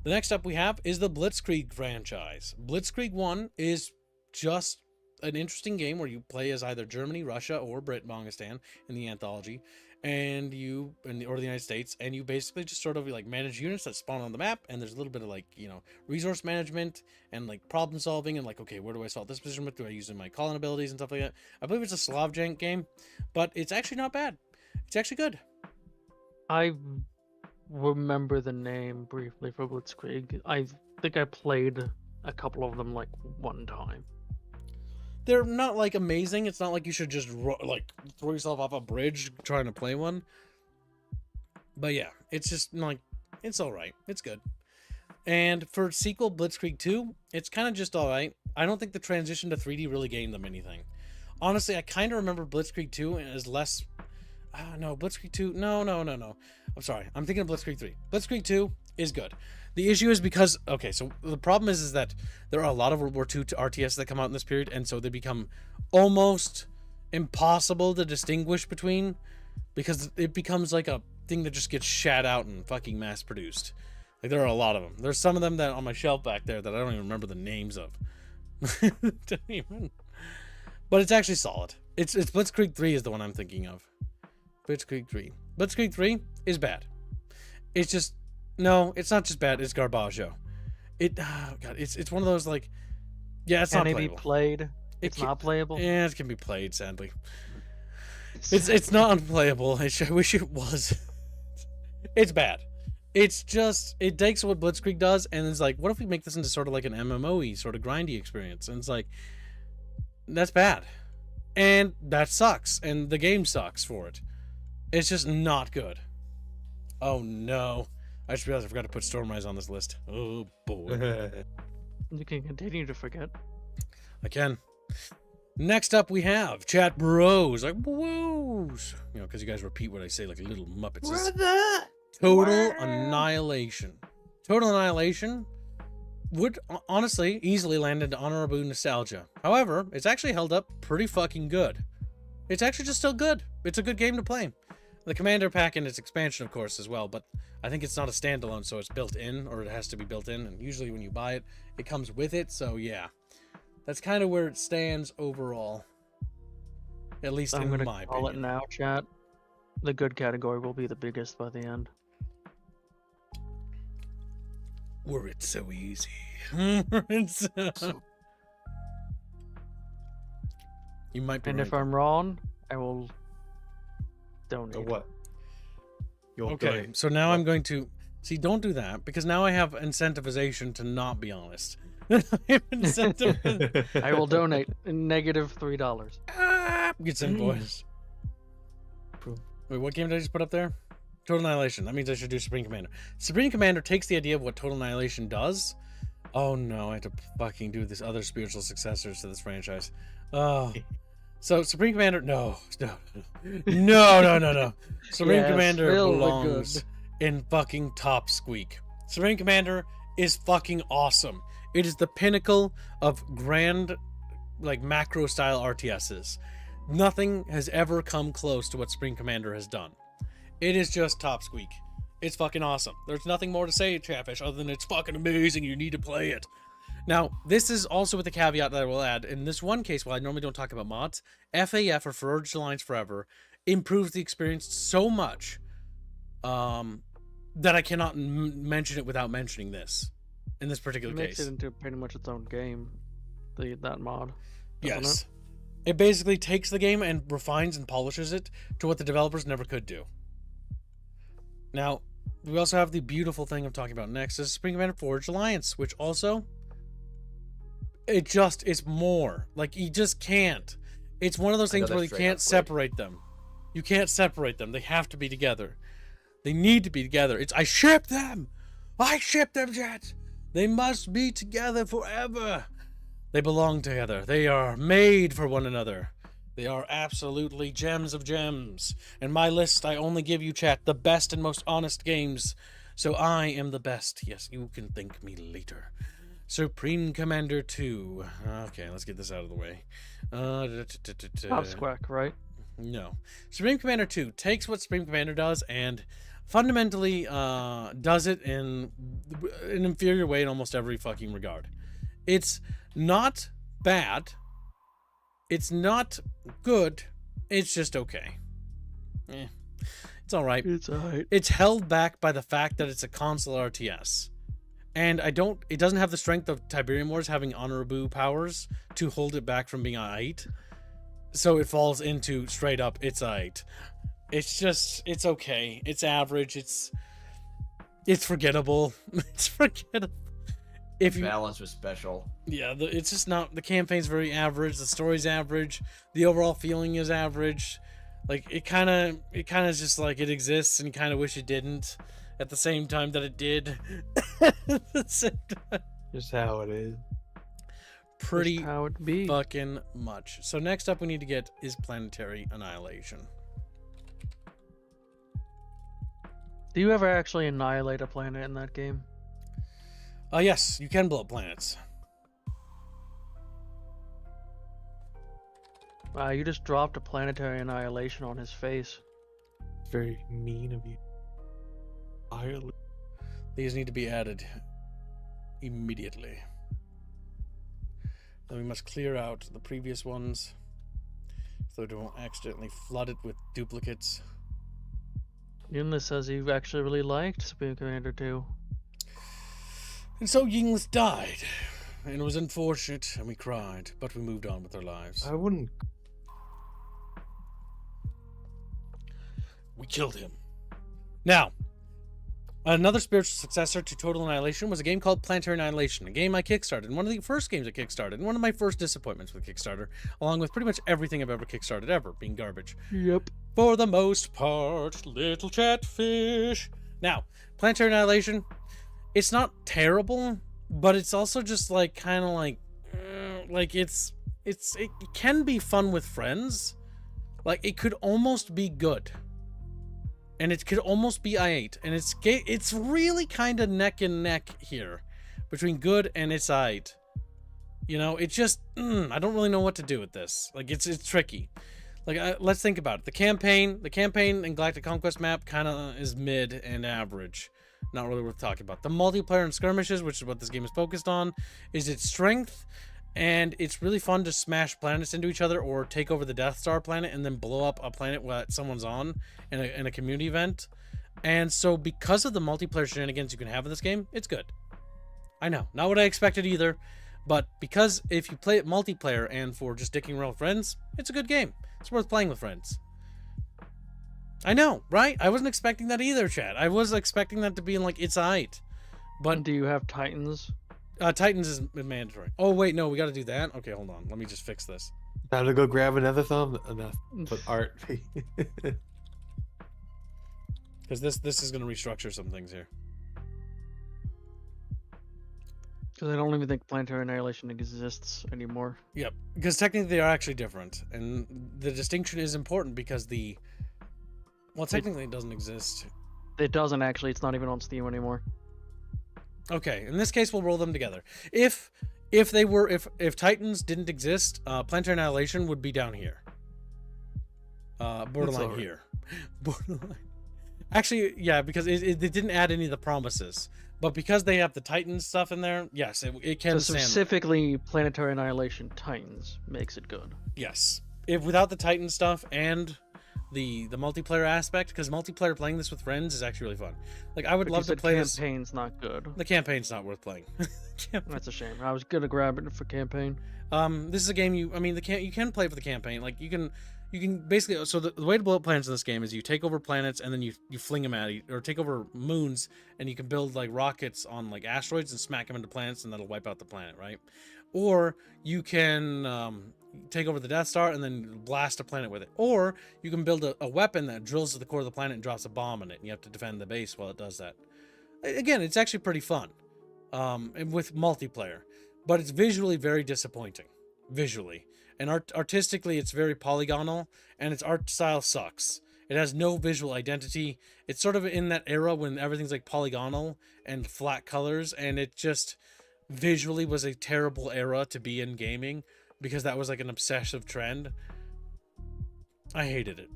The next up we have is the Blitzkrieg franchise. Blitzkrieg 1 is just an interesting game where you play as either Germany, Russia, or Brit-Mongistan in the anthology, and or the United States, and you basically just sort of like manage units that spawn on the map, and there's a little bit of like, you know, resource management and like problem solving and like, okay, where do I solve this position with? Do I use my calling abilities and stuff like that? I believe it's a Slav jank game, but it's actually not bad. It's actually good. I remember the name briefly for Blitzkrieg. I think I played a couple of them like one time. They're not like amazing. It's not like you should just like throw yourself off a bridge trying to play one. But yeah, it's just like, it's all right. It's good. And for sequel Blitzkrieg 2, it's kind of just all right. I don't think the transition to 3D really gained them anything. Honestly, I kind of remember Blitzkrieg 2 as less... no, Blitzkrieg 2... No. I'm sorry. I'm thinking of Blitzkrieg 3. Blitzkrieg 2 is good. The issue is because... Okay, so the problem is that there are a lot of World War II RTS that come out in this period, and so they become almost impossible to distinguish between, because it becomes like a thing that just gets shat out and fucking mass-produced. Like, there are a lot of them. There's some of them that on my shelf back there that I don't even remember the names of. Don't even... But it's actually solid. It's Blitzkrieg 3 is the one I'm thinking of. Blitzkrieg 3. Blitzkrieg 3 is bad. It's just... No, it's not just bad. It's garbaggio. God, it's one of those, like... Yeah, it's not playable. Can it be played? It's not playable? Yeah, it can be played, sadly. It's not unplayable. I wish it was. It's bad. It's just... It takes what Blitzkrieg does, and it's like, what if we make this into sort of like an MMO-y, sort of grindy experience? And it's like... That's bad. And that sucks. And the game sucks for it. It's just not good. Oh no. I just realized I forgot to put Stormrise on this list. Oh boy. You can continue to forget. I can. Next up we have Chat Bros. Like, woos. You know, because you guys repeat what I say like little Muppets. Total Annihilation. Total Annihilation would honestly easily land into honorable nostalgia. However, it's actually held up pretty fucking good. It's actually just still good. It's a good game to play. The Commander pack and its expansion, of course, as well, but I think it's not a standalone, so it's built in, or it has to be built in, and usually when you buy it, it comes with it, so yeah. That's kind of where it stands overall. At least in my opinion. I'm gonna call it now, chat. The good category will be the biggest by the end. Were it so easy. You might be and right. if I'm wrong, I will donate. So what? Okay, so now I'm going to... See, don't do that, because now I have incentivization to not be honest. I will donate -$3. Gets invoiced. Wait, what game did I just put up there? Total Annihilation. That means I should do Supreme Commander. Supreme Commander takes the idea of what Total Annihilation does. Oh no, I have to fucking do this other spiritual successors to this franchise. Oh. So Supreme Commander, no. Supreme Commander belongs in fucking top squeak. Supreme Commander is fucking awesome. It is the pinnacle of grand, like, macro style RTSs. Nothing has ever come close to what Supreme Commander has done. It is just top squeak. It's fucking awesome. There's nothing more to say, Chatfish, other than it's fucking amazing. You need to play it. Now, this is also with the caveat that I will add. In this one case, while I normally don't talk about mods, FAF, or Forged Alliance Forever, improves the experience so much that I cannot mention it without mentioning this in this particular It makes case. it into pretty much its own game. That mod. doesn't Yes. It basically takes the game and refines and polishes it to what the developers never could do. Now, we also have the beautiful thing I'm talking about next is Supreme Commander Forge Alliance, which also it's more. Like, you just can't. It's one of those things where you can't separate them. You can't separate them. They have to be together. They need to be together. I ship them! I ship them, chat! They must be together forever! They belong together. They are made for one another. They are absolutely gems of gems. In my list, I only give you, chat, the best and most honest games. So I am the best. Yes, you can thank me later. Supreme Commander 2. Okay, let's get this out of the way. Squack, right? No. Supreme Commander 2 takes what Supreme Commander does and fundamentally does it in an inferior way in almost every fucking regard. It's not bad. It's not good. It's just okay. It's alright. It's alright. It's held back by the fact that it's a console RTS. And it doesn't have the strength of Tiberium Wars having honorable powers to hold it back from being aight. So it falls into straight up, it's aight. It's okay. It's average. It's forgettable. It's forgettable. If you balance was special. Yeah, it's just not. The campaign's very average. The story's average. The overall feeling is average. Like it kind of is just like it exists, and you kind of wish it didn't. At the same time that it did. At the same time. Just how it is. Pretty Just how it be. fucking much. So next up, we need to get is Planetary Annihilation. Do you ever actually annihilate a planet in that game? Yes, you can blow up planets. Wow, you just dropped a planetary annihilation on his face. Very mean of you. Ireland. These need to be added immediately. Then we must clear out the previous ones so we don't accidentally flood it with duplicates. Yunus says you actually really liked Supreme Commander 2. And so Yinglis died. And it was unfortunate, and we cried, but we moved on with our lives. I wouldn't. We killed him. Now, another spiritual successor to Total Annihilation was a game called Planetary Annihilation, a game I kickstarted, one of the first games I kickstarted, and one of my first disappointments with Kickstarter, along with pretty much everything I've ever kickstarted ever, being garbage. Yep. For the most part, little chatfish. Now, Planetary Annihilation, it's not terrible, but it's also just like kind of like it can be fun with friends. Like it could almost be good. And it could almost be I8, and it's really kind of neck and neck here between good and it's I8. You know, it just I don't really know what to do with this. Like it's tricky. Like let's think about it. The campaign and Galactic Conquest map kind of is mid and average. Not really worth talking about. The multiplayer and skirmishes, which is what this game is focused on, is its strength. And it's really fun to smash planets into each other or take over the Death Star planet and then blow up a planet that someone's on in a community event. And so because of the multiplayer shenanigans you can have in this game, it's good. I know, not what I expected either, but because if you play it multiplayer and for just dicking around with friends, it's a good game. It's worth playing with friends. I know, right? I wasn't expecting that either, chat. I was expecting that to be in like, it's aight. But do you have Titans? Titans is mandatory. Oh, wait, no, we got to do that? Okay, hold on. Let me just fix this. Time to go grab another thumb. Enough. But art. Because this is going to restructure some things here. Because I don't even think Planetary Annihilation exists anymore. Yep, because technically they are actually different. And the distinction is important because well, technically it doesn't exist. It doesn't actually. It's not even on Steam anymore. Okay, in this case, we'll roll them together. If Titans didn't exist, Planetary Annihilation would be down here. Borderline here. Borderline. Actually, yeah, because it didn't add any of the promises. But because they have the Titans stuff in there, yes, it can So stand. specifically, Planetary Annihilation Titans makes it good. Yes. If without the Titan stuff and the multiplayer aspect, because multiplayer playing this with friends is actually really fun. Like I would love to play this. Campaign's not good. The campaign's not worth playing. That's a shame. I was gonna grab it for campaign. This is a game you can play for the campaign. Like you can basically, so the way to blow up planets in this game is you take over planets and then you fling them at, or take over moons, and you can build like rockets on like asteroids and smack them into planets, and that'll wipe out the planet, right? Or you can take over the Death Star and then blast a planet with it. Or you can build a weapon that drills to the core of the planet and drops a bomb on it, and you have to defend the base while it does that. Again, it's actually pretty fun, and with multiplayer, but it's visually very disappointing. Visually. And artistically, it's very polygonal, and its art style sucks. It has no visual identity. It's sort of in that era when everything's like polygonal and flat colors, and it just visually was a terrible era to be in gaming because that was like an obsessive trend. I hated it.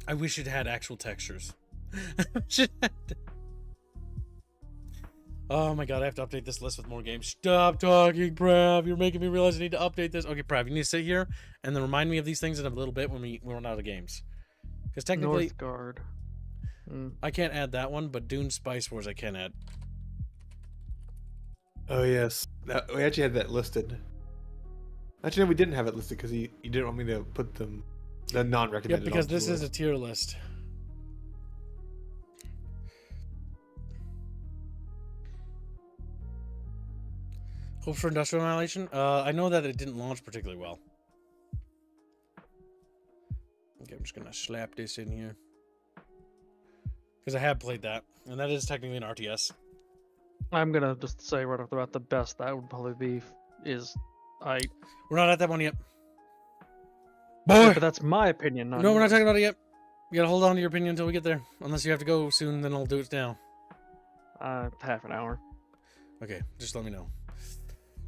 I wish it had actual textures. Oh my god, I have to update this list with more games. Stop talking, Prav. You're making me realize I need to update this. Okay, Prav, you need to sit here and then remind me of these things in a little bit when we run out of games. Because technically, Northgard. I can't add that one, but Dune Spice Wars I can add. Oh yes, we actually had that listed. Actually, no, we didn't have it listed because you didn't want me to put the non-recommended. Yeah, because this is a tier list. Hope for Industrial Annihilation? I know that it didn't launch particularly well. Okay, I'm just gonna slap this in here. Because I have played that, and that is technically an RTS. I'm gonna just say right off the bat, the best that would probably be is We're not at that one yet. Boy! But that's my opinion, not No, we're not yours. talking about it yet. You gotta hold on to your opinion until we get there. Unless you have to go soon, then I'll do it now. Half an hour. Okay, just let me know.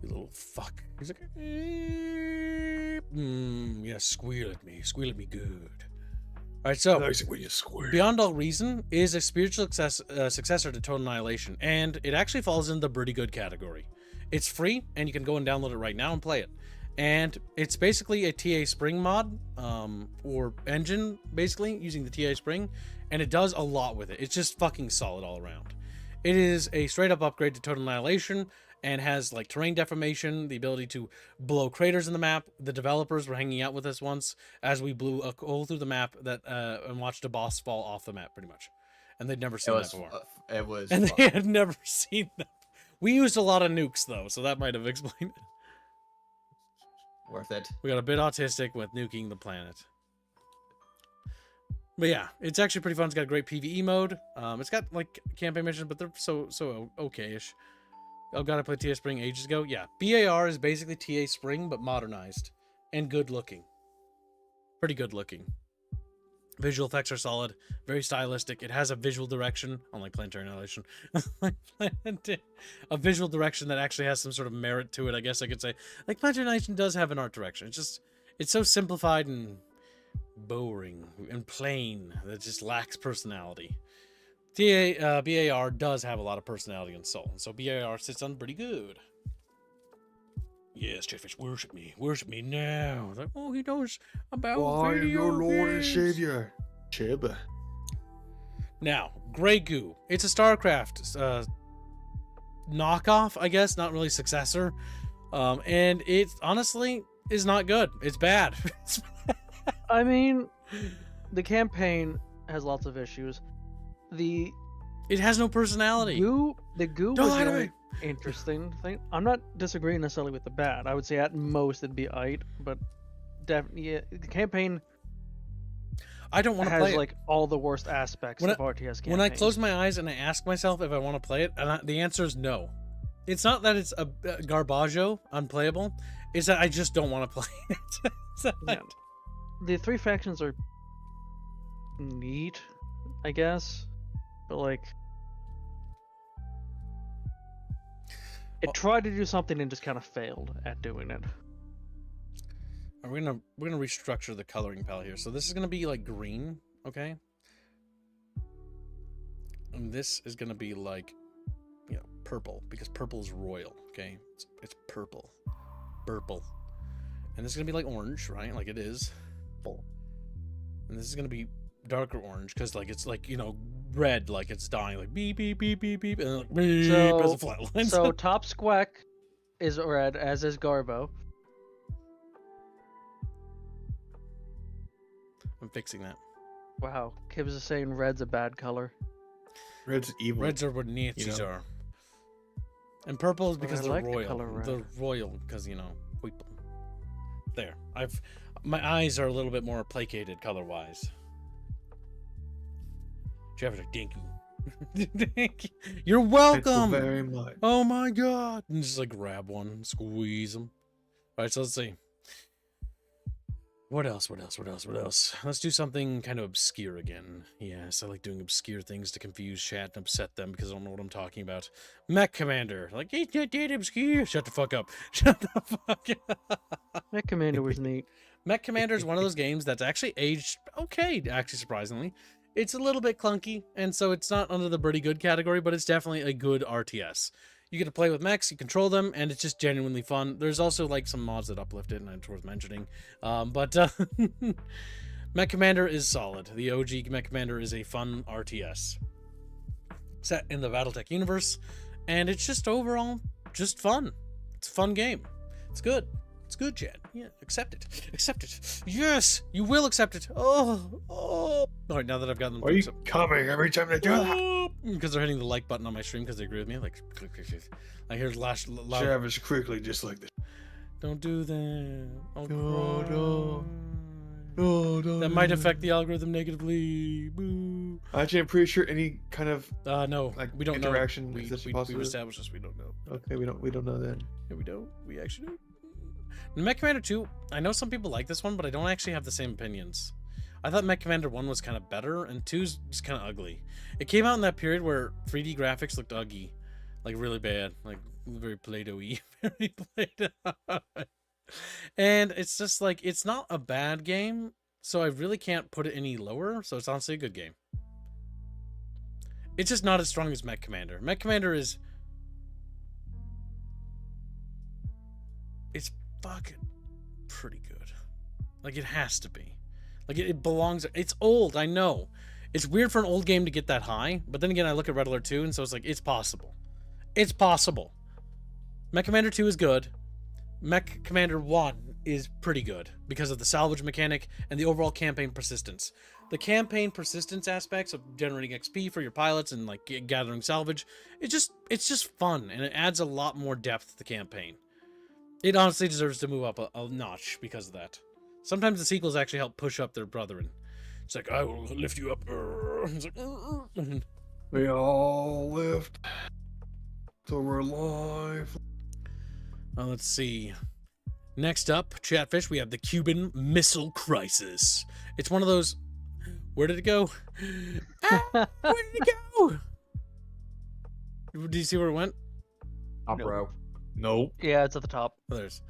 You little fuck. He's like, yeah, squeal at me good. All right, so when you square. Beyond All Reason is a spiritual successor to Total Annihilation, and it actually falls in the pretty good category. It's free, and you can go and download it right now and play it. And it's basically a TA Spring mod, or engine, basically, using the TA Spring, and it does a lot with it. It's just fucking solid all around. It is a straight-up upgrade to Total Annihilation, and has like terrain deformation, the ability to blow craters in the map. The developers were hanging out with us once as we blew a hole through the map that and watched a boss fall off the map, pretty much. And they'd never seen that before. It was. And they had never seen that. We used a lot of nukes though, so that might have explained it. Worth it. We got a bit autistic with nuking the planet. But yeah, it's actually pretty fun. It's got a great PvE mode. It's got like campaign missions, but they're so okay-ish. Oh god, I played TA Spring ages ago. Yeah, BAR is basically TA Spring, but modernized. And good looking. Pretty good looking. Visual effects are solid. Very stylistic. It has a visual direction, unlike Planetary Annihilation. A visual direction that actually has some sort of merit to it, I guess I could say. Like, Planetary Annihilation does have an art direction. It's so simplified and boring and plain that it just lacks personality. BAR does have a lot of personality and soul, and so BAR sits on pretty good. Yes, Chatfish, worship me now. Like, oh, he knows about video your Lord and games. Savior, Chib. Now, Grey Goo. It's a StarCraft knockoff, I guess, not really successor. And it honestly is not good. It's bad. I mean, the campaign has lots of issues. It has no personality. The goo Don't was lie the to only me. interesting thing. I'm not disagreeing necessarily with the bad. I would say at most it'd be aight, but definitely yeah, the campaign I don't want to has play it. like all the worst aspects of RTS campaigns. When I close my eyes and I ask myself if I want to play it, and the answer is no. It's not that it's a garbaggio, unplayable. It's that I just don't want to play it. Yeah. The three factions are neat, I guess, but like it tried to do something and just kind of failed at doing it. We're gonna restructure the coloring palette here. So this is gonna be like green, okay? And this is gonna be like, you know, purple, because purple is royal, okay? It's purple. And this is gonna be like orange, right? Like it is. And this is gonna be darker orange because like it's like red, like it's dying, like beep beep beep beep beep, and then like beep as it flatlines. So top squack is red, as is Garbo. I'm fixing that. Wow, Kibbs is saying red's a bad color. Red's evil. Reds are what Nazis are. And purple is because I they're like the royal. color red. They're royal because people. There, my eyes are a little bit more placated color-wise. Trevor, thank you. Thank you. You're welcome. Thank you very much. Oh my god! And just like grab one, squeeze them. All right, so let's see. What else? Let's do something kind of obscure again. Yes, I like doing obscure things to confuse chat and upset them because I don't know what I'm talking about. Mech Commander. Like, it's not that obscure. Shut the fuck up. Shut the fuck up. That commander was neat. Mech Commander is one of those games that's actually aged okay, actually, surprisingly. It's a little bit clunky, and so it's not under the pretty good category, but it's definitely a good RTS. You get to play with mechs, you control them, and it's just genuinely fun. There's also like some mods that uplift it, and it's worth mentioning. Mech Commander is solid. The OG Mech Commander is a fun RTS set in the BattleTech universe, and it's just overall just fun. It's a fun game. It's good. It's good, Chad. Yeah, accept it. Accept it. Yes, you will accept it. Oh. All right, now that I've gotten them. Why are you coming every time they do that? Because they're hitting the like button on my stream because they agree with me. Like, click, click, click. I hear loud. Travis quickly, just like this. Don't do that. No. That might affect the algorithm negatively. Boo. Actually, I'm pretty sure any kind of no, like we don't interaction know. is this We possible. established this. We don't know. Okay, we don't know that. Yeah, we don't. We actually don't. Mech Commander 2, I know some people like this one, but I don't actually have the same opinions. I thought Mech Commander 1 was kind of better, and 2's just kind of ugly. It came out in that period where 3D graphics looked ugly. Like, really bad. Like, very Play-Doh-y. Very Play-Doh. And it's just like, it's not a bad game, so I really can't put it any lower, so it's honestly a good game. It's just not as strong as Mech Commander. Mech Commander is... It's fucking pretty good. Like, it has to be. Like, it belongs... It's old, I know. It's weird for an old game to get that high, but then again, I look at Red Alert 2, and so it's like, it's possible. It's possible. Mech Commander 2 is good. Mech Commander 1 is pretty good because of the salvage mechanic and the overall campaign persistence. The campaign persistence aspects of generating XP for your pilots and like gathering salvage, it's just fun, and it adds a lot more depth to the campaign. It honestly deserves to move up a notch because of that. Sometimes the sequels actually help push up their brethren. It's like, I will lift you up. It's like, we all lift till we're alive. Let's see. Next up, Chatfish, we have the Cuban Missile Crisis. It's one of those... Where did it go? Where did it go? Did you see where it went? Top row. Nope. Yeah, it's at the top. Oh, there's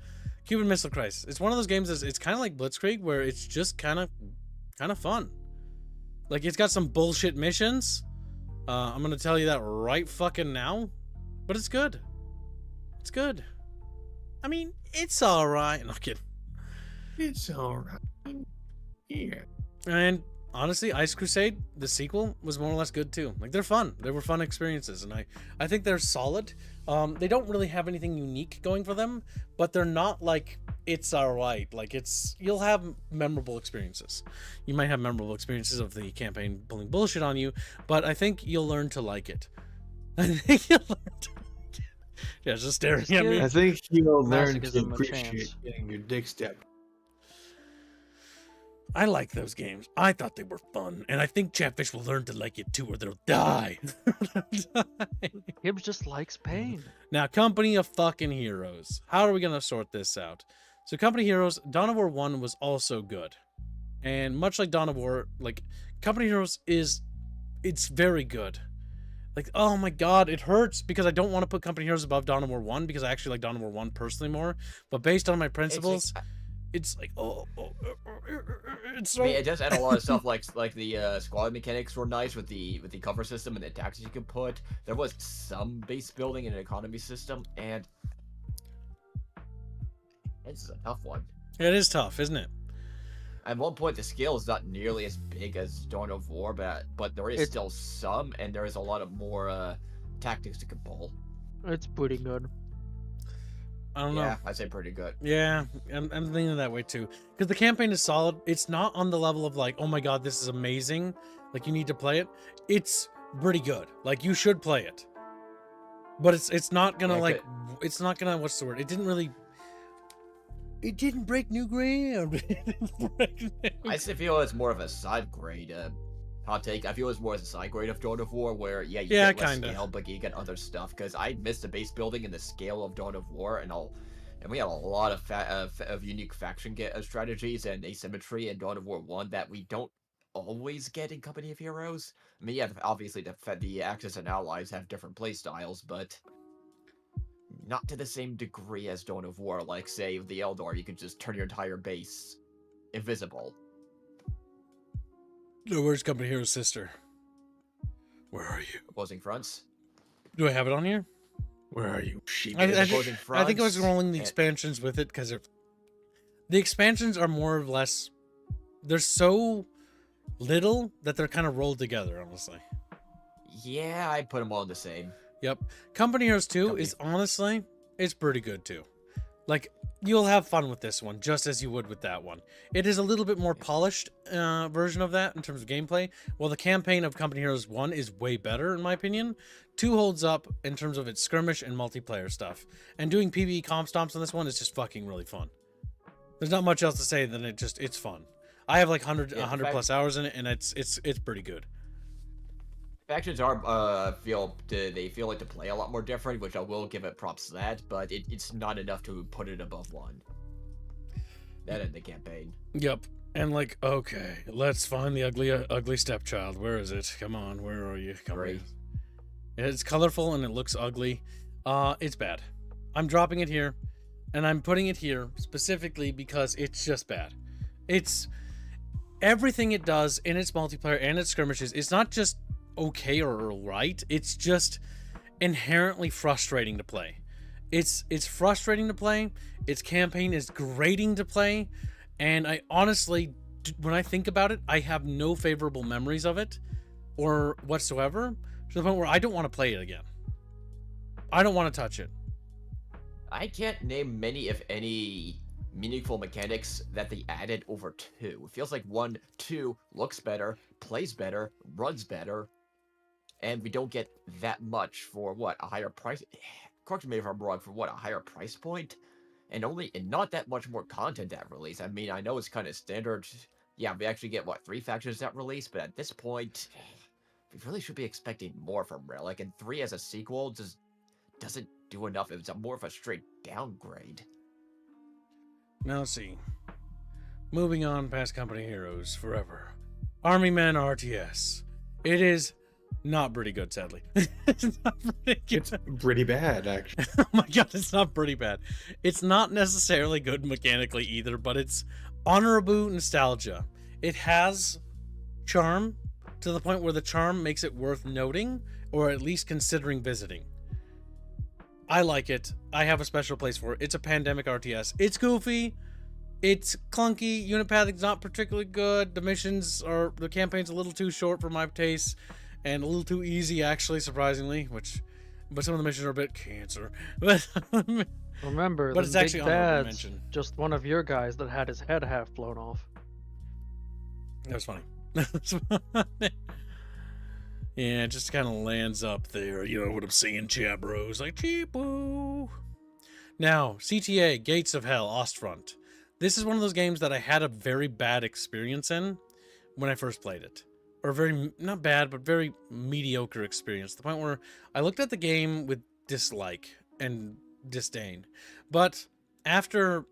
Cuban Missile Crisis. It's one of those games it's kind of like Blitzkrieg, where it's just kind of fun. Like, it's got some bullshit missions. I'm gonna tell you that right fucking now, but it's good. It's good. I mean, it's all right. No, kidding. It's alright. Yeah. And honestly, Ice Crusade, the sequel, was more or less good too. Like, they're fun. They were fun experiences, and I think they're solid. They don't really have anything unique going for them, but they're not like, it's alright. Like, you'll have memorable experiences. You might have memorable experiences of the campaign pulling bullshit on you, but I think you'll learn to like it. I think you'll learn to like it. Yeah, just staring at me. I think you'll learn to Masochism a appreciate chance. getting your dick stepped. I like those games. I thought they were fun, and I think Chatfish will learn to like it too, or they'll die. Gibbs just likes pain. Now, Company of fucking Heroes. How are we gonna sort this out? So, Company Heroes, Dawn of War 1 was also good, and much like Dawn of War, like Company Heroes it's very good. Like, oh my god, it hurts because I don't want to put Company Heroes above Dawn of War 1 because I actually like Dawn of War 1 personally more, but based on my principles, it's like, it's so... I mean, it does add a lot of stuff like the squad mechanics were nice with the cover system and the tactics you could put. There was some base building and an economy system, and this is a tough one. It is tough, isn't it? At one point, the scale is not nearly as big as Dawn of War, but there is still some, and there is a lot of more tactics you can pull. It's pretty good. I don't know. Yeah, I'd say pretty good. Yeah, I'm thinking that way too. Because the campaign is solid. It's not on the level of like, oh my god, this is amazing. Like you need to play it. It's pretty good. Like you should play it. But it's not gonna it's not gonna, what's the word? It didn't break new ground. I still feel it's more of a side grade. Hot take. I feel it's more as a side grade of Dawn of War, where you get less scale, but you get other stuff. Because I missed the base building and the scale of Dawn of War, and we have a lot of unique faction strategies and asymmetry in Dawn of War 1 that we don't always get in Company of Heroes. I mean, yeah, obviously the Axis and allies have different play styles, but not to the same degree as Dawn of War. Like, say, the Eldor, you could just turn your entire base invisible. No, where's Company Hero's sister? Where are you? Opposing fronts. Do I have it on here? Where are you? I think I was rolling the expansions with it because the expansions are more or less, they're so little that they're kind of rolled together, honestly. Yeah, I put them all the same. Yep. Company Heroes 2 is honestly, it's pretty good too. Like, you'll have fun with this one, just as you would with that one. It is a little bit more polished version of that in terms of gameplay, while the campaign of Company Heroes 1 is way better, in my opinion. 2 holds up in terms of its skirmish and multiplayer stuff. And doing PvE comp stomps on this one is just fucking really fun. There's not much else to say than it's fun. I have like 100 plus hours in it, and it's pretty good. Factions are they feel like to play a lot more different, which I will give it props to that, but it's not enough to put it above 1. That in the campaign. Yep. And like, okay, let's find the ugly stepchild. Where is it? Come on, where are you? Come on. It's colorful and it looks ugly. It's bad. I'm dropping it here, and I'm putting it here specifically because it's just bad. It's everything it does in its multiplayer and its skirmishes. It's not just okay or right, it's just inherently frustrating to play. It's frustrating to play. Its campaign is grating to play, and I honestly, when I think about it, I have no favorable memories of it or whatsoever, to the point where I don't want to play it again. I don't want to touch it. I can't name many, if any, meaningful mechanics that they added over 2. It feels like 2 looks better, plays better, runs better, and we don't get that much for what, a higher price? Correct me if I'm wrong, for what, a higher price point? And not that much more content at release. I mean, I know it's kind of standard. Yeah, we actually get, what, 3 factions at release? But at this point, we really should be expecting more from Relic. And 3 as a sequel just doesn't do enough. It's more of a straight downgrade. Now let's see. Moving on past Company Heroes forever. Army Men RTS. It is not pretty good, sadly. It's not pretty good. It's pretty bad, actually. Oh my god, it's not pretty bad. It's not necessarily good mechanically either, but it's honorable nostalgia. It has charm to the point where the charm makes it worth noting, or at least considering visiting. I like it. I have a special place for it. It's a pandemic RTS. It's goofy. It's clunky. Unipathic's not particularly good. The campaign's a little too short for my taste, and a little too easy, actually, surprisingly. But some of the missions are a bit cancer. Remember, but the it's actually big honorable bad's mention. just one of your guys that had his head half blown off. That was funny. Yeah, it just kind of lands up there. You know what I'm saying, chat bros? Like, cheapoo. Now, CTA, Gates of Hell, Ostfront. This is one of those games that I had a very bad experience in when I first played it. Or very, not bad, but very mediocre experience. To the point where I looked at the game with dislike and disdain. But after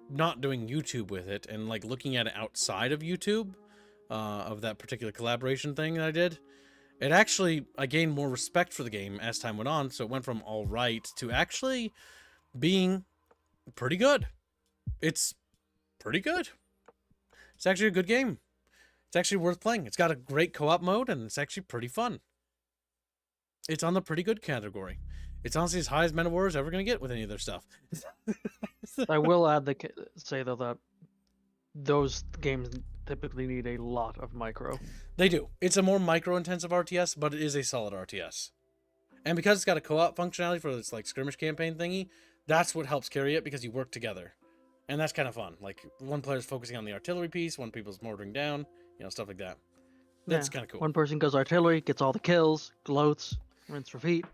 not doing YouTube with it and like looking at it outside of YouTube, of that particular collaboration thing that I did, I gained more respect for the game as time went on. So it went from all right to actually being pretty good. It's pretty good. It's actually a good game. It's actually worth playing. It's got a great co-op mode, and it's actually pretty fun. It's on the pretty good category. It's honestly as high as Men of War is ever going to get with any of their stuff. I will say though that those games typically need a lot of micro. They do. It's a more micro-intensive RTS, but it is a solid RTS. And because it's got a co-op functionality for this like skirmish campaign thingy, that's what helps carry it because you work together. And that's kind of fun. Like one player's focusing on the artillery piece, one people's mortaring down, stuff like that. That's kind of cool. One person goes artillery, gets all the kills, gloats, rinse, repeat.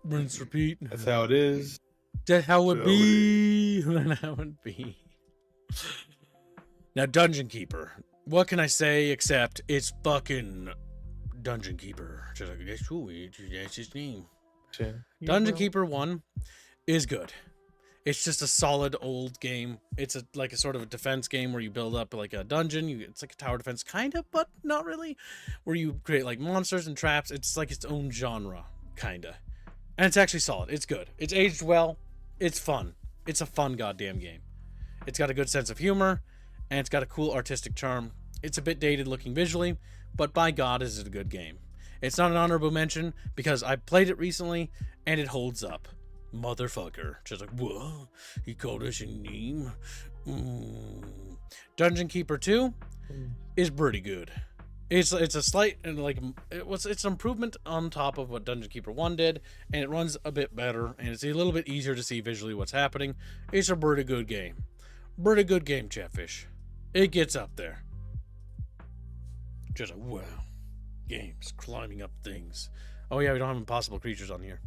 Rinse, repeat. That's how it is. That's how it be. That's how it be. Now, Dungeon Keeper. What can I say except it's fucking Dungeon Keeper. Just like, that's his name. Sure. Dungeon Keeper 1 is good. It's just a solid old game. It's like a sort of a defense game where you build up like a dungeon. It's like a tower defense kind of, but not really. Where you create like monsters and traps. It's like its own genre, kind of. And it's actually solid. It's good. It's aged well. It's fun. It's a fun goddamn game. It's got a good sense of humor, and it's got a cool artistic charm. It's a bit dated looking visually, but by God, is it a good game. It's not an honorable mention because I played it recently, and it holds up. Motherfucker. Just like, whoa, he called us a name. Dungeon Keeper 2 is pretty good. It's a slight and like it's an improvement on top of what Dungeon Keeper 1 did, and it runs a bit better, and it's a little bit easier to see visually what's happening. It's a pretty good game. Pretty good game, Chatfish. It gets up there. Just like, wow. Games, climbing up things. Oh yeah, we don't have impossible creatures on here.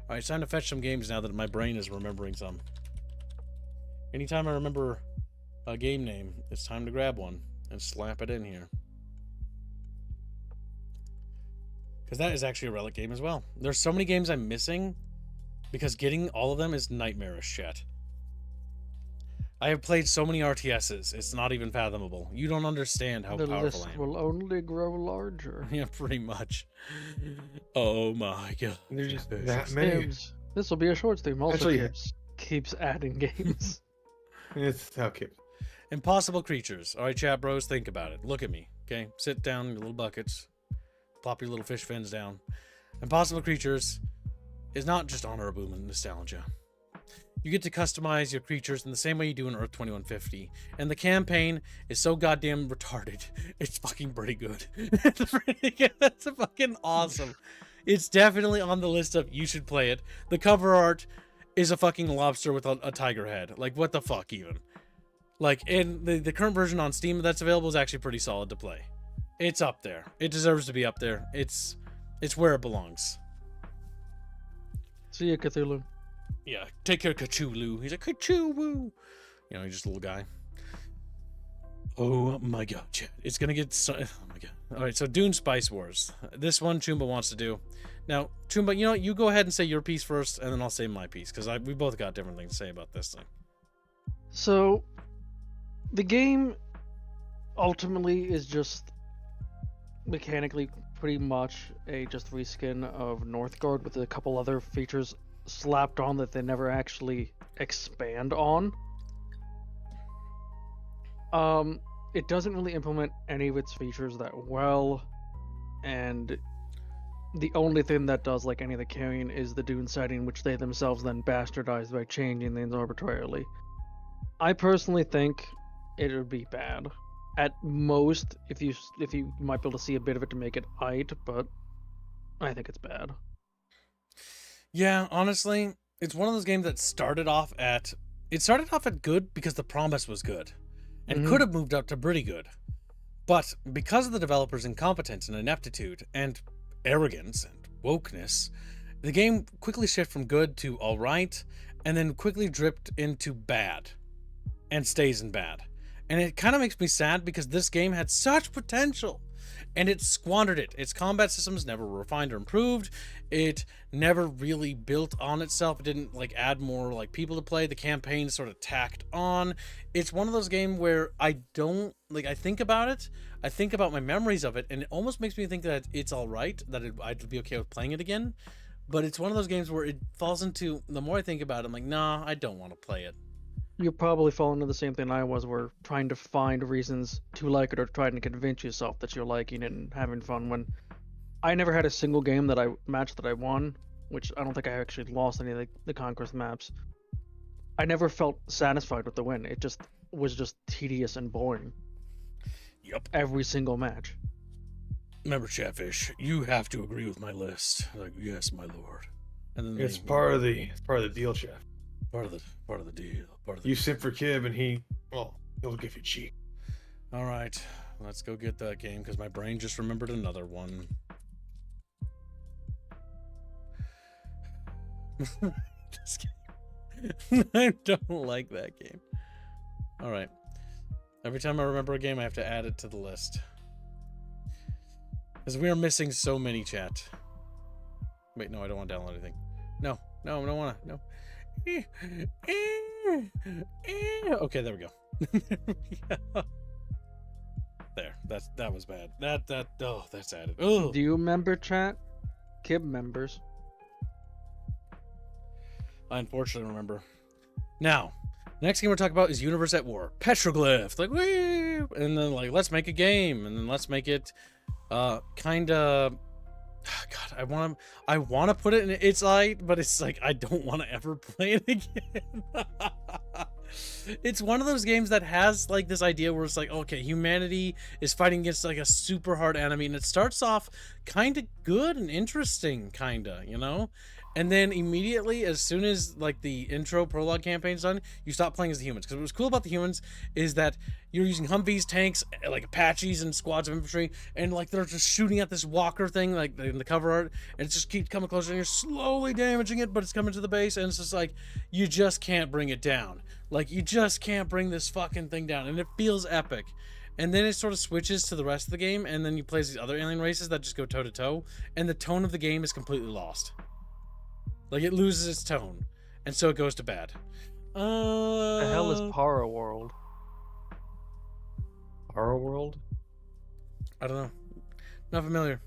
Alright, it's time to fetch some games now that my brain is remembering some. Anytime I remember a game name, it's time to grab one and slap it in here. Because that is actually a relic game as well. There's so many games I'm missing because getting all of them is nightmarish shit. I have played so many RTSs, it's not even fathomable. You don't understand how the powerful list I am. will only grow larger. Yeah, pretty much. Oh my god. There's just that many. This will be a short stream. Also Actually, keeps adding games. It's how it. Impossible creatures. Alright, chat bros, think about it. Look at me, okay? Sit down in your little buckets. Plop your little fish fins down. Impossible creatures is not just honor boom and nostalgia. You get to customize your creatures in the same way you do in Earth 2150. And the campaign is so goddamn retarded. It's fucking pretty good. It's pretty good. That's fucking awesome. It's definitely on the list of you should play it. The cover art is a fucking lobster with a tiger head. Like, what the fuck even? Like, and the current version on Steam that's available is actually pretty solid to play. It's up there. It deserves to be up there. It's where it belongs. See ya, Cthulhu. Yeah, take care, Cthulhu. He's like, Cthulhu. He's just a little guy. Oh my god, chat. It's gonna get so... Oh my god. Alright, so Dune Spice Wars. This one Chumba wants to do. Now, Chumba, you go ahead and say your piece first, and then I'll say my piece, because we both got different things to say about this thing. So, the game ultimately is just mechanically pretty much a just reskin of Northgard with a couple other features slapped on that they never actually expand on. It doesn't really implement any of its features that well, and the only thing that does like any of the carrying is the Dune sighting, which they themselves then bastardized by changing things arbitrarily. I personally think it would be bad. At most, if you might be able to see a bit of it to make it aight, but I think it's bad. Yeah, honestly, it's one of those games that started off at good because the promise was good, and could have moved up to pretty good. But because of the developers' incompetence and ineptitude and arrogance and wokeness, the game quickly shifted from good to alright, and then quickly dripped into bad, and stays in bad. And it kind of makes me sad because this game had such potential, and it squandered it. Its combat systems never refined or improved. It never really built on itself. It didn't add more people to play. The campaign sort of tacked on. It's one of those games where I don't I think about it. I think about my memories of it, and it almost makes me think that it's all right, that I'd be okay with playing it again. But it's one of those games where it falls into, the more I think about it, I'm like, nah, I don't want to play it. You're probably falling into the same thing I was, where trying to find reasons to like it or trying to convince yourself that you're liking it and having fun, when I never had a single game that I won, which I don't think I actually lost any of the Conquest maps. I never felt satisfied with the win. was just tedious and boring. Yep. Every single match. Remember, Chatfish, you have to agree with my list. Like, yes, my lord. And then It's part of the deal, chef. part of the deal. Part of the You sip for Kib, and he'll give you cheek. All right, let's go get that game because my brain just remembered another one. Just kidding. I don't like that game. All right. Every time I remember a game, I have to add it to the list. Because we are missing so many, chat. Wait, no, I don't want to download anything. No, I don't want to. No. Okay, there we go. There, that was bad. That's added. Oh. Do you remember, chat? Kib members. I unfortunately remember. Now, next game we're talking about is Universe at War. Petroglyph. Like, wee! And then, like, let's make a game. And then let's make it, kind of... God, I want to put it in its light, but it's like, I don't want to ever play it again. It's one of those games that has, like, this idea where it's like, okay, humanity is fighting against, like, a super hard enemy. And it starts off kind of good and interesting, kind of, you know? And then immediately, as soon as like the intro prologue campaign's done, you stop playing as the humans. Because what was cool about the humans is that you're using Humvees, tanks, like Apaches, and squads of infantry, and like they're just shooting at this walker thing, like in the cover art, and it just keeps coming closer, and you're slowly damaging it, but it's coming to the base, and it's just like you just can't bring it down. Like you just can't bring this fucking thing down, and it feels epic. And then it sort of switches to the rest of the game, and then you play as these other alien races that just go toe to toe, and the tone of the game is completely lost. Like, it loses its tone. And so it goes to bad. The hell is Para World? Our world? I don't know. Not familiar.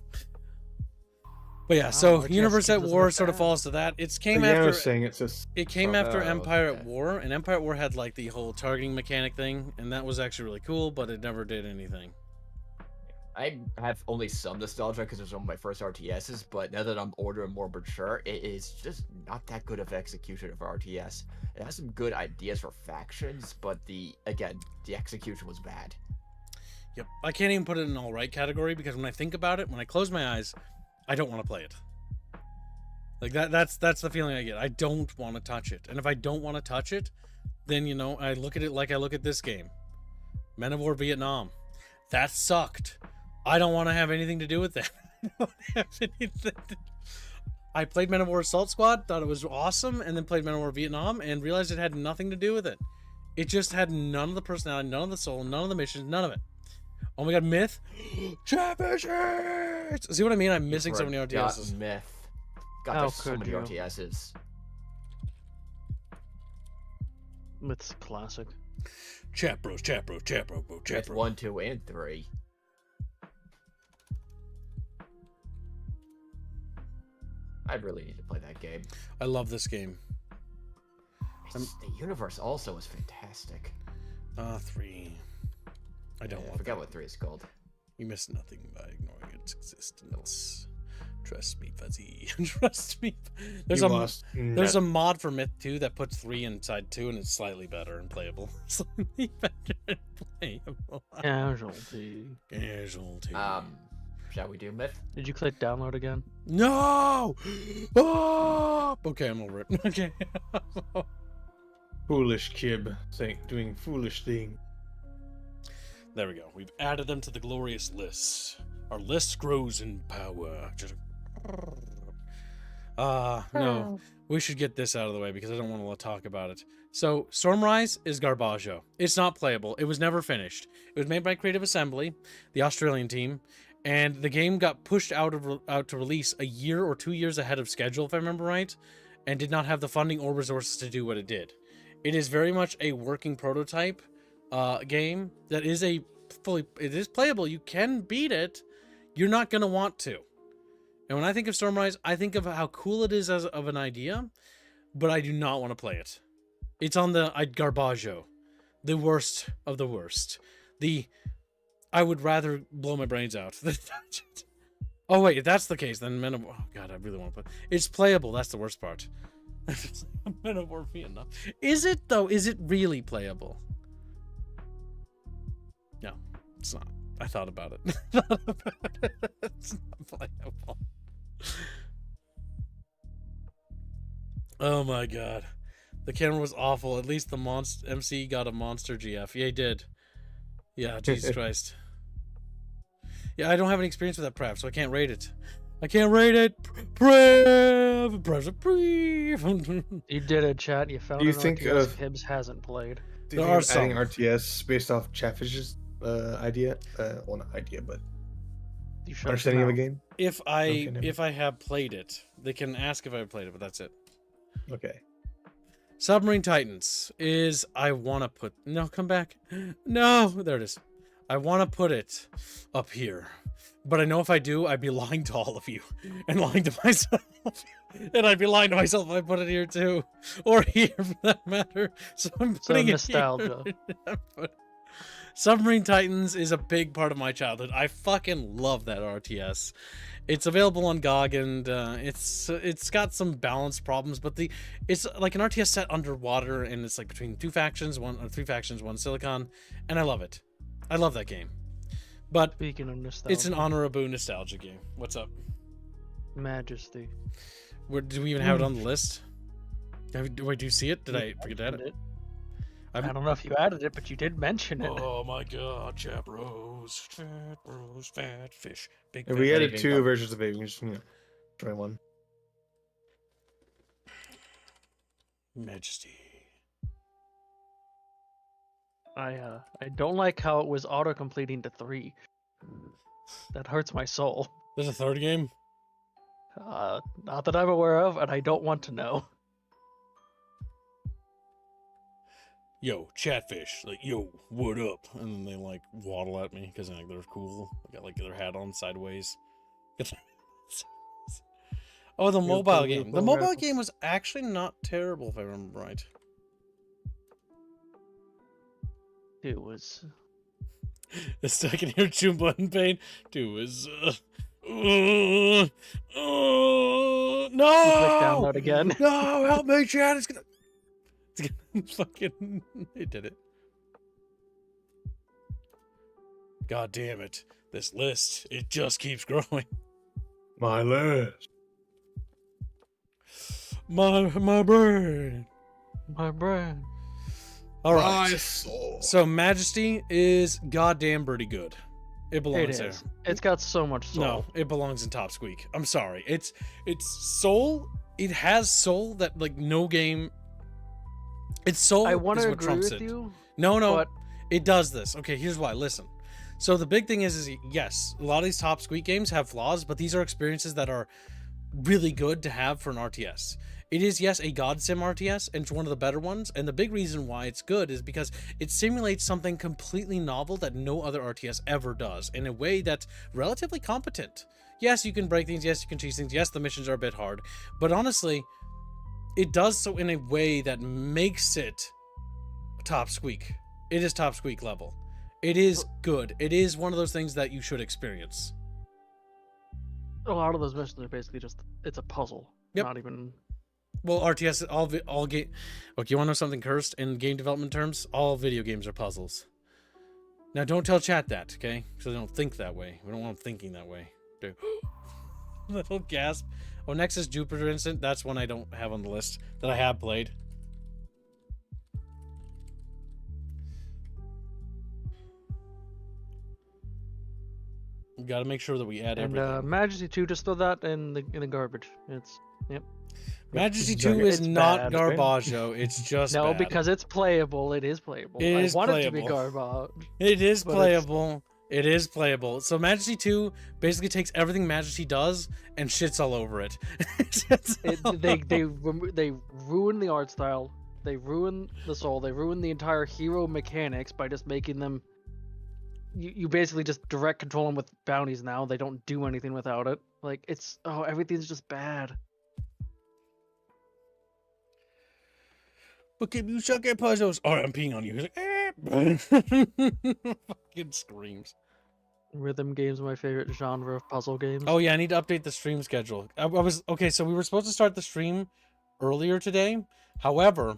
But yeah, Wow, so I Universe guess at it War doesn't sort of bad. falls to that. It came Yeah, I after... was saying it's just... It came after Oh, Empire okay. at War, and Empire at War had, like, the whole targeting mechanic thing, and that was actually really cool, but it never did anything. I have only some nostalgia because it was one of my first RTSs, but now that I'm older and more mature, it is just not that good of execution of RTS. It has some good ideas for factions, but the execution was bad. Yep. I can't even put it in all right category, because when I think about it, when I close my eyes, I don't want to play it. Like, that's the feeling I get. I don't want to touch it. And if I don't want to touch it, then, you know, I look at it like I look at this game. Men of War Vietnam. That sucked. I don't want to have anything to do with that. I don't have anything to... I played Men of War Assault Squad, thought it was awesome, and then played Men of War Vietnam, and realized it had nothing to do with it. It just had none of the personality, none of the soul, none of the missions, none of it. Oh my god, Myth? Championships! See what I mean? I'm missing so many RTSs. Myth. God, How there's so could many you? RTSs. It's classic. Chat bros, chat bros, chat bro, bro, chat Myth bro. 1, 2, and 3. I really need to play that game. I love this game. The universe also is fantastic. 3. I don't I want forget that. what 3 is called. You miss nothing by ignoring its existence. Trust me, Fuzzy. Trust me. There's You a lost. there's a mod for Myth 2 that puts 3 inside 2, and it's slightly better and playable. Slightly better and playable. Casualty. Casualty. Shall we do Myth? Did you click download again? No! Oh! Okay, I'm over it. Okay. Foolish Kib doing foolish thing. There we go. We've added them to the glorious list. Our list grows in power. No. We should get this out of the way because I don't want to talk about it. So, Stormrise is Garbaggio. It's not playable. It was never finished. It was made by Creative Assembly, the Australian team, and the game got pushed out to release a year or 2 years ahead of schedule, if I remember right, and did not have the funding or resources to do what it did. It is very much a working prototype game that is it is playable. You can beat it. You're not going to want to. And when I think of Stormrise, I think of how cool it is as of an idea, but I do not want to play it. It's on the Garbaggio, the worst of the worst. I would rather blow my brains out. Oh wait, if that's the case, then Men of War. Oh god, I really want to play. It's playable. That's the worst part. Men of War Vietnam. Is it though? Is it really playable? It's not. I thought about it. It's not playable. Oh my god. The camera was awful. At least the MC got a monster GF. Yeah, he did. Yeah, Jesus Christ. Yeah, I don't have any experience with that prep, so I can't rate it. I can't rate it. Prev's a Prev. You did it, chat. You found Do you an think RTS of- Hibbs hasn't played. Do you There think are of adding some. RTS based off Chatfish's idea? Well, not idea, but You should understanding of a game. If Okay, never I have played it, they can ask if I've played it, but that's it. Okay. Submarine Titans is I want to put no come back. No, there it is. I want to put it up here. But I know if I do, I'd be lying to all of you and lying to myself. And I'd be lying to myself if I put it here too. Or here for that matter. So I'm putting nostalgia. it here. Submarine Titans is a big part of my childhood. I fucking love that RTS. It's available on GOG, and it's got some balance problems, but it's like an RTS set underwater, and it's like between three factions, one Silicon, and I love it. I love that game. But Speaking of nostalgia, it's an honorable nostalgia game. What's up? Majesty. Do we even have it on the list? Do you see it? Did I forget to add it? I don't know if you added it, but you did mention it. Oh my god, Chap Rose, fat fish, big. If we fat added baby. two versions of it, we can just try one. Majesty. I don't like how it was auto completing to 3. That hurts my soul. There's a third game. Not that I'm aware of, and I don't want to know. Yo, Chatfish, like, yo, what up? And then they like waddle at me because they're cool. They got like their hat on sideways. Oh, the mobile game. The mobile game was actually not terrible if I remember right. It was. It's I can hear Choomba in pain. Dude is no! Click download again. No, help me, Chad! It's gonna fucking. It did it. God damn it! This list, it just keeps growing. My list. My brain. My brain. All right. My soul. So Majesty is goddamn pretty good. It It belongs there. is. It's got so much soul. No, it belongs in Top Squeak. I'm sorry. It's soul. It has soul that like no game. It's soul. I want is to what agree trumps with it. you. No, but it does this. Okay, here's why. Listen. So the big thing is yes, a lot of these Top Squeak games have flaws, but these are experiences that are really good to have for an RTS. It is, yes, a God Sim RTS, and it's one of the better ones, and the big reason why it's good is because it simulates something completely novel that no other RTS ever does, in a way that's relatively competent. Yes, you can break things, yes, you can cheese things, yes, the missions are a bit hard, but honestly, it does so in a way that makes it Top Squeak. It is Top Squeak level. It is good. It is one of those things that you should experience. a lot of those missions are basically just it's a puzzle. Yep. Not even. Well, RTS, all game. Okay, you want to know something cursed in game development terms? All video games are puzzles. Now, don't tell chat that, okay? So they don't think that way. We don't want them thinking that way. Dude. Little gasp. Oh, next is Jupiter Instant. That's one I don't have on the list that I have played. We got to make sure that we add And everything. Majesty 2, just throw that in the garbage. It's yep. Majesty It's 2 is it's not bad. Garbaggio. It's just No, bad. because it's playable. It is playable. It I is want it to be playable. garbage. It is but it's- playable. It is playable. So Majesty 2 basically takes everything Majesty does and shits all over it. They ruin the art style. They ruin the soul. They ruin the entire hero mechanics by just making them. You basically just direct control them with bounties now. They don't do anything without it. Like everything's just bad. But can you suck at puzzles? All right, I'm peeing on you. He's like, fucking screams. Rhythm games are my favorite genre of puzzle games. Oh yeah, I need to update the stream schedule. I was okay. So we were supposed to start the stream earlier today. However,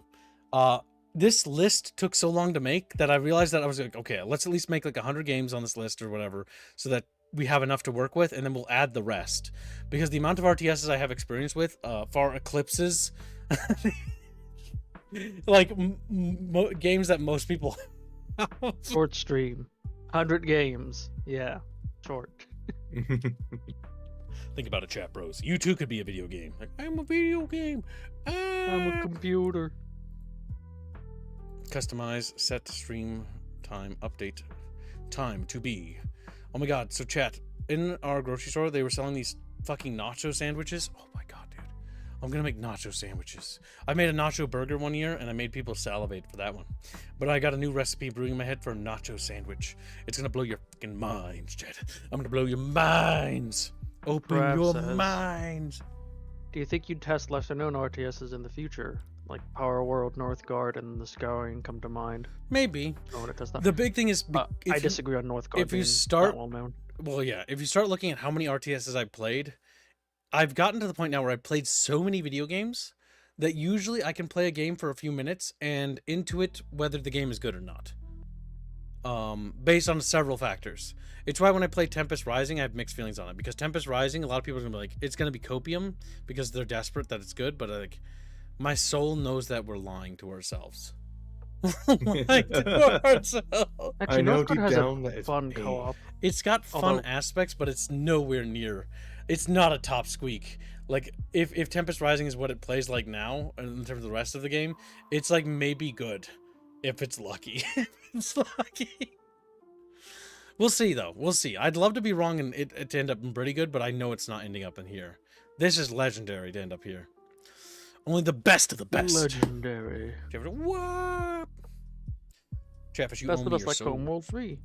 this list took so long to make that I realized that I was like, okay, let's at least make like 100 games on this list or whatever, so that we have enough to work with, and then we'll add the rest. Because the amount of RTSs I have experience with far eclipses like games that most people have. Short stream. 100 games. Yeah. Short. Think about it, chat bros. You too could be a video game. Like, I'm a video game. I'm a computer. Customize, set stream time, update time to be. Oh my god, so chat, in our grocery store, they were selling these fucking nacho sandwiches. Oh my god, dude. I'm gonna make nacho sandwiches. I made a nacho burger one year, and I made people salivate for that one. But I got a new recipe brewing in my head for a nacho sandwich. It's gonna blow your fucking minds, chat. I'm gonna blow your minds. Open Brad your says, minds. Do you think you'd test lesser known RTSs in the future? Like Power World, Northgard, and the Scouring come to mind. Maybe. I want to test that. The big thing is, I disagree on Northgard. if you being start- that well known. well, yeah, if you start looking at how many RTSs I've played, I've gotten to the point now where I've played so many video games that usually I can play a game for a few minutes and intuit whether the game is good or not. Based on several factors. It's why when I play Tempest Rising, I have mixed feelings on it, because Tempest Rising, a lot of people are gonna be like, it's gonna be copium because they're desperate that it's good, but like, my soul knows that we're lying to ourselves. Lying to ourselves. Actually, I know Northgard deep has down a that it's fun pain. co-op. It's got fun Although- aspects, but it's nowhere near. It's not a top squeak. Like, if Tempest Rising is what it plays like now, in terms of the rest of the game, it's like maybe good, if it's lucky. If it's lucky. We'll see, though. We'll see. I'd love to be wrong and it to end up pretty good, but I know it's not ending up in here. This is legendary to end up here. Only the best of the best. Legendary. What? Chatfish, you Best owe of me us your like soul. Homeworld 3.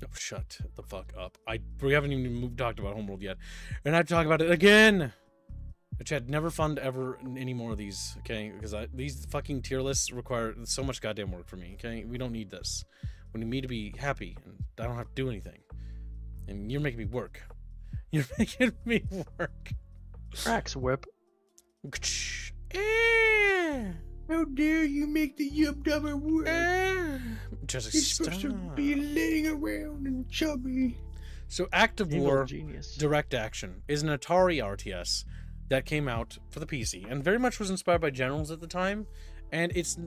Oh, shut the fuck up. We haven't even talked about Homeworld yet. And I have to talk about it again. Chad, never fund ever any more of these, okay? Because these fucking tier lists require so much goddamn work for me, okay? We don't need this. We need me to be happy, and I don't have to do anything. And you're making me work. You're making me work. Axe Whip. How dare you make the yub dubber work? Just You're supposed to be laying around and chubby. So Active Evil War genius. Direct Action is an Atari RTS that came out for the PC and very much was inspired by Generals at the time. And it's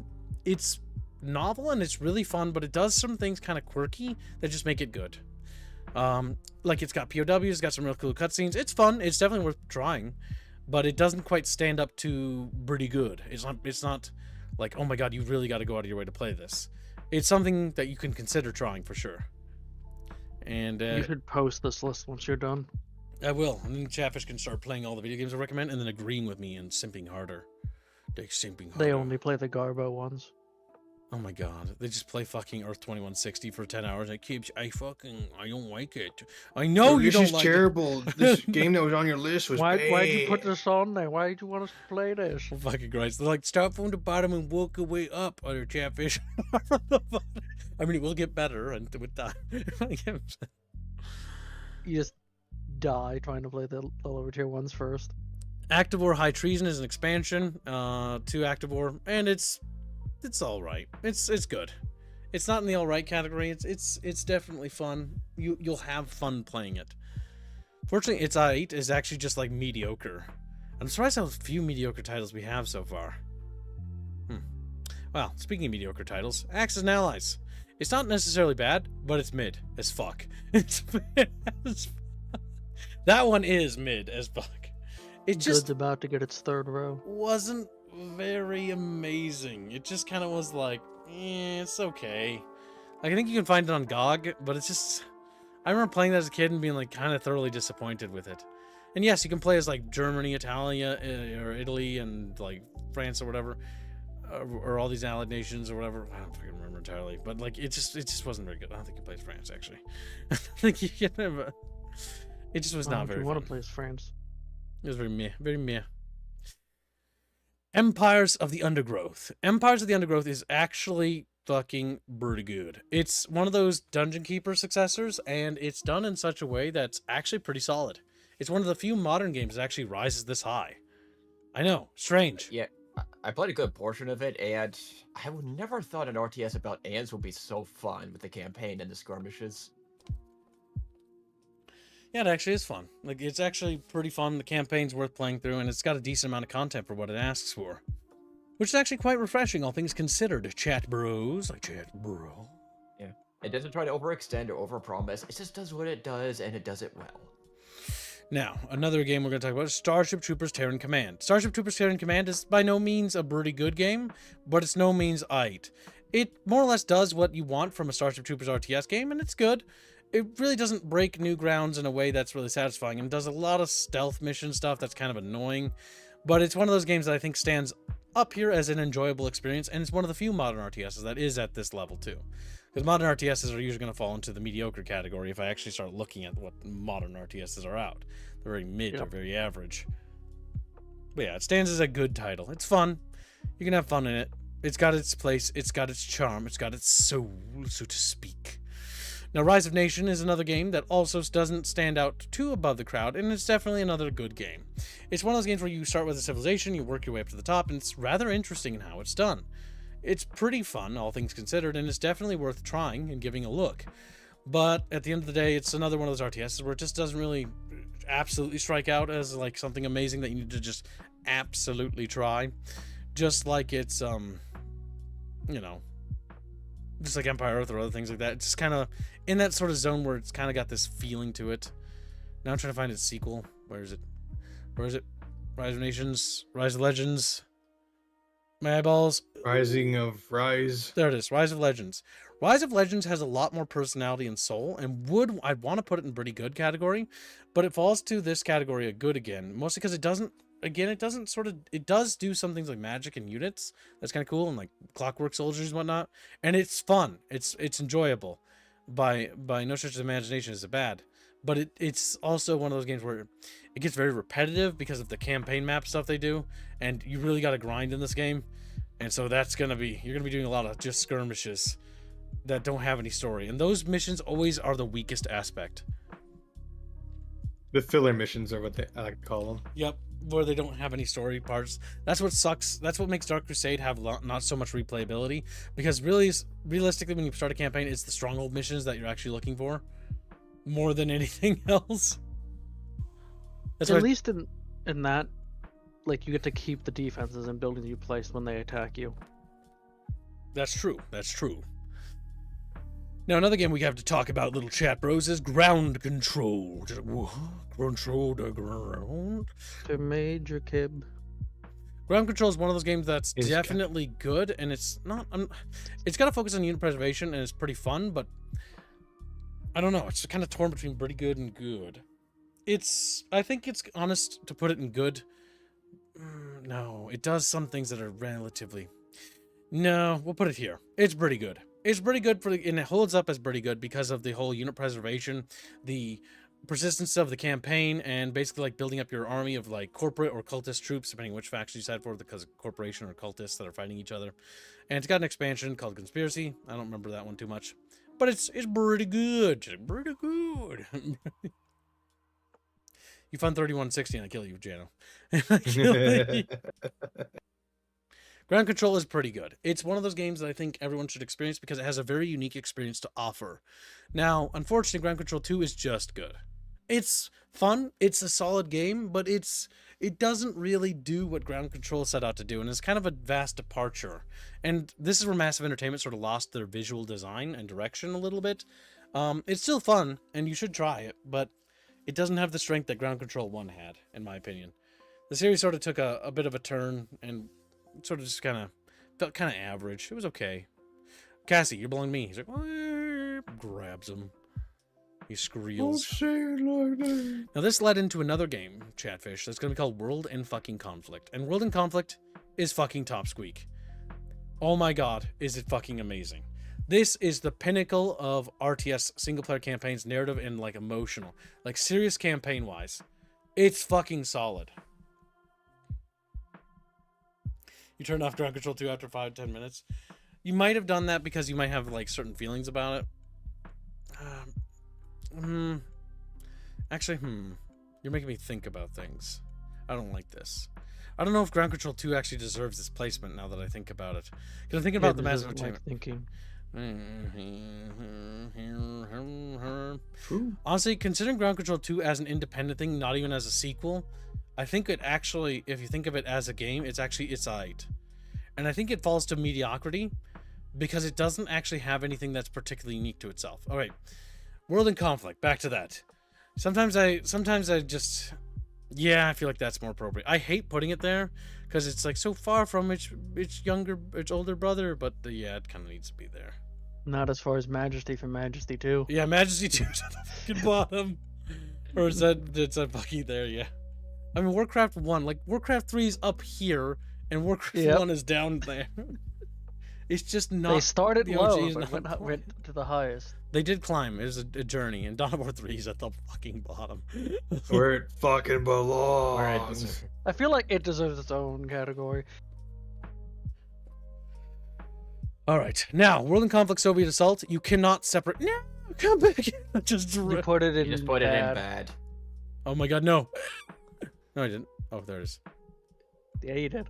novel and it's really fun, but it does some things kind of quirky that just make it good. Like it's got POWs, it's got some real cool cutscenes. It's fun. It's definitely worth trying, but it doesn't quite stand up to pretty good. It's not like, oh my god, you really got to go out of your way to play this. It's something that you can consider trying for sure. And You should post this list once you're done. I will. And then Chatfish can start playing all the video games I recommend and then agreeing with me and simping harder. They're simping harder. They only play the Garbo ones. Oh my god. They just play fucking Earth 2160 for 10 hours. I don't like it. I know you this don't is like terrible. This game that was on your list was Why'd you bad. put this on there? Why'd you want us to play this? it. Fucking Christ. They're like, start from the bottom and work your way up, other Chatfish. I mean, it will get better and with time. You just die trying to play the lower tier ones first. Active War High Treason is an expansion to Active War, and it's all right. It's good. It's not in the all right category. It's definitely fun. You'll have fun playing it. Fortunately, It's Alright is actually just like mediocre. I'm surprised how few mediocre titles we have so far. Well, speaking of mediocre titles, Axis and Allies. It's not necessarily bad, but it's mid as fuck. It's mid as fuck. That one is mid as fuck. It just Good's about to get its third row. wasn't very amazing. It just kind of was like, it's okay. Like, I think you can find it on GOG, but it's just... I remember playing that as a kid and being like kind of thoroughly disappointed with it. And yes, you can play as like Germany, Italia, or Italy, and like France or whatever, or all these allied nations or whatever. I don't fucking remember entirely, but like it just wasn't very good. I don't think you played France actually. I think you can have. It just was not very. You want fun. to play as France? It was very meh, very meh. Empires of the Undergrowth. Empires of the Undergrowth is actually fucking pretty good. It's one of those Dungeon Keeper successors, and it's done in such a way that's actually pretty solid. It's one of the few modern games that actually rises this high. I know, strange. Yeah, I played a good portion of it, and I would never thought an RTS about ants would be so fun with the campaign and the skirmishes. Yeah, it actually is fun. Like, it's actually pretty fun. The campaign's worth playing through, and it's got a decent amount of content for what it asks for. Which is actually quite refreshing, all things considered. Chat bros, like chat bro. Yeah. It doesn't try to overextend or overpromise. It just does what it does, and it does it well. Now, another game we're going to talk about is Starship Troopers Terran Command. Starship Troopers Terran Command is by no means a pretty good game, but it's no means aight. It more or less does what you want from a Starship Troopers RTS game, and it's good. It really doesn't break new grounds in a way that's really satisfying, and does a lot of stealth mission stuff that's kind of annoying. But it's one of those games that I think stands up here as an enjoyable experience, and it's one of the few modern RTSs that is at this level too. Because modern RTSs are usually going to fall into the mediocre category if I actually start looking at what modern RTSs are out. They're very mid, they're very average. But yeah, it stands as a good title. It's fun. You can have fun in it. It's got its place. It's got its charm. It's got its soul, so to speak. Now, Rise of Nation is another game that also doesn't stand out too above the crowd, and it's definitely another good game. It's one of those games where you start with a civilization, you work your way up to the top, and it's rather interesting in how it's done. It's pretty fun, all things considered, and it's definitely worth trying and giving a look. But at the end of the day, it's another one of those RTSs where it just doesn't really absolutely strike out as like something amazing that you need to just absolutely try. Just like it's, you know, just like Empire Earth or other things like that. It's just kind of in that sort of zone where it's kind of got this feeling to it. Now I'm trying to find its sequel. Where is it? Where is it? Rise of Nations, Rise of Legends. My eyeballs. Rising of Rise. There it is. Rise of Legends. Rise of Legends has a lot more personality and soul, and I'd want to put it in pretty good category, but it falls to this category of good again, mostly because it doesn't it does do some things like magic and units. That's kind of cool, and like clockwork soldiers and whatnot, and it's fun. It's enjoyable. By no stretch of the imagination is it bad, but it's also one of those games where it gets very repetitive because of the campaign map stuff they do, and you really got to grind in this game, and so you're gonna be doing a lot of just skirmishes that don't have any story, and those missions always are the weakest aspect. The filler missions are what I like to call them. Yep, where they don't have any story parts. That's what sucks. That's what makes Dark Crusade have not so much replayability, because realistically, when you start a campaign, it's the stronghold missions that you're actually looking for more than anything else. That's at least in that, like, you get to keep the defenses and buildings you place when they attack you. That's true. That's true. Now, another game we have to talk about, little chat bros, is Ground Control. Control the ground. To Major Kib. Ground Control is one of those games that's definitely good, and it's not. It's got to focus on unit preservation, and it's pretty fun, but I don't know. It's kind of torn between pretty good and good. I think it's honest to put it in good. No, it does some things that are relatively. No, we'll put it here. It's pretty good. It's pretty good and it holds up as pretty good because of the whole unit preservation, the persistence of the campaign, and basically like building up your army of like corporate or cultist troops, depending on which faction you side for, because of corporation or cultists that are fighting each other. And it's got an expansion called Conspiracy. I don't remember that one too much, but it's pretty good. Pretty good. You found 3160 and I kill you, Jano. Ground Control is pretty good. It's one of those games that I think everyone should experience because it has a very unique experience to offer. Now, unfortunately, Ground Control 2 is just good. It's fun. It's a solid game, but it doesn't really do what Ground Control set out to do, and it's kind of a vast departure. And this is where Massive Entertainment sort of lost their visual design and direction a little bit. It's still fun, and you should try it, but it doesn't have the strength that Ground Control 1 had, in my opinion. The series sort of took a bit of a turn, and sort of just kind of felt kind of average. It was okay. Cassie, you're blowing me. He's like, grabs him. He squeals. Don't say it like that. Now this led into another game, Chatfish, that's going to be called World in fucking Conflict. And World in Conflict is fucking top squeak. Oh my god, is it fucking amazing. This is the pinnacle of RTS single player campaigns, narrative and like emotional. Like serious campaign wise. It's fucking solid. You turned off Ground Control 2 after 5-10 minutes. You might have done that because you might have like certain feelings about it. Actually, you're making me think about things. I don't like this. I don't know if Ground Control 2 actually deserves this placement now that I think about it. Because I'm thinking about the massive like achievement. thinking. Honestly, considering Ground Control 2 as an independent thing, not even as a sequel, I think it actually, if you think of it as a game, it's aight. And I think it falls to mediocrity because it doesn't actually have anything that's particularly unique to itself. All right, World in Conflict, back to that. Sometimes I just, yeah, I feel like that's more appropriate. I hate putting it there because it's like so far from its older brother, but yeah, it kind of needs to be there. Not as far as Majesty from Majesty 2. Yeah, Majesty 2 is at the fucking bottom. Or is that fucking there, yeah. I mean, Warcraft 1, like, Warcraft 3 is up here, and Warcraft 1 is down there. It's just not... They started the low, OG's but not went to the highest. They did climb. It was a journey, and Dawn of War 3 is at the fucking bottom. Where it fucking belongs. Alright. I feel like it deserves its own category. All right, now, World in Conflict Soviet Assault, you cannot separate... No, come back. Just You put it in You just put it in bad. bad. Oh my god, no. No, I didn't. Oh, there it is. Yeah, you did.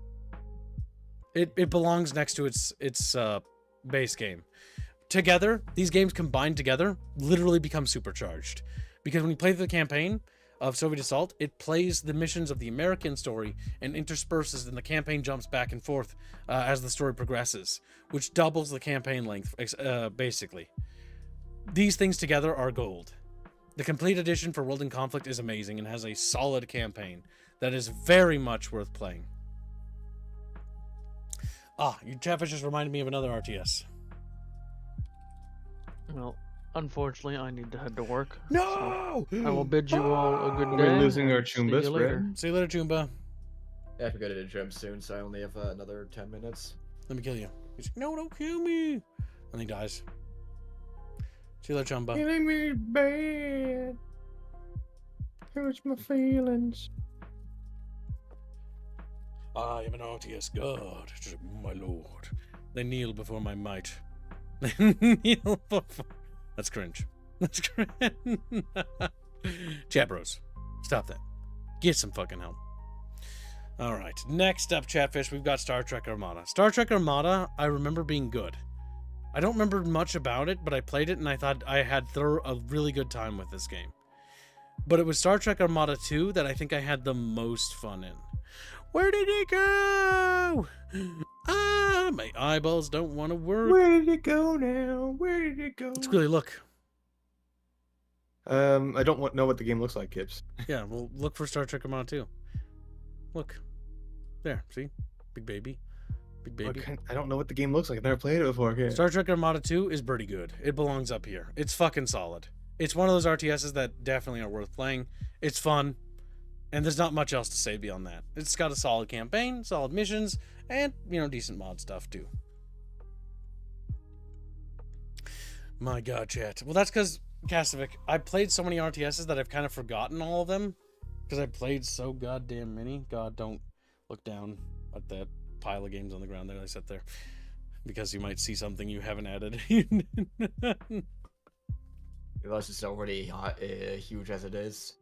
It belongs next to its base game. Together, these games combined together literally become supercharged. Because when you play the campaign of Soviet Assault, it plays the missions of the American story and intersperses, and the campaign jumps back and forth as the story progresses, which doubles the campaign length, basically. These things together are gold. The complete edition for World in Conflict is amazing and has a solid campaign that is very much worth playing. Ah, your Chatfish just reminded me of another RTS. Well, unfortunately, I need to head to work. No! So I will bid you all a good Are day. we losing our and see Chumbas, you later. Brad? See you later, Choomba. Yeah, I have to go to the gym soon, so I only have another 10 minutes. Let me kill you. He's like, no, don't kill me. And he dies. See you later, Chumba. Killing me is bad. Hurts my feelings. I am an RTS god, my lord. They kneel before my might. They kneel before... That's cringe. That's cringe. Chat bros, stop that. Get some fucking help. All right, next up, Chatfish, we've got Star Trek Armada. Star Trek Armada, I remember being good. I don't remember much about it, but I played it and I thought I had a really good time with this game. But it was Star Trek Armada 2 that I think I had the most fun in. Where did it go? Ah, my eyeballs don't want to work. Where did it go now? Where did it go? Let's really look. I don't know what the game looks like, Kips. Yeah, well, look for Star Trek Armada 2. Look. There, see? Big baby. Big baby. I don't know what the game looks like. I've never played it before. Okay. Star Trek Armada 2 is pretty good. It belongs up here. It's fucking solid. It's one of those RTSs that definitely are worth playing. It's fun. And there's not much else to say beyond that. It's got a solid campaign, solid missions, and, you know, decent mod stuff, too. My god, chat. Well, that's because, Kasovic, I played so many RTSs that I've kind of forgotten all of them. Because I played so goddamn many. God, don't look down at that pile of games on the ground there I set there. Because you might see something you haven't added. Unless it's already huge as it is.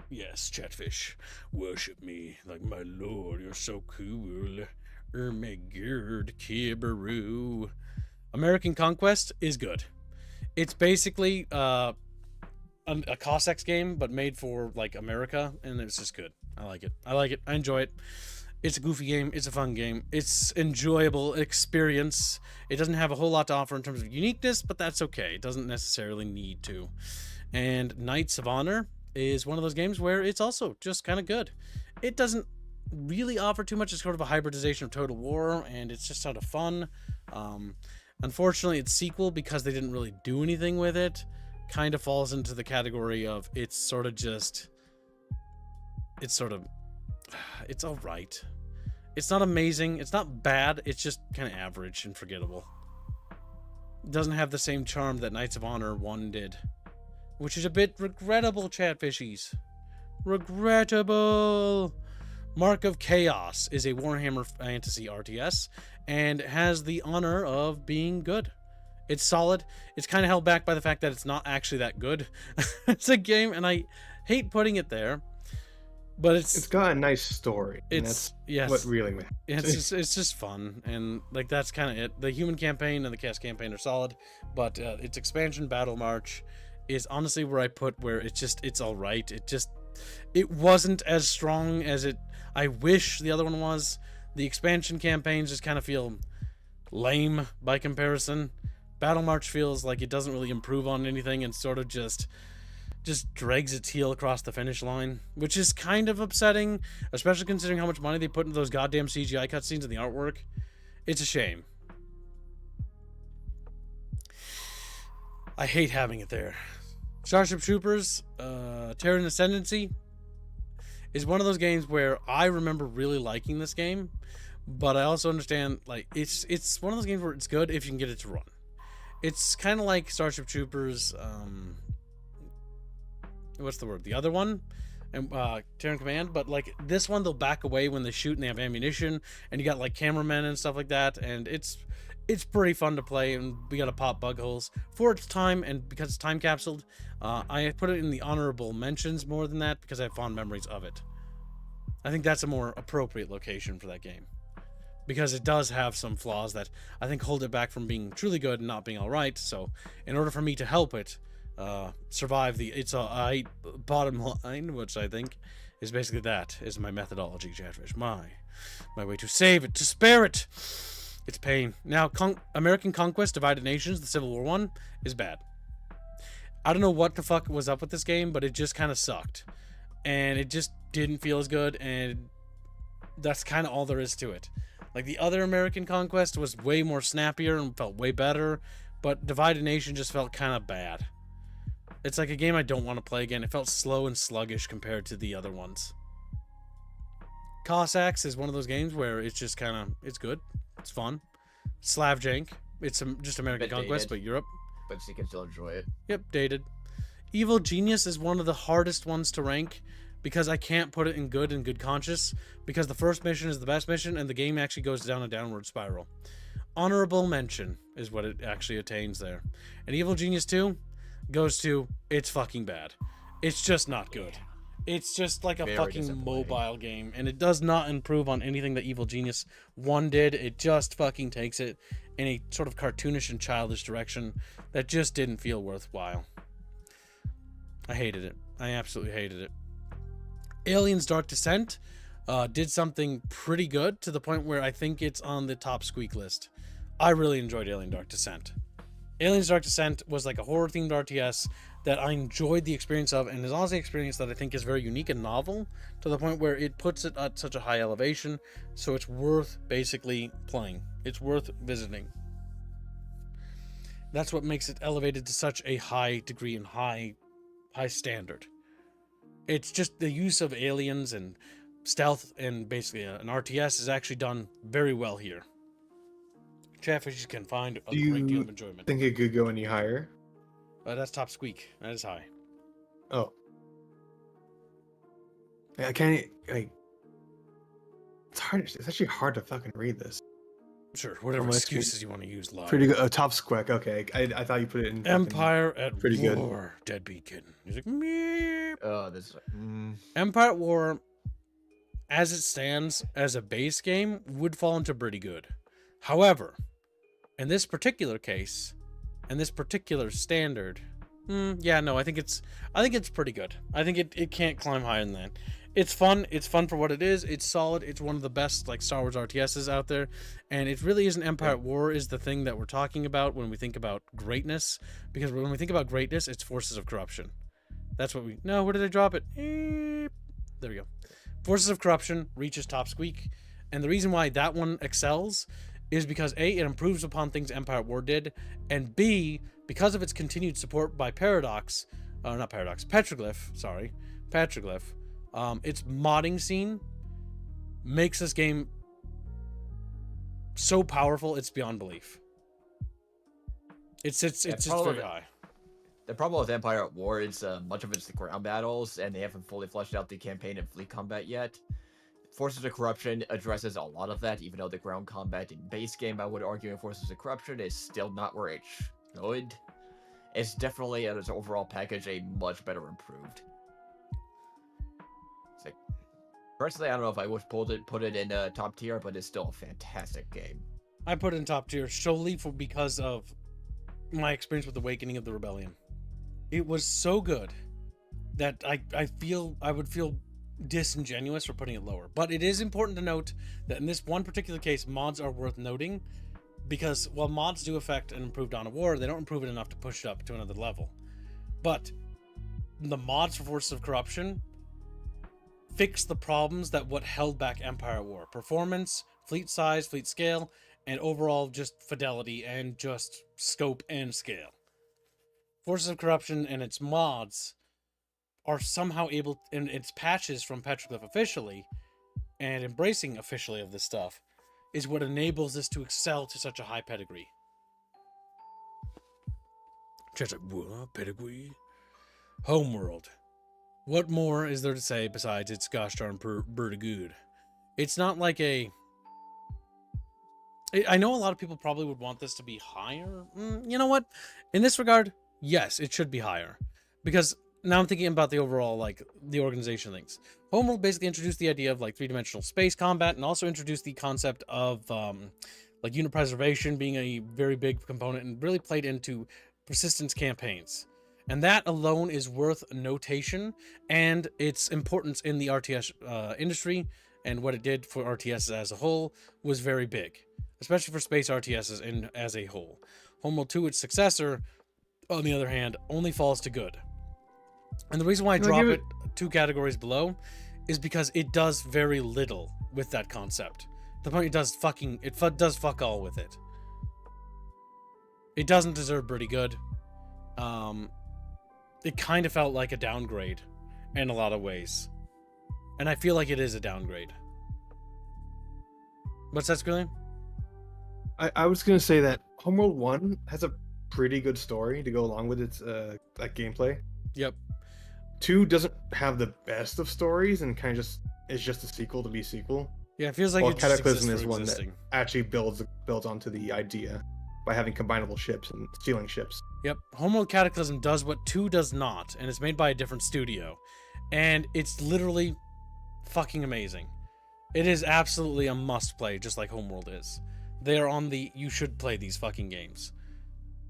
Yes, Chatfish. Worship me like my lord. You're so cool. Oh my god, Kibbler. American Conquest is good. It's basically a Cossacks game, but made for like America, and it's just good. I like it. I enjoy it. It's a goofy game. It's a fun game. It's enjoyable experience. It doesn't have a whole lot to offer in terms of uniqueness, but that's okay. It doesn't necessarily need to. And Knights of Honor is one of those games where it's also just kind of good. It doesn't really offer too much. It's sort of a hybridization of Total War, and it's just sort of fun. Unfortunately, its sequel, because they didn't really do anything with it, kind of falls into the category of it's all right. It's not amazing. It's not bad. It's just kind of average and forgettable. It doesn't have the same charm that Knights of Honor 1 did. Which is a bit regrettable, Chatfishies. Regrettable. Mark of Chaos is a Warhammer Fantasy RTS and has the honor of being good. It's solid. It's kind of held back by the fact that it's not actually that good. It's a game, and I hate putting it there But It's got a nice story. And it's that's what really matters. it's just fun, and like that's kind of it. The human campaign and the cast campaign are solid, but its expansion Battle March is honestly where I put where it's all right. It wasn't as strong as I wish the other one was. The expansion campaigns just kind of feel lame by comparison. Battle March feels like it doesn't really improve on anything and sort of just drags its heel across the finish line, which is kind of upsetting, especially considering how much money they put into those goddamn CGI cutscenes and the artwork. It's a shame. I hate having it there. Starship Troopers, Terran Ascendancy is one of those games where I remember really liking this game, but I also understand like it's one of those games where it's good if you can get it to run. It's kind of like Starship Troopers, what's the word? The other one, and Terran Command. But like this one, they'll back away when they shoot and they have ammunition, and you got like cameramen and stuff like that, and it's pretty fun to play. And we got to pop bug holes for its time, and because it's time capsuled, I put it in the honorable mentions more than that because I have fond memories of it. I think that's a more appropriate location for that game, because it does have some flaws that I think hold it back from being truly good and not being all right. So in order for me to help it survive it's a bottom line, which I think is basically that is my methodology, Chatfish, my way to save it, to spare it. It's pain. Now American Conquest Divided Nations, the Civil War one, is bad. I don't know what the fuck was up with this game, but it just kind of sucked, and it just didn't feel as good, and that's kind of all there is to it. Like the other American Conquest was way more snappier and felt way better, but Divided Nation just felt kind of bad. It's like a game I don't want to play again. It felt slow and sluggish compared to the other ones. Cossacks is one of those games where it's just kind of, it's good. It's fun. Slavjank. It's just American Conquest, but Europe. But you can still enjoy it. Yep, dated. Evil Genius is one of the hardest ones to rank because I can't put it in good and good conscious, because the first mission is the best mission and the game actually goes down a downward spiral. Honorable mention is what it actually attains there. And Evil Genius 2 goes to, it's fucking bad. It's just not good. It's just like a fucking mobile game, and it does not improve on anything that Evil Genius 1 did. It just fucking takes it in a sort of cartoonish and childish direction that just didn't feel worthwhile. I hated it. I absolutely hated it. Aliens Dark Descent did something pretty good to the point where I think it's on the top squeak list. I really enjoyed Alien Dark Descent. Aliens Dark Descent was like a horror-themed RTS that I enjoyed the experience of, and is honestly an experience that I think is very unique and novel to the point where it puts it at such a high elevation, so it's worth basically playing. It's worth visiting. That's what makes it elevated to such a high degree and high standard. It's just the use of aliens and stealth and basically an RTS is actually done very well here. Chatfish can find a great deal of enjoyment. Think it could go any higher? That's top squeak. That is high. Oh. I can't, like... It's hard. It's actually hard to fucking read this. Sure, whatever excuses you want to use. Live. Pretty good. Top squeak. Okay, I thought you put it in. Empire at pretty War. Good. Deadbeat kitten. He's like, meep. Oh, this. Empire at War, as it stands as a base game, would fall into pretty good. However, in this particular case, and this particular standard, yeah, no, I think it's pretty good. I think it can't climb higher than that. It's fun for what it is. It's solid. It's one of the best like Star Wars RTSs out there, and it really isn't. Empire at War is the thing that we're talking about when we think about greatness, because when we think about greatness, it's Forces of Corruption. That's what we. No, where did I drop it? There we go. Forces of Corruption reaches top squeak, and the reason why that one excels is because A, it improves upon things Empire at War did, and B, because of its continued support by Petroglyph, its modding scene makes this game so powerful it's beyond belief. It's just very high. The problem with Empire at War is much of it's the ground battles, and they haven't fully fleshed out the campaign and fleet combat yet. Forces of Corruption addresses a lot of that, even though the ground combat in base game, I would argue, in Forces of Corruption is still not where it should. It's definitely, as an overall package, a much better improved. It's like, Personally, I don't know if I would put it in top tier, but it's still a fantastic game. I put it in top tier solely because of my experience with Awakening of the Rebellion. It was so good that I would feel disingenuous for putting it lower. But it is important to note that in this one particular case, mods are worth noting, because while mods do affect an improved Dawn of War, they don't improve it enough to push it up to another level. But the mods for Forces of Corruption fix the problems that what held back Empire at War: performance, fleet size, fleet scale, and overall just fidelity and just scope and scale. Forces of Corruption and its mods are somehow able, in its patches from Petroglyph officially, and embracing officially of this stuff, is what enables this to excel to such a high pedigree. Just like, what? Pedigree? Homeworld. What more is there to say besides it's gosh darn pretty good? It's not like a... I know a lot of people probably would want this to be higher. You know what? In this regard, yes, it should be higher. Because now I'm thinking about the overall, like, the organization things. Homeworld basically introduced the idea of, like, three-dimensional space combat, and also introduced the concept of, like, unit preservation being a very big component, and really played into persistence campaigns. And that alone is worth notation, and its importance in the RTS industry, and what it did for RTS as a whole, was very big. Especially for space RTSs as a whole. Homeworld 2, its successor, on the other hand, only falls to good. And the reason why I drop it 2 categories below is because it does very little with that concept. The point it does fuck all with it. It doesn't deserve pretty good. It kind of felt like a downgrade in a lot of ways. And I feel like it is a downgrade. What's that, Skrillian? I was gonna say that Homeworld 1 has a pretty good story to go along with its like gameplay. Yep. 2 doesn't have the best of stories and kind of just is just a sequel to be sequel. Yeah, it feels like While it just Cataclysm exists is for one existing. that actually builds onto the idea by having combinable ships and stealing ships. Yep. Homeworld Cataclysm does what 2 does not, and it's made by a different studio. And it's literally fucking amazing. It is absolutely a must-play, just like Homeworld is. They are on the you should play these fucking games.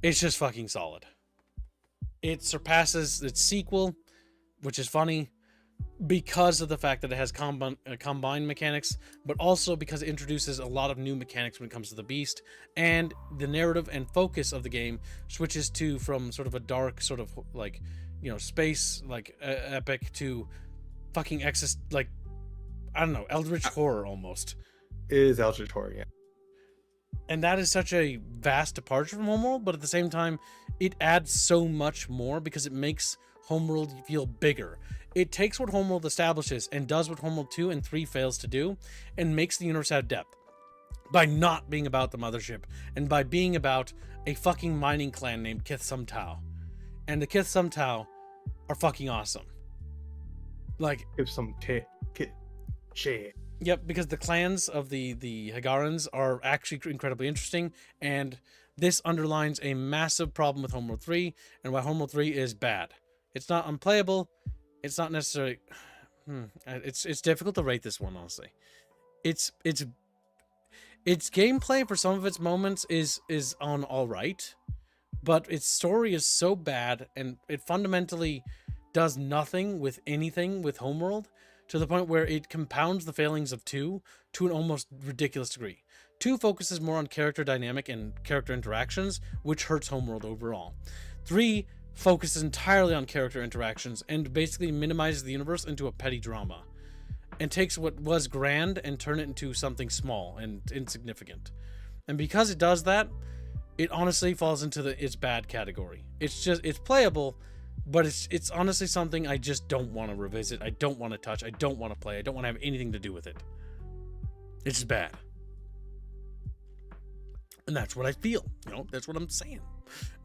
It's just fucking solid. It surpasses its sequel, which is funny, because of the fact that it has combined mechanics, but also because it introduces a lot of new mechanics when it comes to the beast, and the narrative and focus of the game switches to from sort of a dark sort of like, you know, space like epic to fucking like, I don't know, eldritch horror almost. It is eldritch horror, yeah. And that is such a vast departure from Homeworld, but at the same time, it adds so much more because it makes Homeworld feel bigger. It takes what Homeworld establishes and does what Homeworld 2 and 3 fails to do, and makes the universe have depth. By not being about the mothership, and by being about a fucking mining clan named Kith Sumtau. And the Kith Sumtau are fucking awesome. Like, Give some shit. Yep, because the clans of the Higarans are actually incredibly interesting, and this underlines a massive problem with Homeworld 3, and why Homeworld 3 is bad. It's not unplayable, it's not necessarily... It's difficult to rate this one, honestly. Its gameplay for some of its moments is on alright, but its story is so bad, and it fundamentally does nothing with anything with Homeworld, to the point where it compounds the failings of 2 to an almost ridiculous degree. 2 focuses more on character dynamic and character interactions, which hurts Homeworld overall. 3 focuses entirely on character interactions and basically minimizes the universe into a petty drama, and takes what was grand and turn it into something small and insignificant. And because it does that, it honestly falls into its bad category. It's playable, but it's honestly something I just don't want to revisit. I don't want to touch. I don't want to play. I don't want to have anything to do with it. It's just bad. And that's what I feel. You know, that's what I'm saying.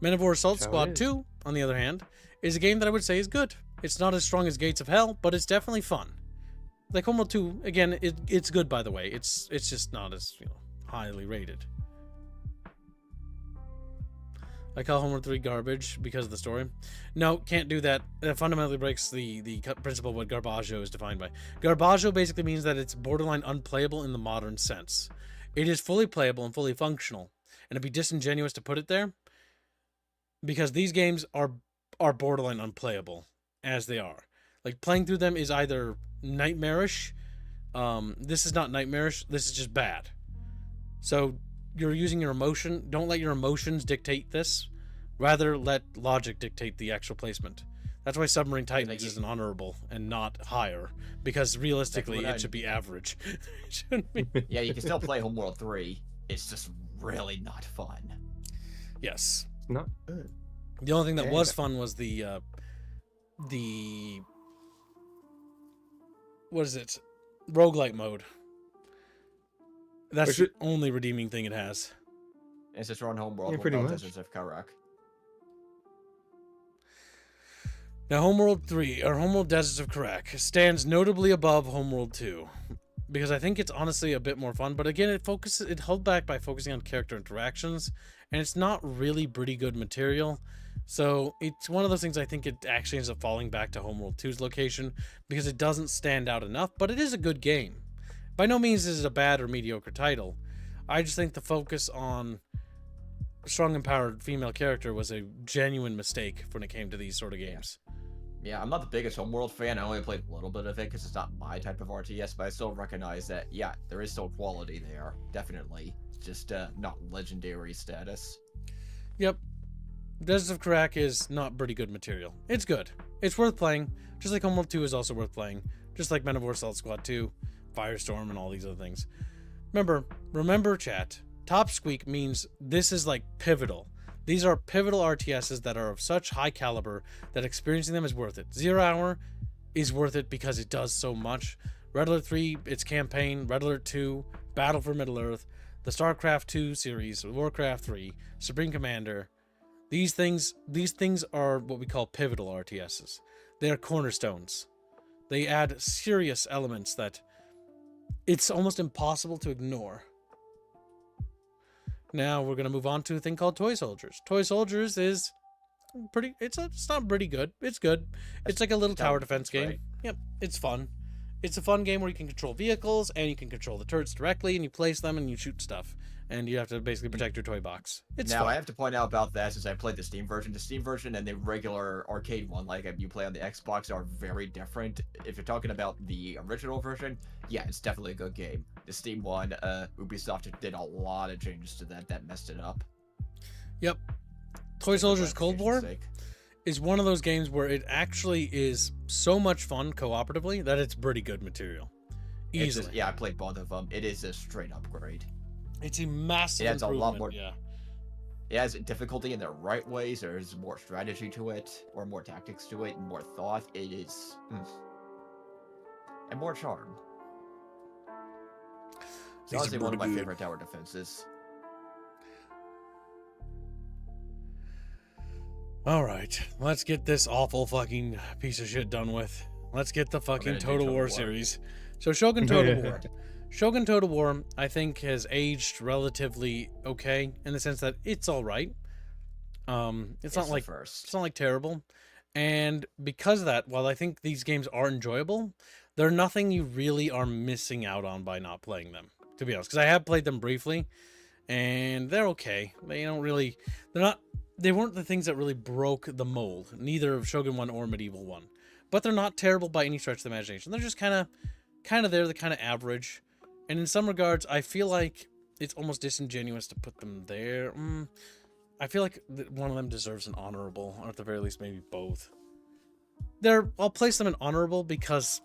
Men of War Assault Squad 2, on the other hand, is a game that I would say is good. It's not as strong as Gates of Hell, but it's definitely fun. Like Homeworld 2, again, it's good, by the way. It's just not as, you know, highly rated. I call Homeworld 3 garbage because of the story. No, can't do that. That fundamentally breaks the principle of what garbaggio is defined by. Garbaggio basically means that it's borderline unplayable in the modern sense. It is fully playable and fully functional, and it'd be disingenuous to put it there because these games are borderline unplayable as they are. Like, playing through them is either nightmarish. This is not nightmarish. This is just bad. So you're using your emotion. Don't let your emotions dictate this. Rather, let logic dictate the actual placement. That's why Submarine Titans is an honorable and not higher, because realistically it should be average. It shouldn't be. Yeah, you can still play Homeworld 3. It's just really not fun. Yes. Not good. The only thing that was fun was the what is it? Roguelite mode. That's the only redeeming thing it has. It's just run Homeworld pretty without much. Deserts of Karak. Now, Homeworld 3, or Homeworld Deserts of Karak, stands notably above Homeworld 2. Because I think it's honestly a bit more fun, but again, it held back by focusing on character interactions, and it's not really pretty good material. So it's one of those things I think it actually ends up falling back to Homeworld 2's location, because it doesn't stand out enough, but it is a good game. By no means is it a bad or mediocre title. I just think the focus on strong, empowered female character was a genuine mistake when it came to these sort of games. Yeah, I'm not the biggest Homeworld fan. I only played a little bit of it because it's not my type of RTS, but I still recognize that, yeah, there is still quality there. Definitely. Just not legendary status. Yep. Deserts of Karak is not pretty good material. It's good. It's worth playing. Just like Homeworld 2 is also worth playing. Just like Men of War Assault Squad 2, Firestorm, and all these other things. Remember, chat, Top Squeak means this is like pivotal. These are pivotal RTSs that are of such high caliber that experiencing them is worth it. 0 Hour is worth it because it does so much. Red Alert 3, its campaign, Red Alert 2, Battle for Middle-earth, the StarCraft 2 series, Warcraft 3, Supreme Commander. These things are what we call pivotal RTSs. They are cornerstones. They add serious elements that it's almost impossible to ignore. Now we're going to move on to a thing called Toy Soldiers. Toy Soldiers is pretty, it's not pretty good. It's good. It's like a little tower defense game. Right. Yep, it's fun. It's a fun game where you can control vehicles and you can control the turrets directly and you place them and you shoot stuff. And you have to basically protect your toy box. It's fun. I have to point out about that since I played the Steam version. The Steam version and the regular arcade one, like you play on the Xbox, are very different. If you're talking about the original version, yeah, it's definitely a good game. The Steam one, Ubisoft did a lot of changes to that messed it up. Yep. Toy Soldiers Cold War is one of those games where it actually is so much fun cooperatively that it's pretty good material. Easily. Yeah, I played both of them. It is a straight upgrade. It's a massive It adds a lot more. yeah. It has difficulty in the right ways. There's more strategy to it, or more tactics to it, and more thought. It is, and more charm. It's honestly one of my favorite tower defenses. All right, let's get this awful fucking piece of shit done with. Let's get the fucking Total War series. So Shogun Total War. Shogun Total War, I think, has aged relatively okay in the sense that it's all right. It's not like terrible, and because of that, while I think these games are enjoyable, they're nothing you really are missing out on by not playing them. To be honest, because I have played them briefly, and they're okay. They weren't the things that really broke the mold, neither of Shogun 1 or Medieval 1. But they're not terrible by any stretch of the imagination. They're just kind of there, they're kind of average. And in some regards, I feel like it's almost disingenuous to put them there. I feel like one of them deserves an honorable, or at the very least, maybe both. I'll place them in honorable because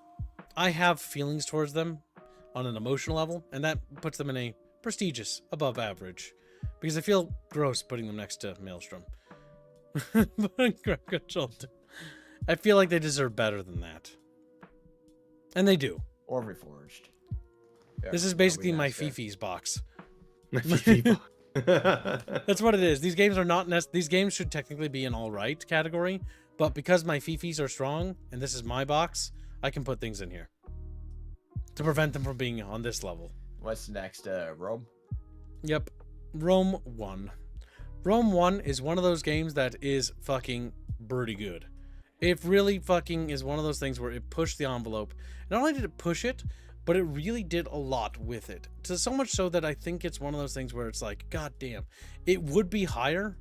I have feelings towards them on an emotional level, and that puts them in a prestigious, above average. Because I feel gross putting them next to Maelstrom. I feel like they deserve better than that. And they do. Or Reforged. Yeah, this is basically my Fifi's box. That's what it is. These games are not these games should technically be an alright category, but because my Fifis are strong, and this is my box, I can put things in here. To prevent them from being on this level. What's next? Rome? Yep. Rome 1. Rome 1 is one of those games that is fucking pretty good. It really fucking is one of those things where it pushed the envelope. Not only did it push it, but it really did a lot with it. To so much so that I think it's one of those things where it's like, god damn, it would be higher,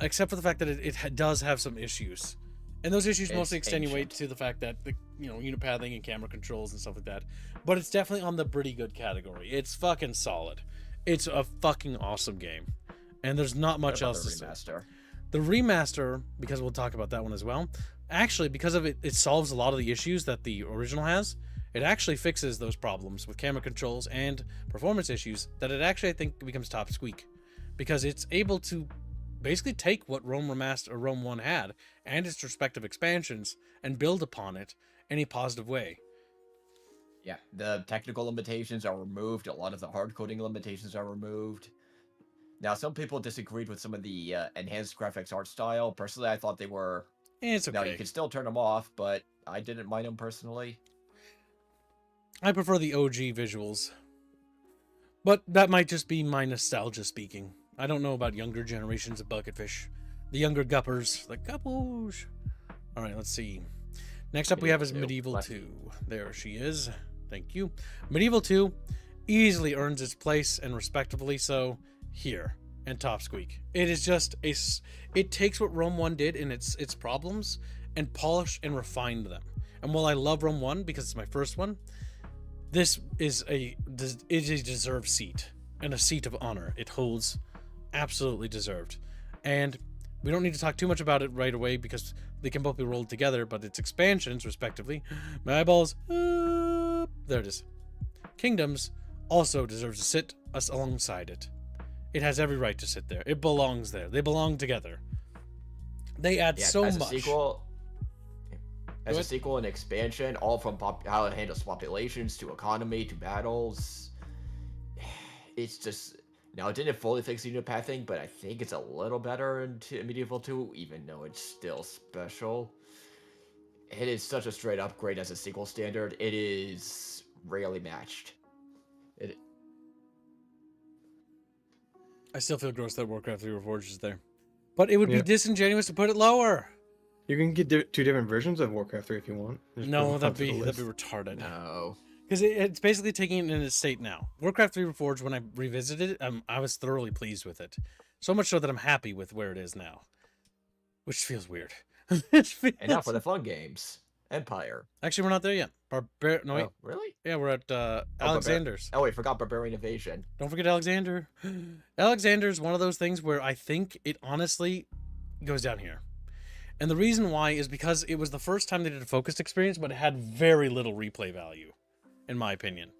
except for the fact that it does have some issues. And those issues mostly extenuate to the fact that the unit pathing and camera controls and stuff like that. But it's definitely on the pretty good category. It's fucking solid. It's a fucking awesome game. And there's not much else to say. The remaster, because we'll talk about that one as well, actually, because of it solves a lot of the issues that the original has. It actually fixes those problems with camera controls and performance issues that it actually, I think, becomes top squeak. Because it's able to basically take what Rome 1 had and its respective expansions and build upon it in a positive way. Yeah, the technical limitations are removed. A lot of the hard coding limitations are removed. Now, some people disagreed with some of the enhanced graphics art style. Personally, I thought they were... It's okay. Now, you can still turn them off, but I didn't mind them personally. I prefer the OG visuals. But that might just be my nostalgia speaking. I don't know about younger generations of Bucketfish. The younger guppers. The guppers. Alright, let's see. Next up we have is Medieval 2. There she is. Thank you. Medieval 2 easily earns its place, and respectively so, here. And top squeak. It is just it takes what Rome 1 did in its problems and polished and refined them. And while I love Rome 1 because it's my first one, this is a deserved seat. And a seat of honor. It holds absolutely deserved. And we don't need to talk too much about it right away because they can both be rolled together, but its expansions, respectively, my eyeballs, there it is. Kingdoms also deserves to sit alongside it. It has every right to sit there. It belongs there. They belong together. They add so much. As a sequel and expansion, all from how it handles populations to economy to battles, it's just... Now, it didn't fully fix unit pathing, but I think it's a little better in Medieval 2, even though it's still special. It is such a straight upgrade as a sequel standard. It is rarely matched. I still feel gross that Warcraft 3 Reforged is there. But it would be disingenuous to put it lower. You can get two different versions of Warcraft 3 if you want. No, that'd be retarded. No. Because it's basically taking it in its state now. Warcraft 3 Reforged, when I revisited it, I was thoroughly pleased with it. So much so that I'm happy with where it is now. Which feels weird. And now for the fun games. Empire. Actually, we're not there yet. No, wait. Oh, really? Yeah, we're at Alexander's. Oh, wait, forgot Barbarian Invasion. Don't forget Alexander. Alexander's one of those things where I think it honestly goes down here. And the reason why is because it was the first time they did a focused experience, but it had very little replay value, in my opinion.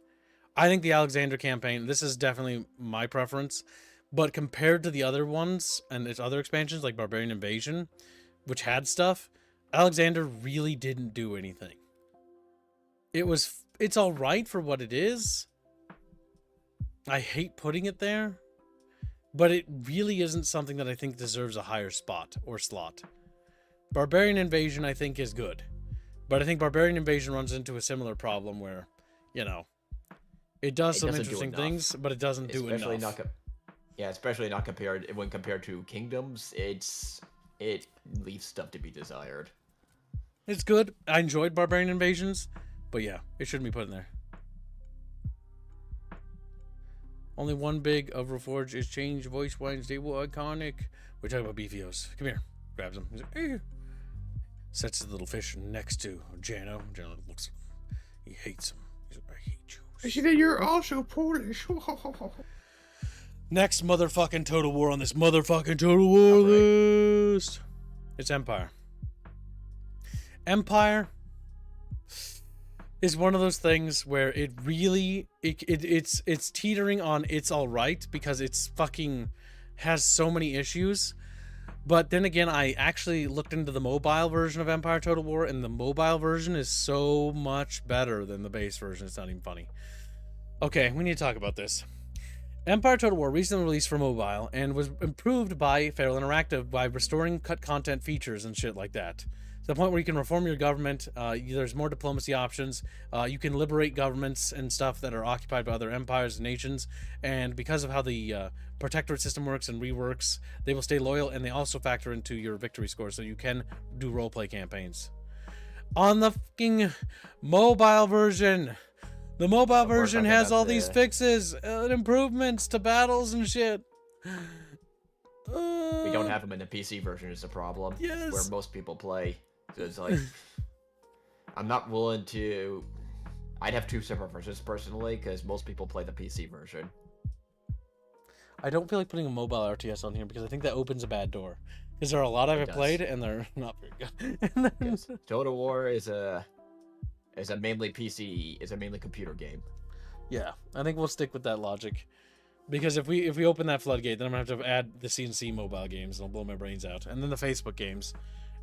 I think the Alexander campaign, this is definitely my preference, but compared to the other ones and its other expansions like Barbarian Invasion, which had stuff, Alexander really didn't do anything. It's all right for what it is. I hate putting it there, but it really isn't something that I think deserves a higher spot or slot. Barbarian Invasion, I think, is good, but I think Barbarian Invasion runs into a similar problem where, it does some interesting things, but it doesn't do enough. Especially not compared when compared to Kingdoms. It leaves stuff to be desired. It's good. I enjoyed Barbarian Invasions, but yeah, it shouldn't be put in there. Only one big of Reforged is change voice wines. They were iconic. We're talking about BVOs. Come here. Grabs him. He's like, eh. Sets the little fish next to Jano. Jano looks. He hates him. He's like, I hate you. I see that you're also Polish. Next motherfucking Total War on this motherfucking Total War list. It's Empire. Empire is one of those things where it really it's teetering on it's all right because it's fucking has so many issues. But then again, I actually looked into the mobile version of Empire Total War, and the mobile version is so much better than the base version. It's not even funny. Okay, we need to talk about this. Empire Total War recently released for mobile and was improved by Feral Interactive by restoring cut content features and shit like that. the point where you can reform your government. There's more diplomacy options. You can liberate governments and stuff that are occupied by other empires and nations. And because of how the protectorate system works and reworks, they will stay loyal, and they also factor into your victory score, so you can do roleplay campaigns. On the fucking mobile version, the mobile version has all these fixes and improvements to battles and shit. We don't have them in the PC version is the problem. Yes. Where most people play. So it's like, I'm not willing to. I'd have 2 separate versions personally, because most people play the PC version. I don't feel like putting a mobile RTS on here because I think that opens a bad door. Because there are a lot I've played and they're not very good. Yes. Total War is a mainly PC, is a mainly computer game. Yeah, I think we'll stick with that logic. Because if we open that floodgate, then I'm gonna have to add the CNC mobile games, and I'll blow my brains out, and then the Facebook games,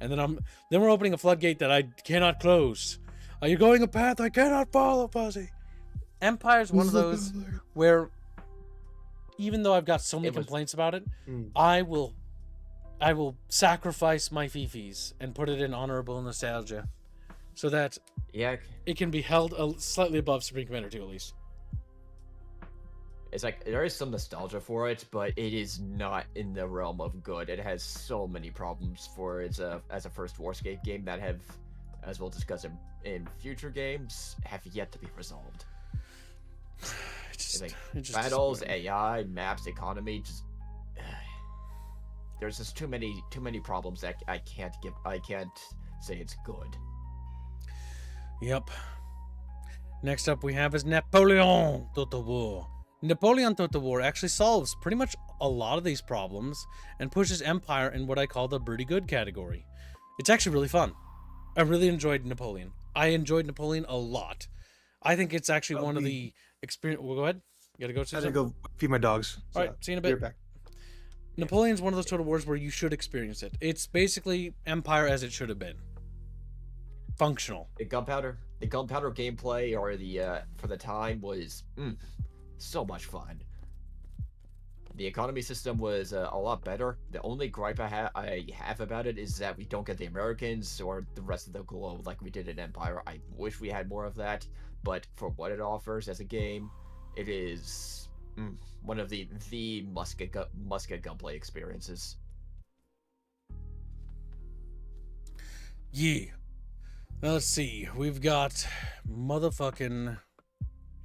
and then we're opening a floodgate that I cannot close. Are you going a path I cannot follow, Fuzzy? Empire's one of those where, even though I've got so many complaints about it, I will sacrifice my fifis and put it in honorable nostalgia, so that it can be held slightly above Supreme Commander 2 at least. It's like, there is some nostalgia for it, but it is not in the realm of good. It has so many problems for it as a first Warscape game that have, as we'll discuss in future games, have yet to be resolved. It's like battles, AI, maps, economy, just there's just too many problems that I can't say it's good. Yep. Next up we have is Napoleon Total War. Napoleon Total War actually solves pretty much a lot of these problems and pushes Empire in what I call the pretty good category. It's actually really fun. I really enjoyed Napoleon. I enjoyed Napoleon a lot. I think it's actually one of the experience. Well, go ahead. You gotta go. I gotta go feed my dogs. All right, see you in a bit. Back. Napoleon's one of those Total Wars where you should experience it. It's basically Empire as it should have been. Functional. The gunpowder gameplay, or the for the time, was so much fun. The economy system was a lot better. The only gripe I have about it is that we don't get the Americans or the rest of the globe like we did in Empire. I wish we had more of that, but for what it offers as a game, it is one of the musket gunplay experiences. Yeah. Let's see. We've got motherfucking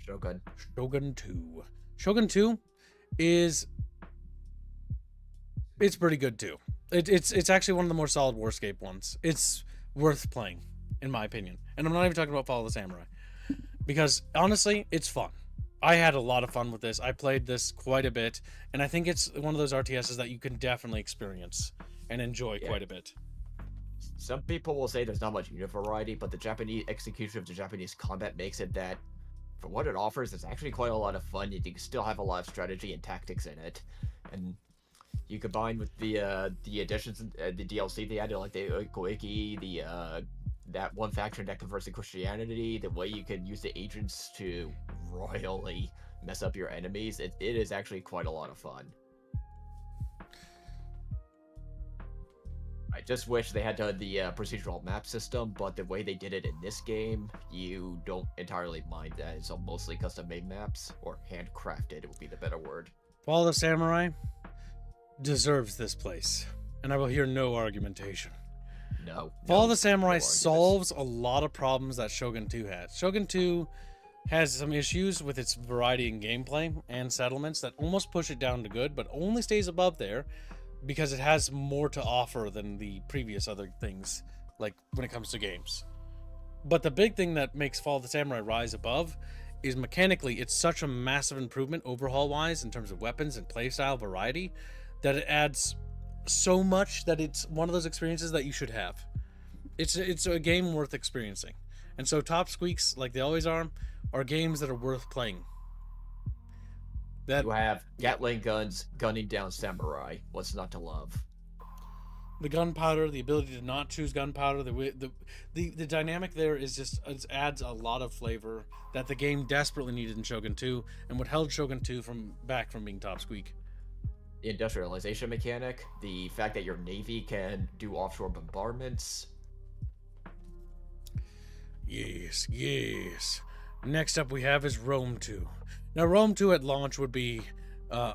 Shogun 2. Shogun 2 is pretty good too. It's actually one of the more solid Warscape ones. It's worth playing, in my opinion. And I'm not even talking about Follow the Samurai, because honestly, it's fun. I had a lot of fun with this. I played this quite a bit, and I think it's one of those RTSs that you can definitely experience and enjoy quite a bit. Some people will say there's not much unit variety, but the Japanese execution of the Japanese combat makes it that, for what it offers, it's actually quite a lot of fun. You can still have a lot of strategy and tactics in it, and you combine with the additions, the DLC they added, like the Koiki, that one faction that converts to Christianity, the way you can use the agents to royally mess up your enemies. It is actually quite a lot of fun. I just wish they had the procedural map system, but the way they did it in this game, you don't entirely mind that. It's all mostly custom-made maps, or handcrafted would be the better word. Follow the Samurai deserves this place, and I will hear no argumentation. No. Follow the Samurai solves a lot of problems that Shogun 2 has. Shogun 2 has some issues with its variety in gameplay and settlements that almost push it down to good, but only stays above there because it has more to offer than the previous other things, like when it comes to games. But the big thing that makes Follow the Samurai rise above is mechanically, it's such a massive improvement overhaul-wise in terms of weapons and playstyle variety that it adds so much that it's one of those experiences that you should have. It's a game worth experiencing. And so Top Squeaks, like they always are games that are worth playing. You have Gatling guns gunning down samurai. What's not to love? The gunpowder, the ability to not choose gunpowder, the dynamic there is just, it adds a lot of flavor that the game desperately needed in Shogun 2, and what held Shogun 2 back from being Top Squeak. The industrialization mechanic, the fact that your navy can do offshore bombardments, Yes, yes. Next up we have is Rome 2. Now, Rome 2 at launch would be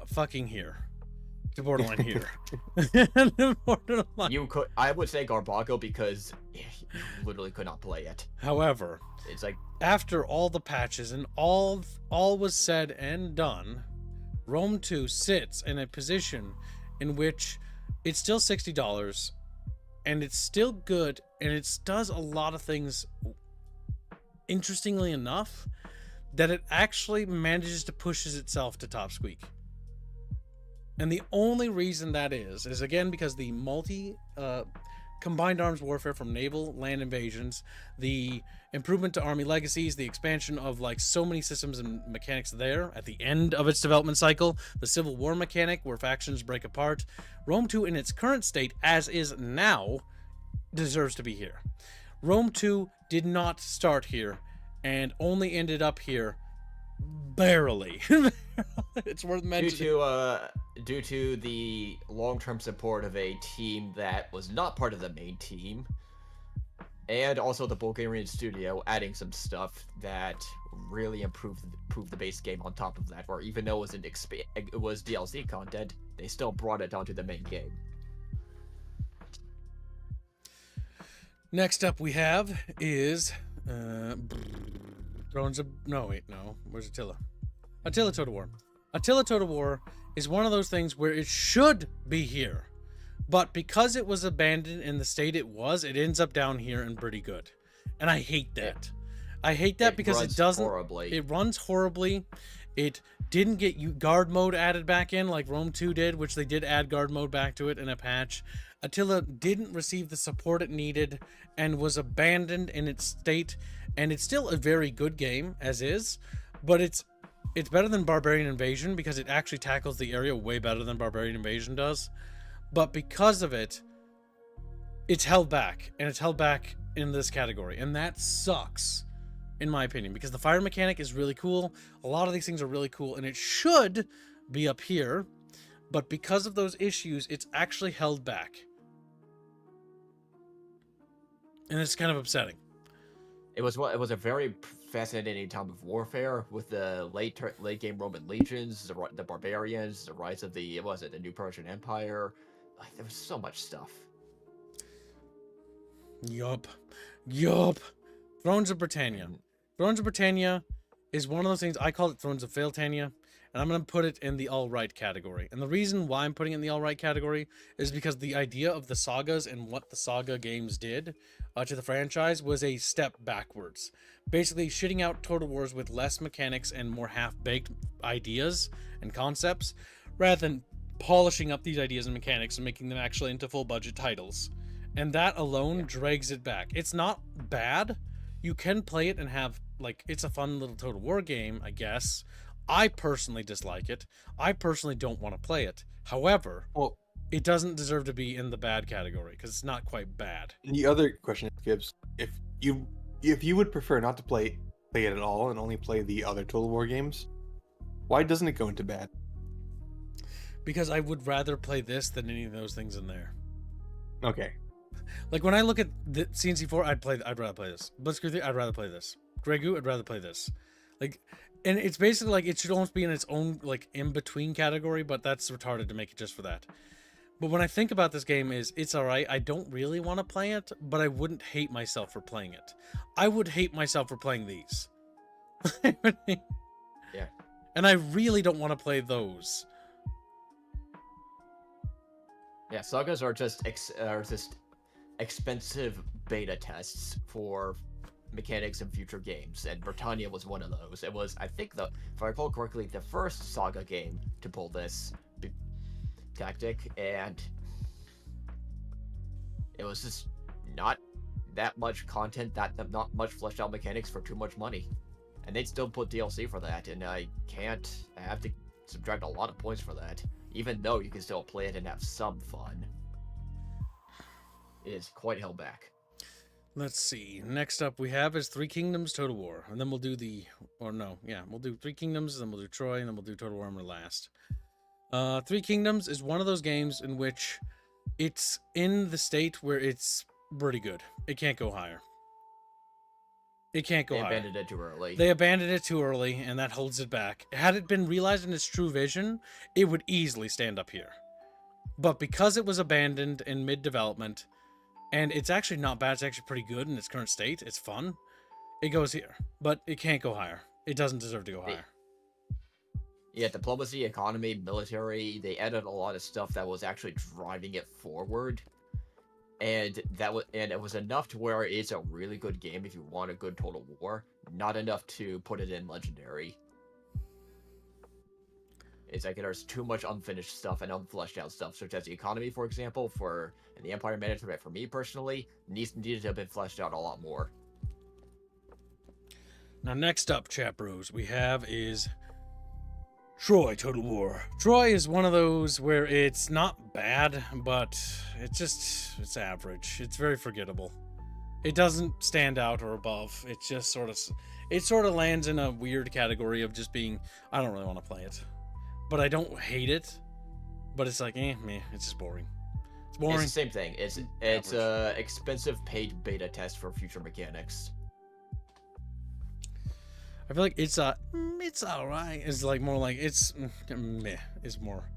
fucking here. To borderline here. Borderline. I would say Garbago because you literally could not play it. However, It's like after all the patches and all was said and done, Rome 2 sits in a position in which it's still $60 and it's still good and it does a lot of things interestingly enough that it actually manages to pushes itself to top squeak. And the only reason that is again because the combined arms warfare from naval land invasions, the improvement to army legacies, the expansion of like so many systems and mechanics there at the end of its development cycle, the Civil War mechanic where factions break apart. Rome 2 in its current state as is now deserves to be here. Rome 2 did not start here and only ended up here barely. It's worth mentioning. Due to the long-term support of a team that was not part of the main team, and also the Bulgarian studio adding some stuff that really improved the base game on top of that. Or even though it was DLC content, they still brought it onto the main game. Next up we have is Thrones of where's Attila? Attila Total War. Attila Total War is one of those things where it should be here, but because it was abandoned in the state it was, it ends up down here and pretty good, and I hate that. I hate that because it doesn't. It runs horribly. It didn't get guard mode added back in like Rome 2 did, which they did add guard mode back to it in a patch. Attila didn't receive the support it needed and was abandoned in its state, and it's still a very good game as is, but it's better than Barbarian Invasion because it actually tackles the area way better than Barbarian Invasion does. But because of it, it's held back, and it's held back in this category, and that sucks in my opinion, because the fire mechanic is really cool. A lot of these things are really cool, and it should be up here, but because of those issues, it's actually held back. And it's kind of upsetting. It was a very fascinating time of warfare with the late game Roman legions, the barbarians, the rise of the New Persian Empire. Like, there was so much stuff. Yup. Thrones of Britannia. Thrones of Britannia is one of those things. I call it Thrones of Failtania, and I'm going to put it in the all-right category. And the reason why I'm putting it in the all-right category is because the idea of the sagas and what the saga games did to the franchise was a step backwards. Basically, shitting out Total Wars with less mechanics and more half-baked ideas and concepts, rather than polishing up these ideas and mechanics and making them actually into full-budget titles. And that alone drags it back. It's not bad. You can play it and have, like, it's a fun little Total War game, I guess. I personally dislike it. I personally don't want to play it. However, it doesn't deserve to be in the bad category because it's not quite bad. And the other question is, Gibbs, if you would prefer not to play it at all and only play the other Total War games, why doesn't it go into bad? Because I would rather play this than any of those things in there. Okay. Like, when I look at the CNC4, I'd rather play this. Blitzkrieg 3, I'd rather play this. Grey Goo, I'd rather play this. Like, and it's basically like it should almost be in its own, like, in-between category, but that's retarded to make it just for that. But when I think about this game it's alright. I don't really want to play it, but I wouldn't hate myself for playing it. I would hate myself for playing these. Yeah. And I really don't want to play those. Yeah, sagas are just expensive beta tests for mechanics in future games, and Britannia was one of those. It was, I think, if I recall correctly, the first saga game to pull this tactic, and it was just not that much content, not much fleshed out mechanics for too much money, and they'd still put DLC for that, and I have to subtract a lot of points for that, even though you can still play it and have some fun. It is quite held back. Let's see. Next up we have is Three Kingdoms Total War. And then we'll do we'll do Three Kingdoms, then we'll do Troy, and then we'll do Total War Armor last. Three Kingdoms is one of those games in which it's in the state where it's pretty good. It can't go higher. It can't go They higher. abandoned it too early. They abandoned it too early, and that holds it back. Had it been realized in its true vision, it would easily stand up here. But because it was abandoned in mid-development, and it's actually not bad, it's actually pretty good in its current state, it's fun, it goes here. But it can't go higher. It doesn't deserve to go higher. Yeah, diplomacy, economy, military, they added a lot of stuff that was actually driving it forward. And it was enough to where it's a really good game if you want a good Total War. Not enough to put it in Legendary. It's like there's too much unfinished stuff and unfleshed out stuff, such as the economy, for example, and the Empire management for me personally, needed to have been fleshed out a lot more. Now, next up, chat bros, we have is Troy Total War. Troy is one of those where it's not bad, but it's average. It's very forgettable. It doesn't stand out or above. It just sort of lands in a weird category of just being, I don't really want to play it. But I don't hate it. But it's like, meh, it's just boring. It's boring. It's the same thing. It's a expensive paid beta test for future mechanics. I feel like it's alright. It's like more like it's meh. Is more.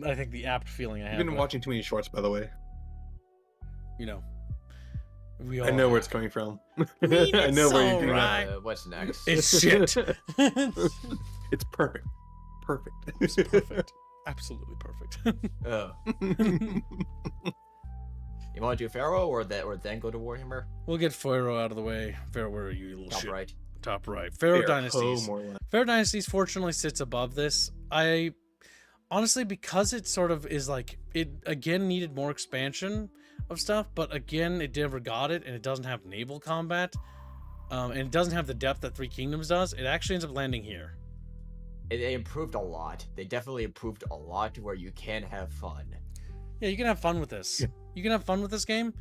I think the apt feeling I have. You've been watching too many shorts, by the way. You know. I know where it's coming from. mean, I know it's where you're doing alright. that. What's next? It's shit. It's perfect. Perfect. It's perfect. Absolutely perfect. Oh. You want to do Pharaoh or then go to Warhammer? We'll get Pharaoh out of the way. Pharaoh, where are you, you little Top shit? right. Top right. Pharaoh Dynasties. More or less. Pharaoh Dynasties fortunately sits above this. I honestly, because it sort of is like, it again needed more expansion of stuff, but again, it never got it, and it doesn't have naval combat, and it doesn't have the depth that Three Kingdoms does. It actually ends up landing here. They improved a lot. They definitely improved a lot to where you can have fun. Yeah, you can have fun with this. Yeah. You can have fun with this game,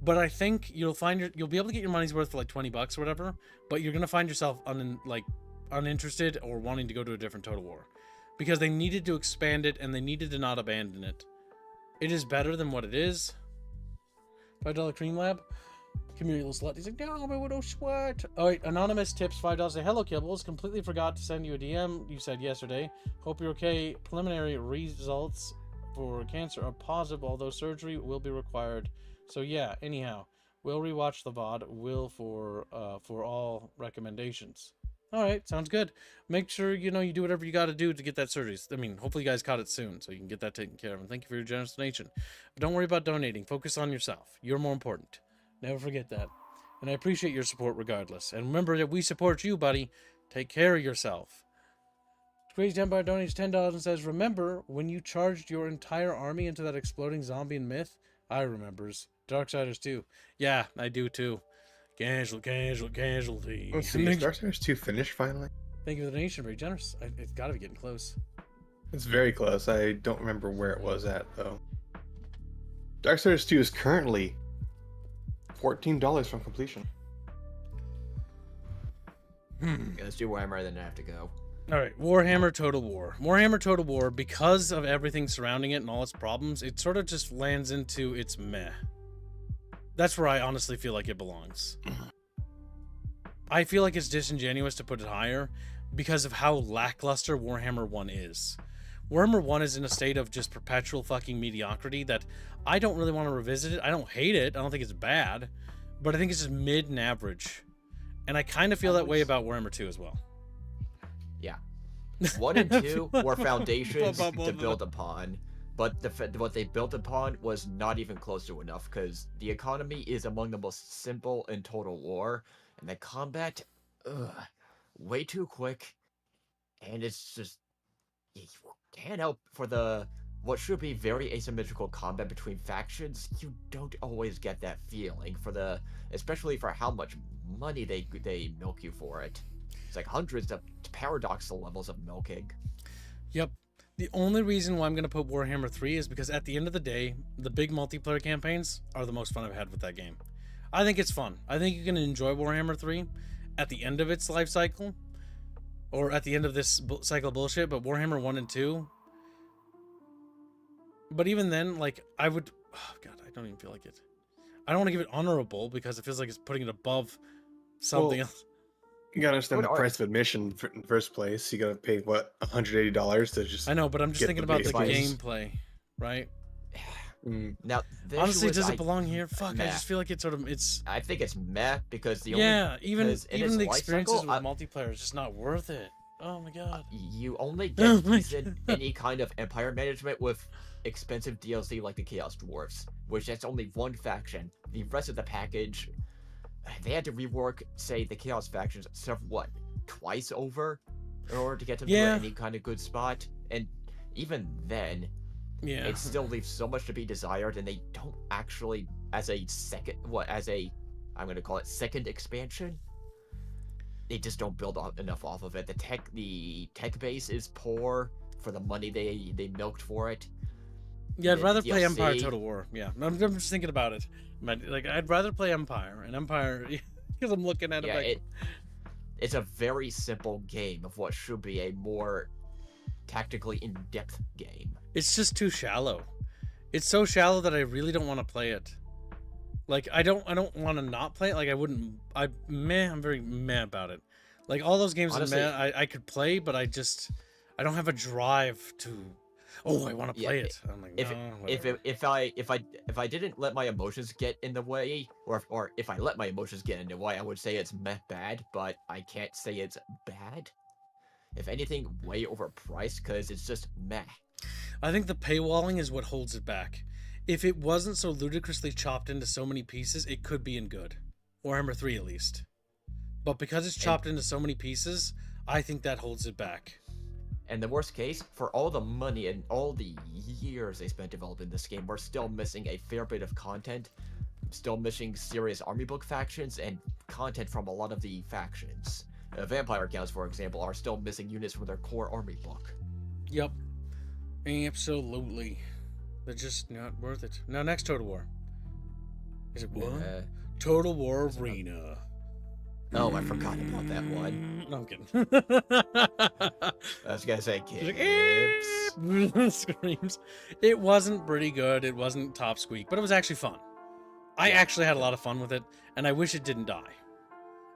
but I think you'll be able to get your money's worth for like $20 or whatever. But you're gonna find yourself uninterested or wanting to go to a different Total War, because they needed to expand it and they needed to not abandon it. It is better than what it is. $5 Cream Lab. Community little slut. He's like, no, my widow sweat. All right, anonymous tips $5. Say hello, Kibbles. Completely forgot to send you a DM. You said yesterday. Hope you're okay. Preliminary results for cancer are positive, although surgery will be required. So yeah. Anyhow, we'll rewatch the VOD. Will for all recommendations. All right, sounds good. Make sure you do whatever you got to do to get that surgery. I mean, hopefully you guys caught it soon, so you can get that taken care of. And thank you for your generous donation. But don't worry about donating. Focus on yourself. You're more important. Never forget that. And I appreciate your support regardless. And remember that we support you, buddy. Take care of yourself. Crazy Empire donates $10 and says, remember when you charged your entire army into that exploding zombie in Myth? I remembers. Darksiders too. Yeah, I do too. Casualty. Let's see, is Darksiders 2 finished finally? Thank you for the donation. Very generous. It's got to be getting close. It's very close. I don't remember where it was at, though. Darksiders 2 is currently $14 from completion. Okay, let's do Warhammer, then I have to go. All right, Warhammer Total War. Warhammer Total War, because of everything surrounding it and all its problems, it sort of just lands into its meh. That's where I honestly feel like it belongs. I feel like it's disingenuous to put it higher because of how lackluster Warhammer 1 is. Warhammer 1 is in a state of just perpetual fucking mediocrity that I don't really want to revisit it. I don't hate it. I don't think it's bad, but I think it's just mid and average. And I kind of feel that way about Warhammer 2 as well. Yeah. 1 and 2 were foundations to build upon, but what they built upon was not even close to enough, because the economy is among the most simple in Total War, and the combat, way too quick, and it's just, you can't help for what should be very asymmetrical combat between factions. You don't always get that feeling especially for how much money they milk you for it. It's like hundreds of paradoxical levels of milking. Yep. The only reason why I'm going to put Warhammer 3 is because at the end of the day, the big multiplayer campaigns are the most fun I've had with that game. I think it's fun. I think you can enjoy Warhammer 3 at the end of its life cycle, or at the end of this cycle of bullshit, but Warhammer 1 and 2... But even then, like, I would... Oh, God, I don't even feel like it. I don't want to give it honorable because it feels like it's putting it above something else. You gotta understand Good the art. price of admission in the first place. You gotta pay what, $180 to just. I know, but I'm just get thinking the about the base gameplay, right? Mm. Now, the Honestly, issue is does it belong here? Fuck, I meh. just feel like it's sort of it's. I think it's meh because the Yeah, only even because in even its the life experiences cycle, with multiplayer is just not worth it. Oh my god. you only Oh get my decent any kind of empire management with expensive DLC like the Chaos Dwarfs, which that's only one faction. The rest of the package, they had to rework, say, the Chaos factions twice over in order to get them Yeah. to any kind of good spot, and even then, Yeah. it still leaves so much to be desired, and they don't actually, as a I'm gonna call it second expansion, they just don't build enough off of it. The tech base is poor for the money they milked for it. Yeah, I'd The rather play Empire DLC Total War. Yeah, I'm just thinking about it. Like, I'd rather play Empire, and Empire, because I'm looking at it Yeah, like, it's a very simple game of what should be a more tactically in-depth game. it's just too shallow. It's so shallow that I really don't want to play it. Like, I don't want to not play it. Like, I'm very meh about it. Like, all those games Honestly, I could play, but I don't have a drive to, oh, I want to yeah, play it. I'm like, no, whatever. if I didn't let my emotions get in the way, or if I let my emotions get in the way, I would say it's meh bad, but I can't say it's bad. If anything, way overpriced because it's just meh. I think the paywalling is what holds it back. If it wasn't so ludicrously chopped into so many pieces, it could be in good. Warhammer 3 at least. But because it's chopped into so many pieces, I think that holds it back. And the worst case, for all the money and all the years they spent developing this game, we're still missing a fair bit of content. Still missing serious army book factions and content from a lot of the factions. Vampire accounts, for example, are still missing units from their core army book. Yep. Absolutely. They're just not worth it. Now, next Total War. Is it what? Total War Arena. Oh, I forgot about that one. No, I'm kidding. I was gonna say Like, Kibbs. screams. It wasn't pretty good. It wasn't top squeak, but it was actually fun. I actually had a lot of fun with it, and I wish it didn't die.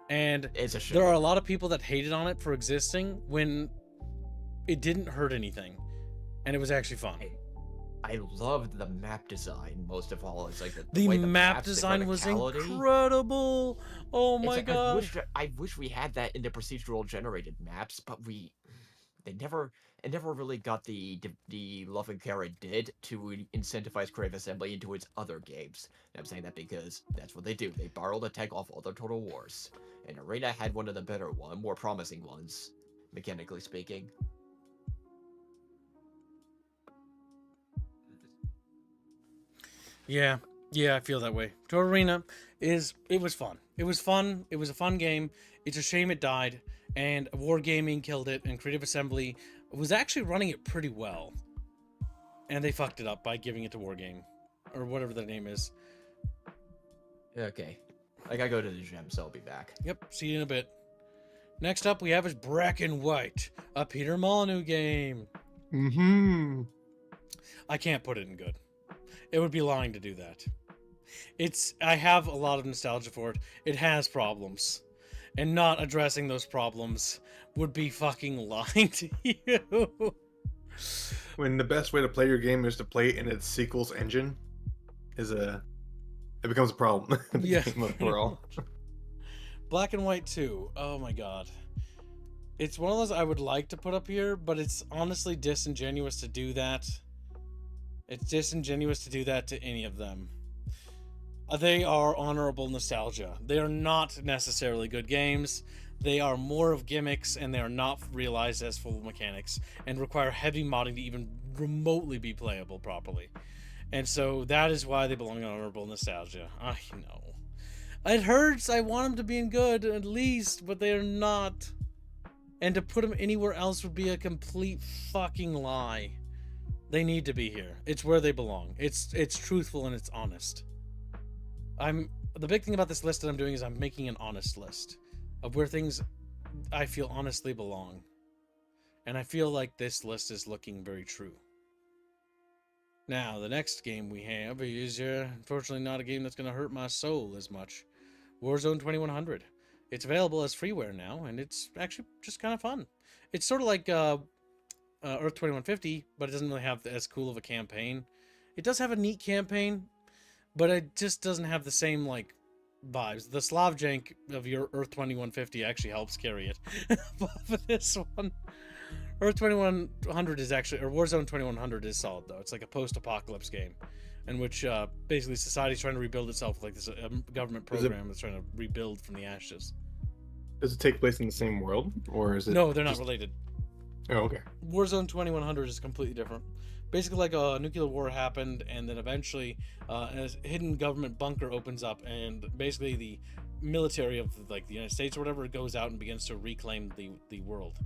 And It's a shame. there are a lot of people that hated on it for existing when it didn't hurt anything, and it was actually fun. I loved the map design most of all. It's like The way map maps, the design was verticality. incredible. Oh my It's like, god. I wish we had that in the procedural generated maps, but it never really got the love and care it did to incentivize creative assembly into its other games. And I'm saying that because that's what they do. They borrow the tech off other Total Wars, and Arena had one of the better more promising ones, mechanically speaking. Yeah, I feel that way. Total Arena it was fun. It was fun. It was a fun game. It's a shame it died, and Wargaming killed it, and Creative Assembly was actually running it pretty well. And they fucked it up by giving it to Wargame, or whatever their name is. Okay. I gotta go to the gym, so I'll be back. Yep, see you in a bit. Next up we have is Black and White, a Peter Molyneux game. Mm-hmm. I can't put it in good. It would be lying to do that. I have a lot of nostalgia for it. It has problems. And not addressing those problems would be fucking lying to you. When the best way to play your game is to play it in its sequels engine, it becomes a problem. Yeah. Overall. Black and White 2. Oh my god. It's one of those I would like to put up here, but it's honestly disingenuous to do that. It's disingenuous to do that to any of them. They are honorable nostalgia. They are not necessarily good games. They are more of gimmicks, and they are not realized as full mechanics, and require heavy modding to even remotely be playable properly. And so that is why they belong in honorable nostalgia. I know. It hurts. I want them to be in good, at least, but they are not. And to put them anywhere else would be a complete fucking lie. They need to be here. It's where they belong. It's truthful and it's honest. The big thing about this list that I'm doing is I'm making an honest list of where things I feel honestly belong. And I feel like this list is looking very true. Now, the next game we have is unfortunately not a game that's going to hurt my soul as much. Warzone 2100. It's available as freeware now, and it's actually just kind of fun. It's sort of like Earth 2150, but it doesn't really have as cool of a campaign. It does have a neat campaign, but it just doesn't have the same like vibes. The Slav jank of your Earth 2150 actually helps carry it. But for this one, Earth 2100 is actually, or Warzone 2100 is solid though. It's like a post-apocalypse game in which basically society's trying to rebuild itself with like this government program that's trying to rebuild from the ashes. Does it take place in the same world, or is it? No, they're not related. Oh, okay. Warzone 2100 is completely different. Basically, like a nuclear war happened, and then eventually a hidden government bunker opens up, and basically the military of like the United States or whatever goes out and begins to reclaim the world.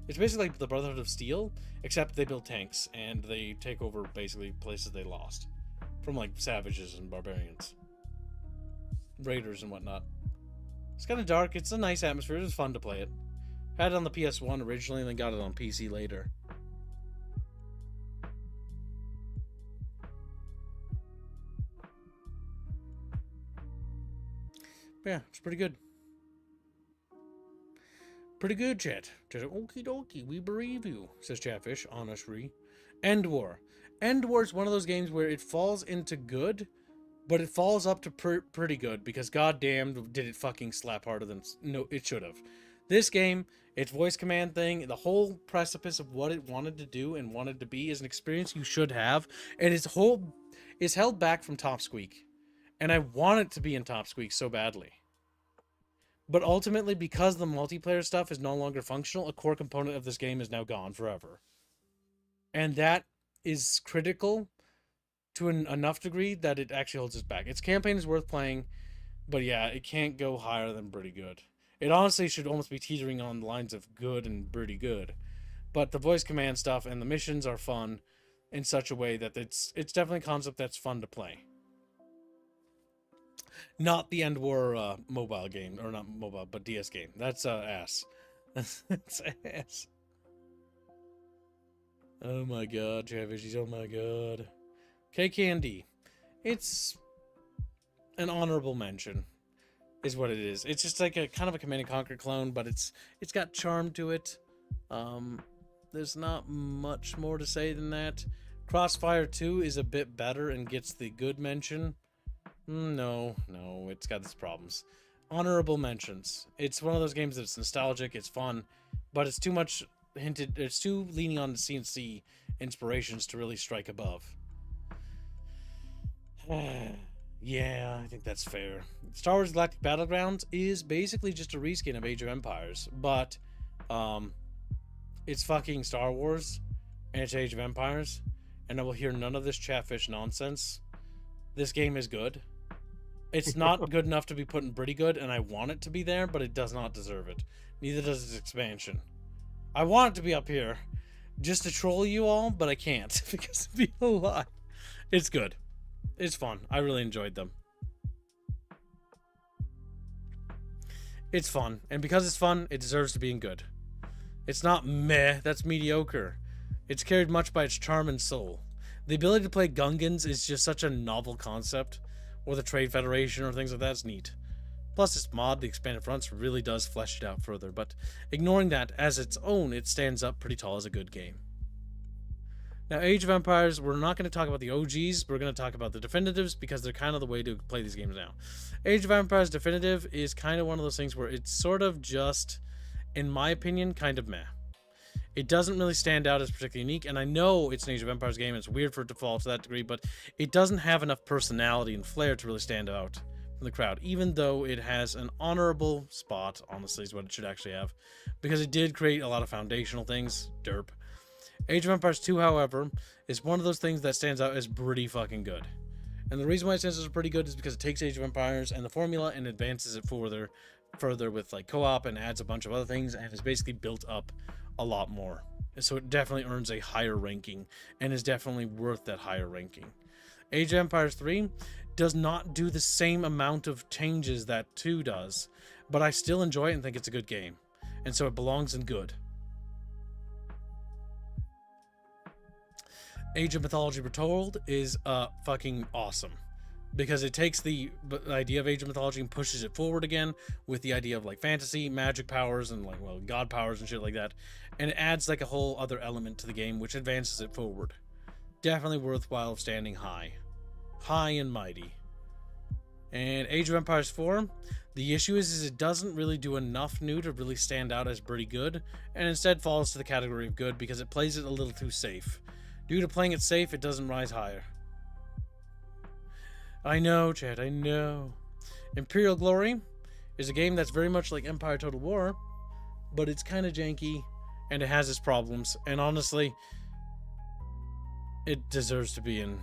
It's basically like the Brotherhood of Steel, except they build tanks and they take over basically places they lost from like savages and barbarians, raiders and whatnot. It's kind of dark. It's a nice atmosphere. It was fun to play it. Had it on the PS1 originally, and then got it on PC later. But yeah, it's pretty good. Pretty good, chat. Just okie dokie, we believe you, says Chatfish, honestly. End War. End War is one of those games where it falls into good, but it falls up to pretty good, because goddamn did it fucking slap harder than no it should have. This game, its voice command thing, the whole precipice of what it wanted to do and wanted to be is an experience you should have, and its whole is held back from Top Squeak. And I want it to be in Top Squeak so badly. But ultimately, because the multiplayer stuff is no longer functional, a core component of this game is now gone forever. And that is critical to enough degree that it actually holds us back. Its campaign is worth playing, but yeah, it can't go higher than pretty good. It honestly should almost be teetering on the lines of good and pretty good. But the voice command stuff and the missions are fun in such a way that it's definitely a concept that's fun to play. Not the End War mobile game, or not mobile, but DS game. That's ass. That's ass. Oh my god, Travis, oh my god. KKND. It's an honorable mention, is what it is. It's just like a kind of a Command & Conquer clone, but it's got charm to it. There's not much more to say than that. Crossfire 2 is a bit better and gets the good mention. No, it's got its problems. Honorable mentions. It's one of those games that's nostalgic, it's fun, but it's too much hinted, it's too leaning on the CNC inspirations to really strike above. Yeah, I think that's fair. Star Wars Galactic Battlegrounds is basically just a reskin of Age of Empires, but it's fucking Star Wars and it's Age of Empires, and I will hear none of this Chatfish nonsense. This game is good. It's not good enough to be put in pretty good, and I want it to be there, but it does not deserve it. Neither does its expansion. I want it to be up here just to troll you all, but I can't because it'd be a lot. It's good. It's fun. I really enjoyed them. It's fun, and because it's fun, it deserves to be in good. It's not meh, that's mediocre. It's carried much by its charm and soul. The ability to play Gungans is just such a novel concept, or the Trade Federation or things like that is neat. Plus its mod, the Expanded Fronts, really does flesh it out further, but ignoring that as its own, it stands up pretty tall as a good game. Now, Age of Empires, we're not going to talk about the OGs, we're going to talk about the Definitives, because they're kind of the way to play these games now. Age of Empires Definitive is kind of one of those things where it's sort of just, in my opinion, kind of meh. It doesn't really stand out as particularly unique, and I know it's an Age of Empires game, and it's weird for it to fall to that degree, but it doesn't have enough personality and flair to really stand out from the crowd, even though it has an honorable spot, honestly, is what it should actually have, because it did create a lot of foundational things. Derp. Age of Empires 2, however, is one of those things that stands out as pretty fucking good. And the reason why it stands out as pretty good is because it takes Age of Empires and the formula and advances it further with like co-op and adds a bunch of other things, and is basically built up a lot more. So it definitely earns a higher ranking and is definitely worth that higher ranking. Age of Empires 3 does not do the same amount of changes that 2 does, but I still enjoy it and think it's a good game. And so it belongs in good. Age of Mythology Retold is fucking awesome. because it takes the idea of Age of Mythology and pushes it forward again with the idea of like fantasy, magic powers, and like, well, god powers and shit like that. And it adds like a whole other element to the game, which advances it forward. Definitely worthwhile standing high. High and mighty. And Age of Empires 4, the issue is it doesn't really do enough new to really stand out as pretty good, and instead falls to the category of good because it plays it a little too safe. Due to playing it safe, it doesn't rise higher. I know, Chad, I know. Imperial Glory is a game that's very much like Empire Total War, but it's kind of janky, and it has its problems, and honestly, it deserves to be in.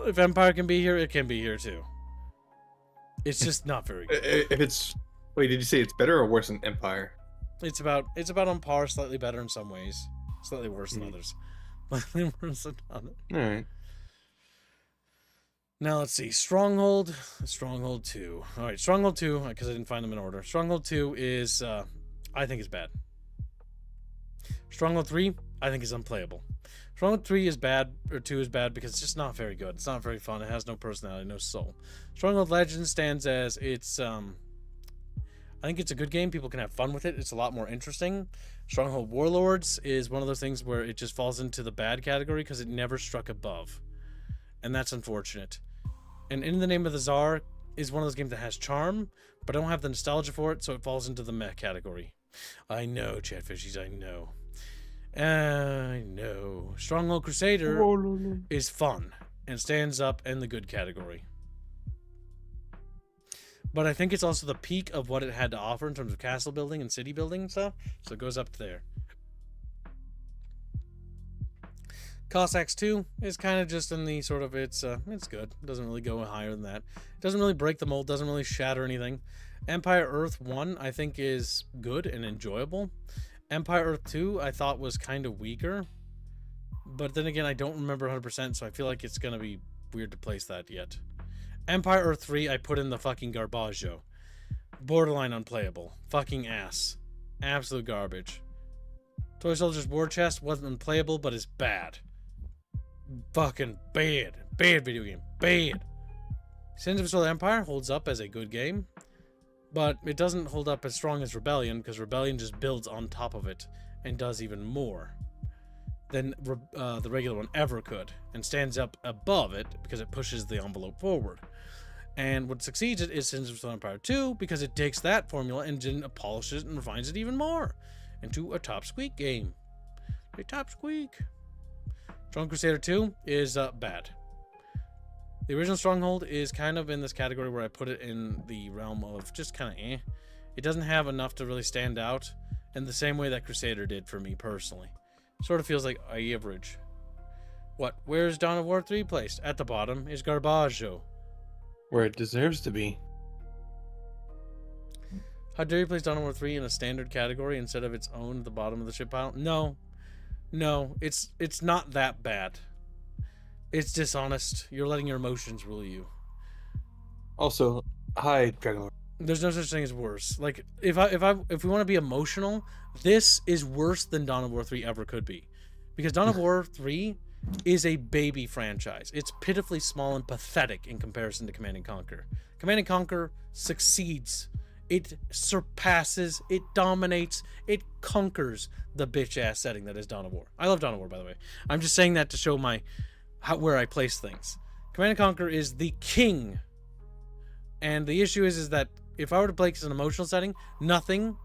If Empire can be here, it can be here too. It's just not very good. If it's... Wait, did you say it's better or worse than Empire? It's about on par, slightly better in some ways. Slightly worse than others. Slightly worse than others. Alright. Now let's see. Stronghold 2. Alright, Stronghold 2, because I didn't find them in order. Stronghold 2 is, I think is bad. Stronghold 3, I think is unplayable. Stronghold 3 is bad, or 2 is bad, because it's just not very good. It's not very fun. It has no personality, no soul. Stronghold Legends stands as, it's, I think it's a good game. People can have fun with it. It's a lot more interesting. Stronghold Warlords is one of those things where it just falls into the bad category because it never struck above. And that's unfortunate. And In the Name of the Tsar is one of those games that has charm, but I don't have the nostalgia for it, so it falls into the meh category. I know, Chatfishies, I know. I know. Stronghold Crusader is fun and stands up in the good category. But I think it's also the peak of what it had to offer in terms of castle building and city building and stuff, so it goes up there. Cossacks 2 is kind of just in the sort of, it's good. It doesn't really go higher than that. It doesn't really break the mold, doesn't really shatter anything. Empire Earth 1, I think, is good and enjoyable. Empire Earth 2, I thought was kind of weaker. But then again, I don't remember 100%, so I feel like it's going to be weird to place that yet. Empire Earth 3, I put in the fucking garbaggio. Borderline unplayable. Fucking ass. Absolute garbage. Toy Soldiers War Chest wasn't unplayable, but is bad. Fucking bad. Bad video game. Bad. Sins of Solar Empire holds up as a good game, but it doesn't hold up as strong as Rebellion, because Rebellion just builds on top of it and does even more than the regular one ever could, and stands up above it because it pushes the envelope forward. And what succeeds it is Sins of Solar Empire 2, because it takes that formula and polishes it and refines it even more into a top squeak game. A top squeak. Strong Crusader 2 is bad. The original Stronghold is kind of in this category where I put it in the realm of just kind of eh. It doesn't have enough to really stand out in the same way that Crusader did for me personally. Sort of feels like average. What? Where's Dawn of War 3 placed? At the bottom is Garbaggio. Where it deserves to be. How dare you place Dawn of War 3 in a standard category instead of its own at the bottom of the ship pile? No. No, it's not that bad. It's dishonest. You're letting your emotions rule you. Also, hi, Dragon Lord. There's no such thing as worse. Like, if we want to be emotional, this is worse than Dawn of War 3 ever could be. Because Dawn of War 3 is a baby franchise. It's pitifully small and pathetic in comparison to Command & Conquer. Command & Conquer succeeds. It surpasses, it dominates, it conquers the bitch-ass setting that is Dawn of War. I love Dawn of War, by the way. I'm just saying that to show where I place things. Command & Conquer is the king. And the issue is that if I were to place an emotional setting, nothing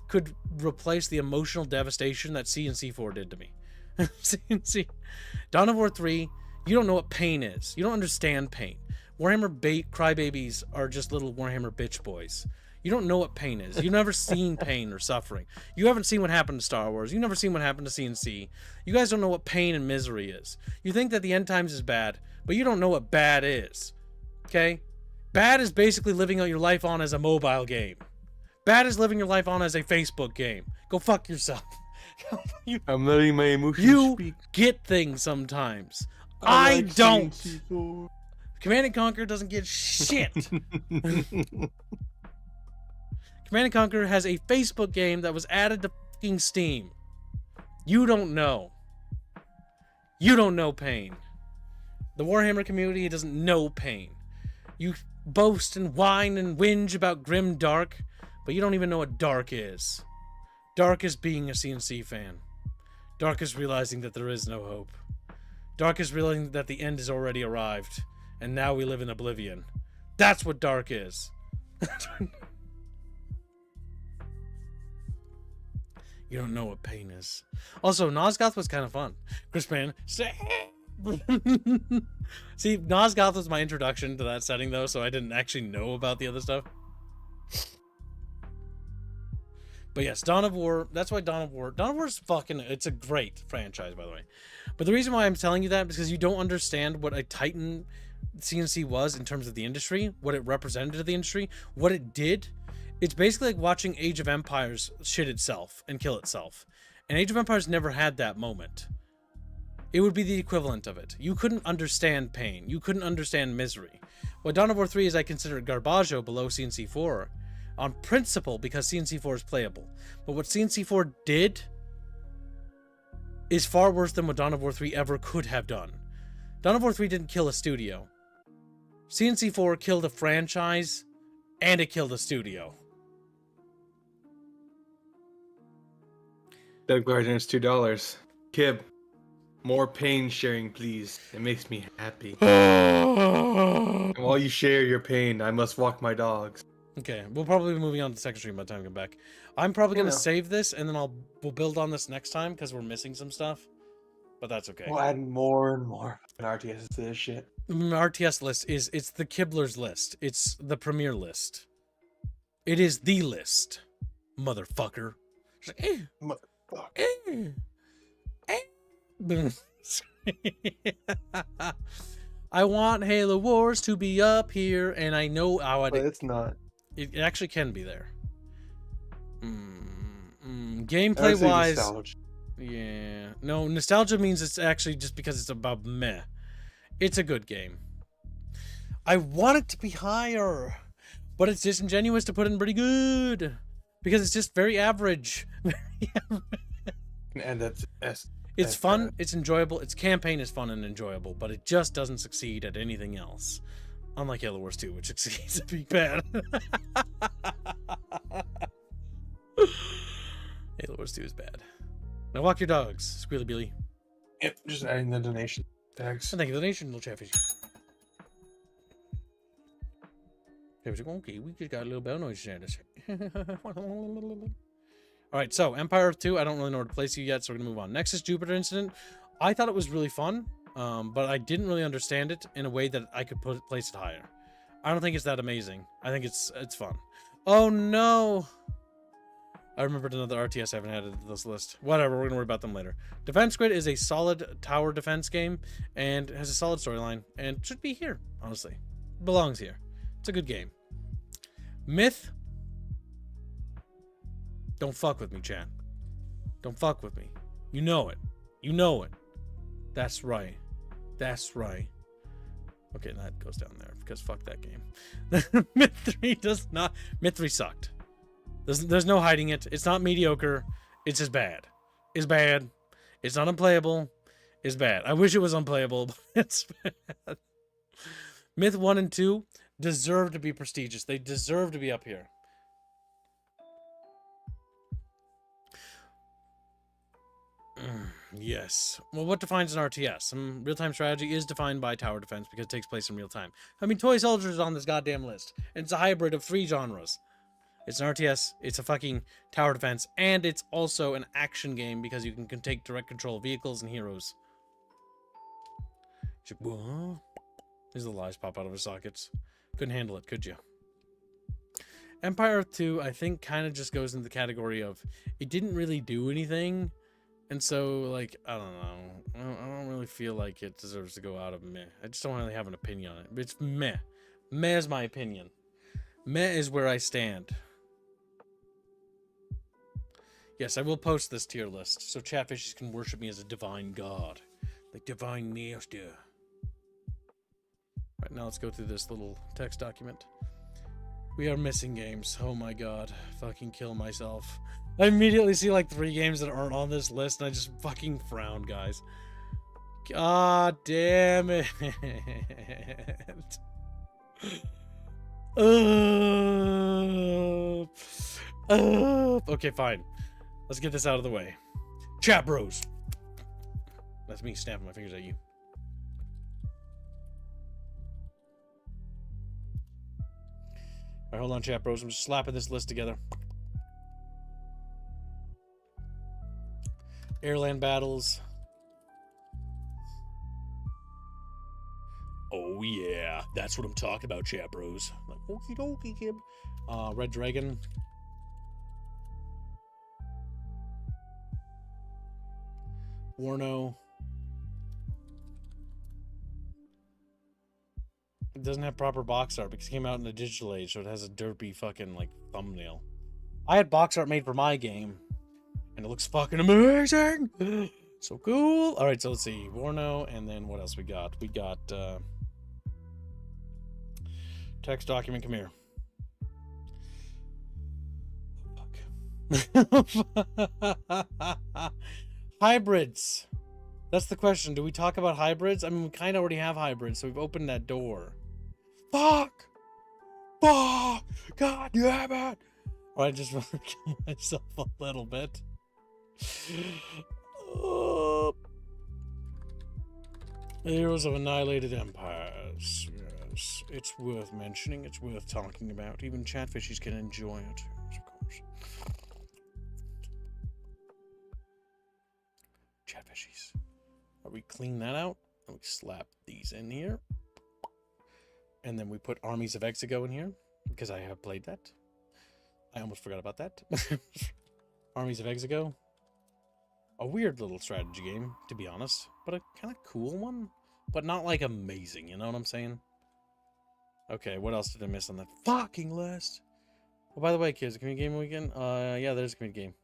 could replace the emotional devastation that C4 did to me. C. Dawn of War 3, you don't know what pain is. You don't understand pain. Warhammer crybabies are just little Warhammer bitch boys. You don't know what pain is. You've never seen pain or suffering. You haven't seen what happened to Star Wars. You've never seen what happened to CNC. You guys don't know what pain and misery is. You think that the end times is bad, but you don't know what bad is. Okay? Bad is basically living out your life on as a mobile game. Bad is living your life on as a Facebook game. Go fuck yourself. I'm letting my emotions speak. Get things sometimes. I like don't. CNC4. Command & Conquer doesn't get shit. Command & Conquer has a Facebook game that was added to fucking Steam. You don't know. You don't know pain. The Warhammer community doesn't know pain. You boast and whine and whinge about grim dark, but you don't even know what dark is. Dark is being a CNC fan. Dark is realizing that there is no hope. Dark is realizing that the end has already arrived, and now we live in oblivion. That's what dark is. You don't know what pain is. Also, Nosgoth was kind of fun. Crispman, see, Nosgoth was my introduction to that setting, though, so I didn't actually know about the other stuff. But yes, Dawn of War, that's why Dawn of War is fucking, it's a great franchise, by the way. But the reason why I'm telling you that is because you don't understand what a Titan CNC was in terms of the industry, what it represented to the industry, what it did. It's basically like watching Age of Empires shit itself and kill itself. And Age of Empires never had that moment. It would be the equivalent of it. You couldn't understand pain. You couldn't understand misery. What Dawn of War 3 is, I consider Garbaggio below CNC 4 on principle because CNC 4 is playable. But what CNC 4 did is far worse than what Dawn of War 3 ever could have done. Dawn of War 3 didn't kill a studio. CNC 4 killed a franchise and it killed a studio. Doug Gardner is $2. Kib, more pain sharing, please. It makes me happy. And while you share your pain, I must walk my dogs. Okay, we'll probably be moving on to the second stream by the time we come back. I'm probably going to save this, and then we'll build on this next time, because we're missing some stuff. But that's okay. We'll add more and more RTS to this shit. The RTS list it's the Kibbler's list. It's the premier list. It is the list, motherfucker. It's like, I want Halo Wars to be up here, and I know how But it's not. It actually can be there. Gameplay wise, nostalgia. yeah. No, nostalgia means it's actually just because it's about meh. It's a good game. I want it to be higher, but it's disingenuous to put in pretty good because it's just very average. And that's It's fun, it's enjoyable, its campaign is fun and enjoyable, but it just doesn't succeed at anything else. Unlike Halo Wars 2, which succeeds at being bad. Halo Wars 2 is bad. Now walk your dogs, Squealy Billy. Yep, just adding the donation tags. And thank you for the donation, little Chatfish. Okay, we just got a little bell noise to say. Alright, so Empire Earth 2, I don't really know where to place you yet, so we're going to move on. Nexus Jupiter Incident, I thought it was really fun, but I didn't really understand it in a way that I could place it higher. I don't think it's that amazing. I think it's fun. Oh no! I remembered another RTS I haven't added to this list. Whatever, we're going to worry about them later. Defense Grid is a solid tower defense game, and has a solid storyline, and should be here, honestly. Belongs here. It's a good game. Myth. Don't fuck with me, chat. Don't fuck with me. You know it. You know it. That's right. That's right. Okay, that goes down there because fuck that game. Myth 3 does not. Myth 3 sucked. There's no hiding it. It's not mediocre. It's just bad. It's bad. It's not unplayable. It's bad. I wish it was unplayable, but it's bad. Myth 1 and 2 deserve to be prestigious. They deserve to be up here. Yes. Well, what defines an RTS? Real-time strategy is defined by tower defense because it takes place in real time. I mean, Toy Soldier is on this goddamn list. And it's a hybrid of 3 genres. It's an RTS, it's a fucking tower defense, and it's also an action game because you can take direct control of vehicles and heroes. These little eyes pop out of his sockets. Couldn't handle it, could you? Empire Earth 2, I think, kind of just goes into the category of it didn't really do anything. And so, like, I don't know. I don't really feel like it deserves to go out of meh. I just don't really have an opinion on it. But it's meh. Meh is my opinion. Meh is where I stand. Yes, I will post this tier list so Chatfishes can worship me as a divine god. Like divine master. Right, now let's go through this little text document. We are missing games. Oh my god. Fucking kill myself. I immediately see like 3 games that aren't on this list and I just fucking frown, guys. God damn it. Okay, fine. Let's get this out of the way. Chat bros. That's me snapping my fingers at you. Alright, hold on, chat bros. I'm just slapping this list together. Airland battles. Oh yeah, that's what I'm talking about, chat bros. Like, okie dokie, kid. Red Dragon. Warno. It doesn't have proper box art because it came out in the digital age, so it has a derpy fucking like thumbnail. I had box art made for my game, and it looks fucking amazing. So cool. All right, so let's see, Warno, and then what else we got? We got text document. Come here. Fuck. Hybrids. That's the question. Do we talk about hybrids? I mean, we kind of already have hybrids, so we've opened that door. Fuck! Fuck! God damn it! Or I just want to kill myself a little bit. The heroes of annihilated empires. Yes, it's worth mentioning. It's worth talking about. Even chatfishies can enjoy it, of course. Chatfishies. We clean that out. And we slap these in here. And then we put Armies of Exigo in here, because I have played that. I almost forgot about that. Armies of Exigo. A weird little strategy game, to be honest. But a kind of cool one. But not, like, amazing, you know what I'm saying? Okay, what else did I miss on that fucking list? Oh, by the way, kids, community game weekend? Yeah, there's a community game.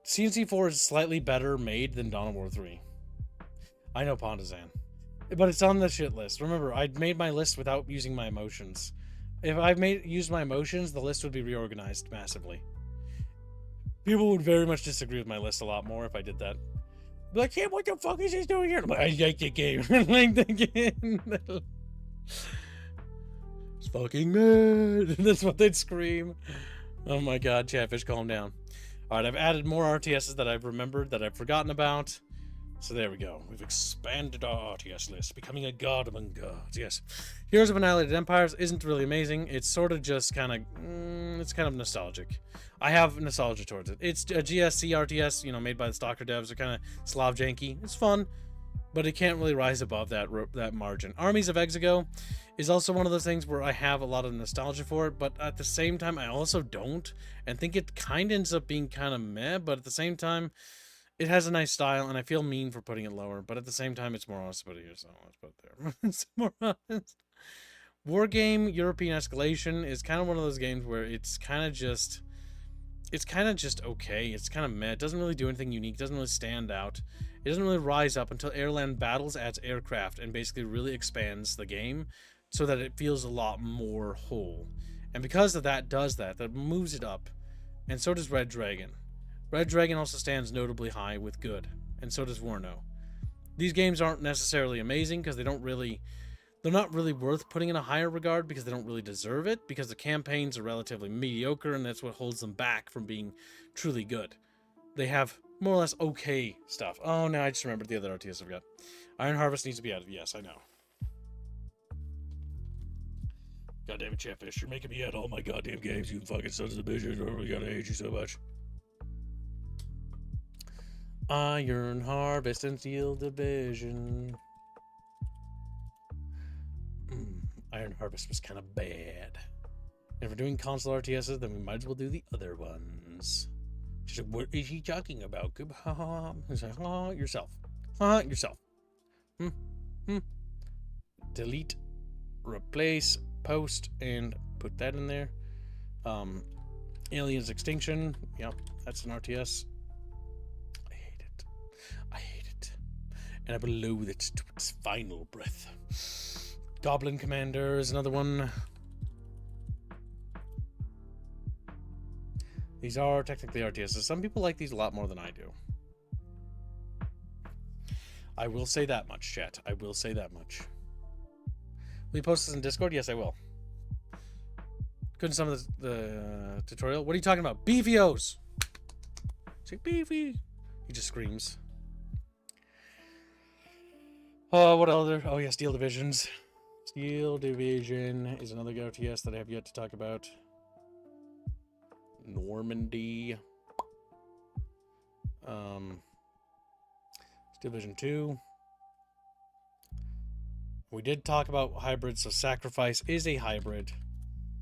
CNC4 is slightly better made than Dawn of War 3. I know Pondazan. But it's on the shit list. Remember, I made my list without using my emotions. If I used my emotions, the list would be reorganized massively. People would very much disagree with my list a lot more if I did that. Be like, yeah, what the fuck is this doing here? I'm like, I like the game. I like the game. It's fucking mad. That's what they'd scream. Oh my god, Chatfish, calm down. Alright, I've added more RTSs that I've remembered, that I've forgotten about. So there we go. We've expanded our RTS list, becoming a god among gods. Yes. Heroes of Annihilated Empires isn't really amazing. It's sort of just kind of, it's kind of nostalgic. I have nostalgia towards it. It's a GSC RTS, you know, made by the Stalker devs. They're kind of Slav janky. It's fun, but it can't really rise above that margin. Armies of Exigo is also one of those things where I have a lot of nostalgia for it, but at the same time, I also don't, and think it kind of ends up being kind of meh, but at the same time, it has a nice style, and I feel mean for putting it lower, but at the same time, it's more honest about it here, so let's put it there. It's more honest. Wargame European Escalation is kind of one of those games where it's kind of just okay. It's kind of meh. It doesn't really do anything unique. It doesn't really stand out. It doesn't really rise up until Airland Battles adds aircraft and basically really expands the game so that it feels a lot more whole. And because of that, that moves it up. And so does Red Dragon. Red Dragon also stands notably high with good, and so does Warno. These games aren't necessarily amazing because they're not really worth putting in a higher regard because they don't really deserve it, because the campaigns are relatively mediocre, and that's what holds them back from being truly good. They have more or less okay stuff. Oh, no, I just remembered the other RTS I've got. Iron Harvest needs to be added. Yes, I know. Goddamn it, Chatfish, you're making me add all my goddamn games, you fucking sons of bitches. I really gotta hate you so much. Iron Harvest and Steel Division. Iron Harvest was kind of bad. If we're doing console RTSs, then we might as well do the other ones. She's like, what is he talking about? He's like, yourself. Yourself. Delete, replace, post, and put that in there. Aliens Extinction. Yep, that's an RTS. I hate it. And I blow it to its final breath. Goblin Commander is another one. These are technically RTSs. Some people like these a lot more than I do. I will say that much, chat. I will say that much. Will you post this in Discord? Yes, I will. Couldn't some of the tutorial? What are you talking about? BVOs! Say beefy. He just screams. Oh, what other? Oh, yeah, Steel Divisions. Steel Division is another RTS that I have yet to talk about. Normandy. Steel Division 2. We did talk about hybrids, so Sacrifice is a hybrid.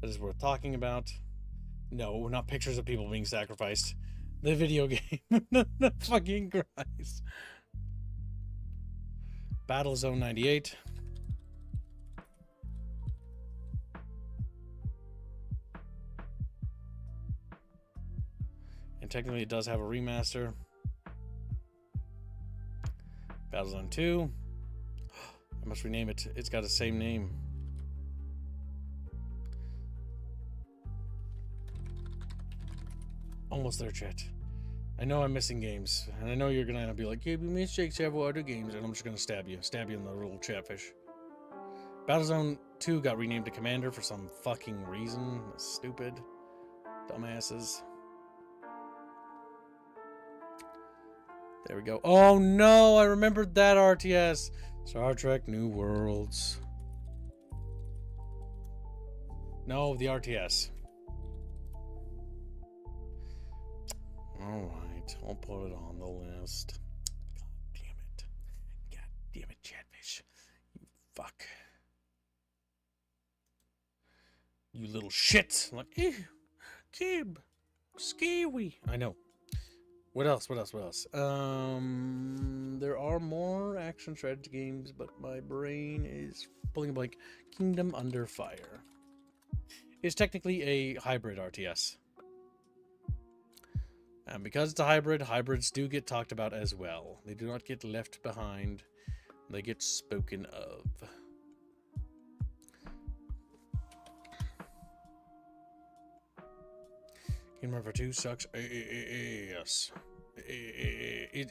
That is worth talking about. No, not pictures of people being sacrificed. The video game. Fucking Christ. Battlezone 98. And technically it does have a remaster. Battlezone 2. I must rename it. It's got the same name. Almost there, chat. I know I'm missing games, and I know you're gonna be like, "Yeah, we missed several other games," and I'm just gonna stab you in the little chatfish. Battlezone 2 got renamed to Commander for some fucking reason. Stupid, dumbasses. There we go. Oh no, I remembered that RTS. Star Trek New Worlds. No, the RTS. Alright, I'll put it on the list. God damn it. God damn it, Chatfish. You fuck. You little shit. I'm like, ew, Kib. Scary. I know. What else? What else? What else? There are more action strategy games, but my brain is pulling a blank. Kingdom Under Fire is technically a hybrid RTS. And because it's a hybrid, hybrids do get talked about as well. They do not get left behind. They get spoken of. Kingdom Hearts 2 sucks ass. It's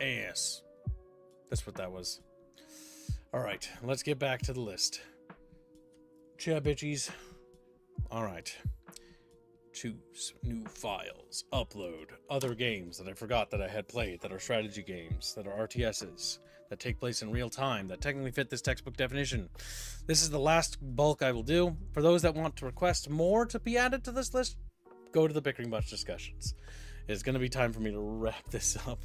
ass. That's what that was. Alright, let's get back to the list. Chia bitchies. Alright. Choose new files. Upload other games that I forgot that I had played that are strategy games, that are RTSs, that take place in real time, that technically fit this textbook definition. This is the last bulk I will do. For those that want to request more to be added to this list, go to the Bickering Bunch discussions. It's going to be time for me to wrap this up.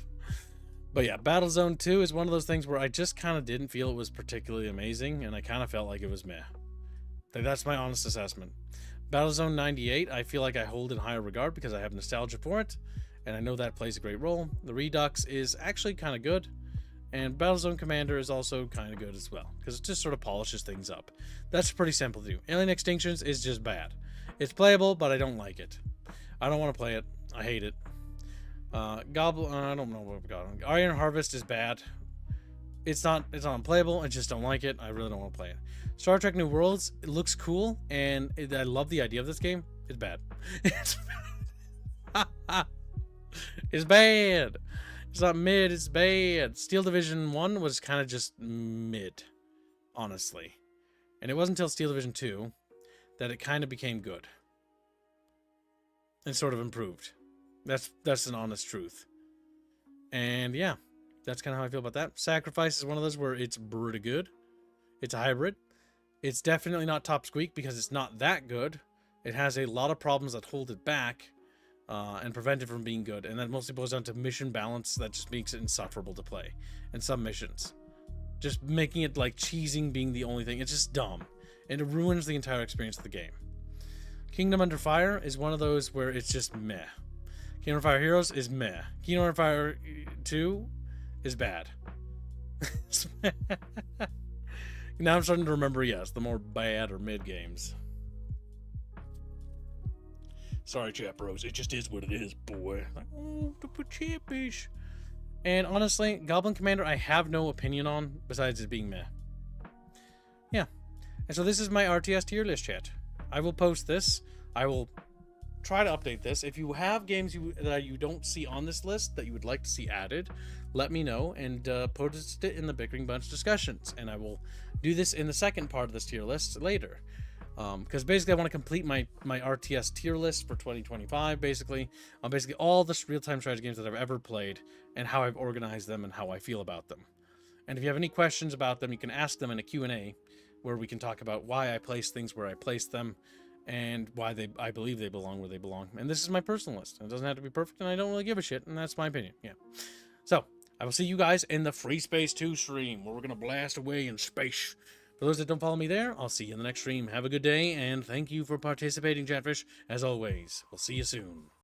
But yeah, Battlezone 2 is one of those things where I just kind of didn't feel it was particularly amazing, and I kind of felt like it was meh. That's my honest assessment. Battlezone 98, I feel like I hold in higher regard because I have nostalgia for it, and I know that plays a great role. The Redux is actually kind of good, and Battlezone Commander is also kind of good as well, because it just sort of polishes things up. That's pretty simple to do. Alien Extinctions is just bad. It's playable, but I don't like it. I don't want to play it. I hate it. Goblin, I don't know what we've got. Iron Harvest is bad. It's not unplayable. I just don't like it. I really don't want to play it. Star Trek New Worlds, it looks cool, and I love the idea of this game. It's bad. It's bad. It's bad. It's not mid, it's bad. Steel Division 1 was kind of just mid, honestly. And it wasn't until Steel Division 2 that it kind of became good. And sort of improved. That's an honest truth. And yeah, that's kind of how I feel about that. Sacrifice is one of those where it's pretty good. It's a hybrid. It's definitely not top squeak because it's not that good. It has a lot of problems that hold it back and prevent it from being good. And that mostly boils down to mission balance that just makes it insufferable to play. And some missions. Just making it like cheesing being the only thing. It's just dumb. And it ruins the entire experience of the game. Kingdom Under Fire is one of those where it's just meh. Kingdom Under Fire Heroes is meh. Kingdom Under Fire 2 is bad. Now I'm starting to remember, yes, the more bad or mid games. Sorry, Chat Bros. It just is what it is, boy. Like, oh, the Chatfish. And honestly, Goblin Commander, I have no opinion on besides it being meh. Yeah. And so this is my RTS tier list, chat. I will post this. I will try to update this. If you have games that you don't see on this list that you would like to see added, let me know and post it in the Bickering Bunch discussions. And I will do this in the second part of this tier list later. Because basically I want to complete my RTS tier list for 2025, basically all the real-time strategy games that I've ever played and how I've organized them and how I feel about them. And if you have any questions about them, you can ask them in a Q&A where we can talk about why I place things where I place them and why I believe they belong where they belong. And this is my personal list. It doesn't have to be perfect, and I don't really give a shit, and that's my opinion. Yeah. So, I will see you guys in the Free Space 2 stream, where we're going to blast away in space. For those that don't follow me there, I'll see you in the next stream. Have a good day, and thank you for participating, Chatfish. As always, we'll see you soon.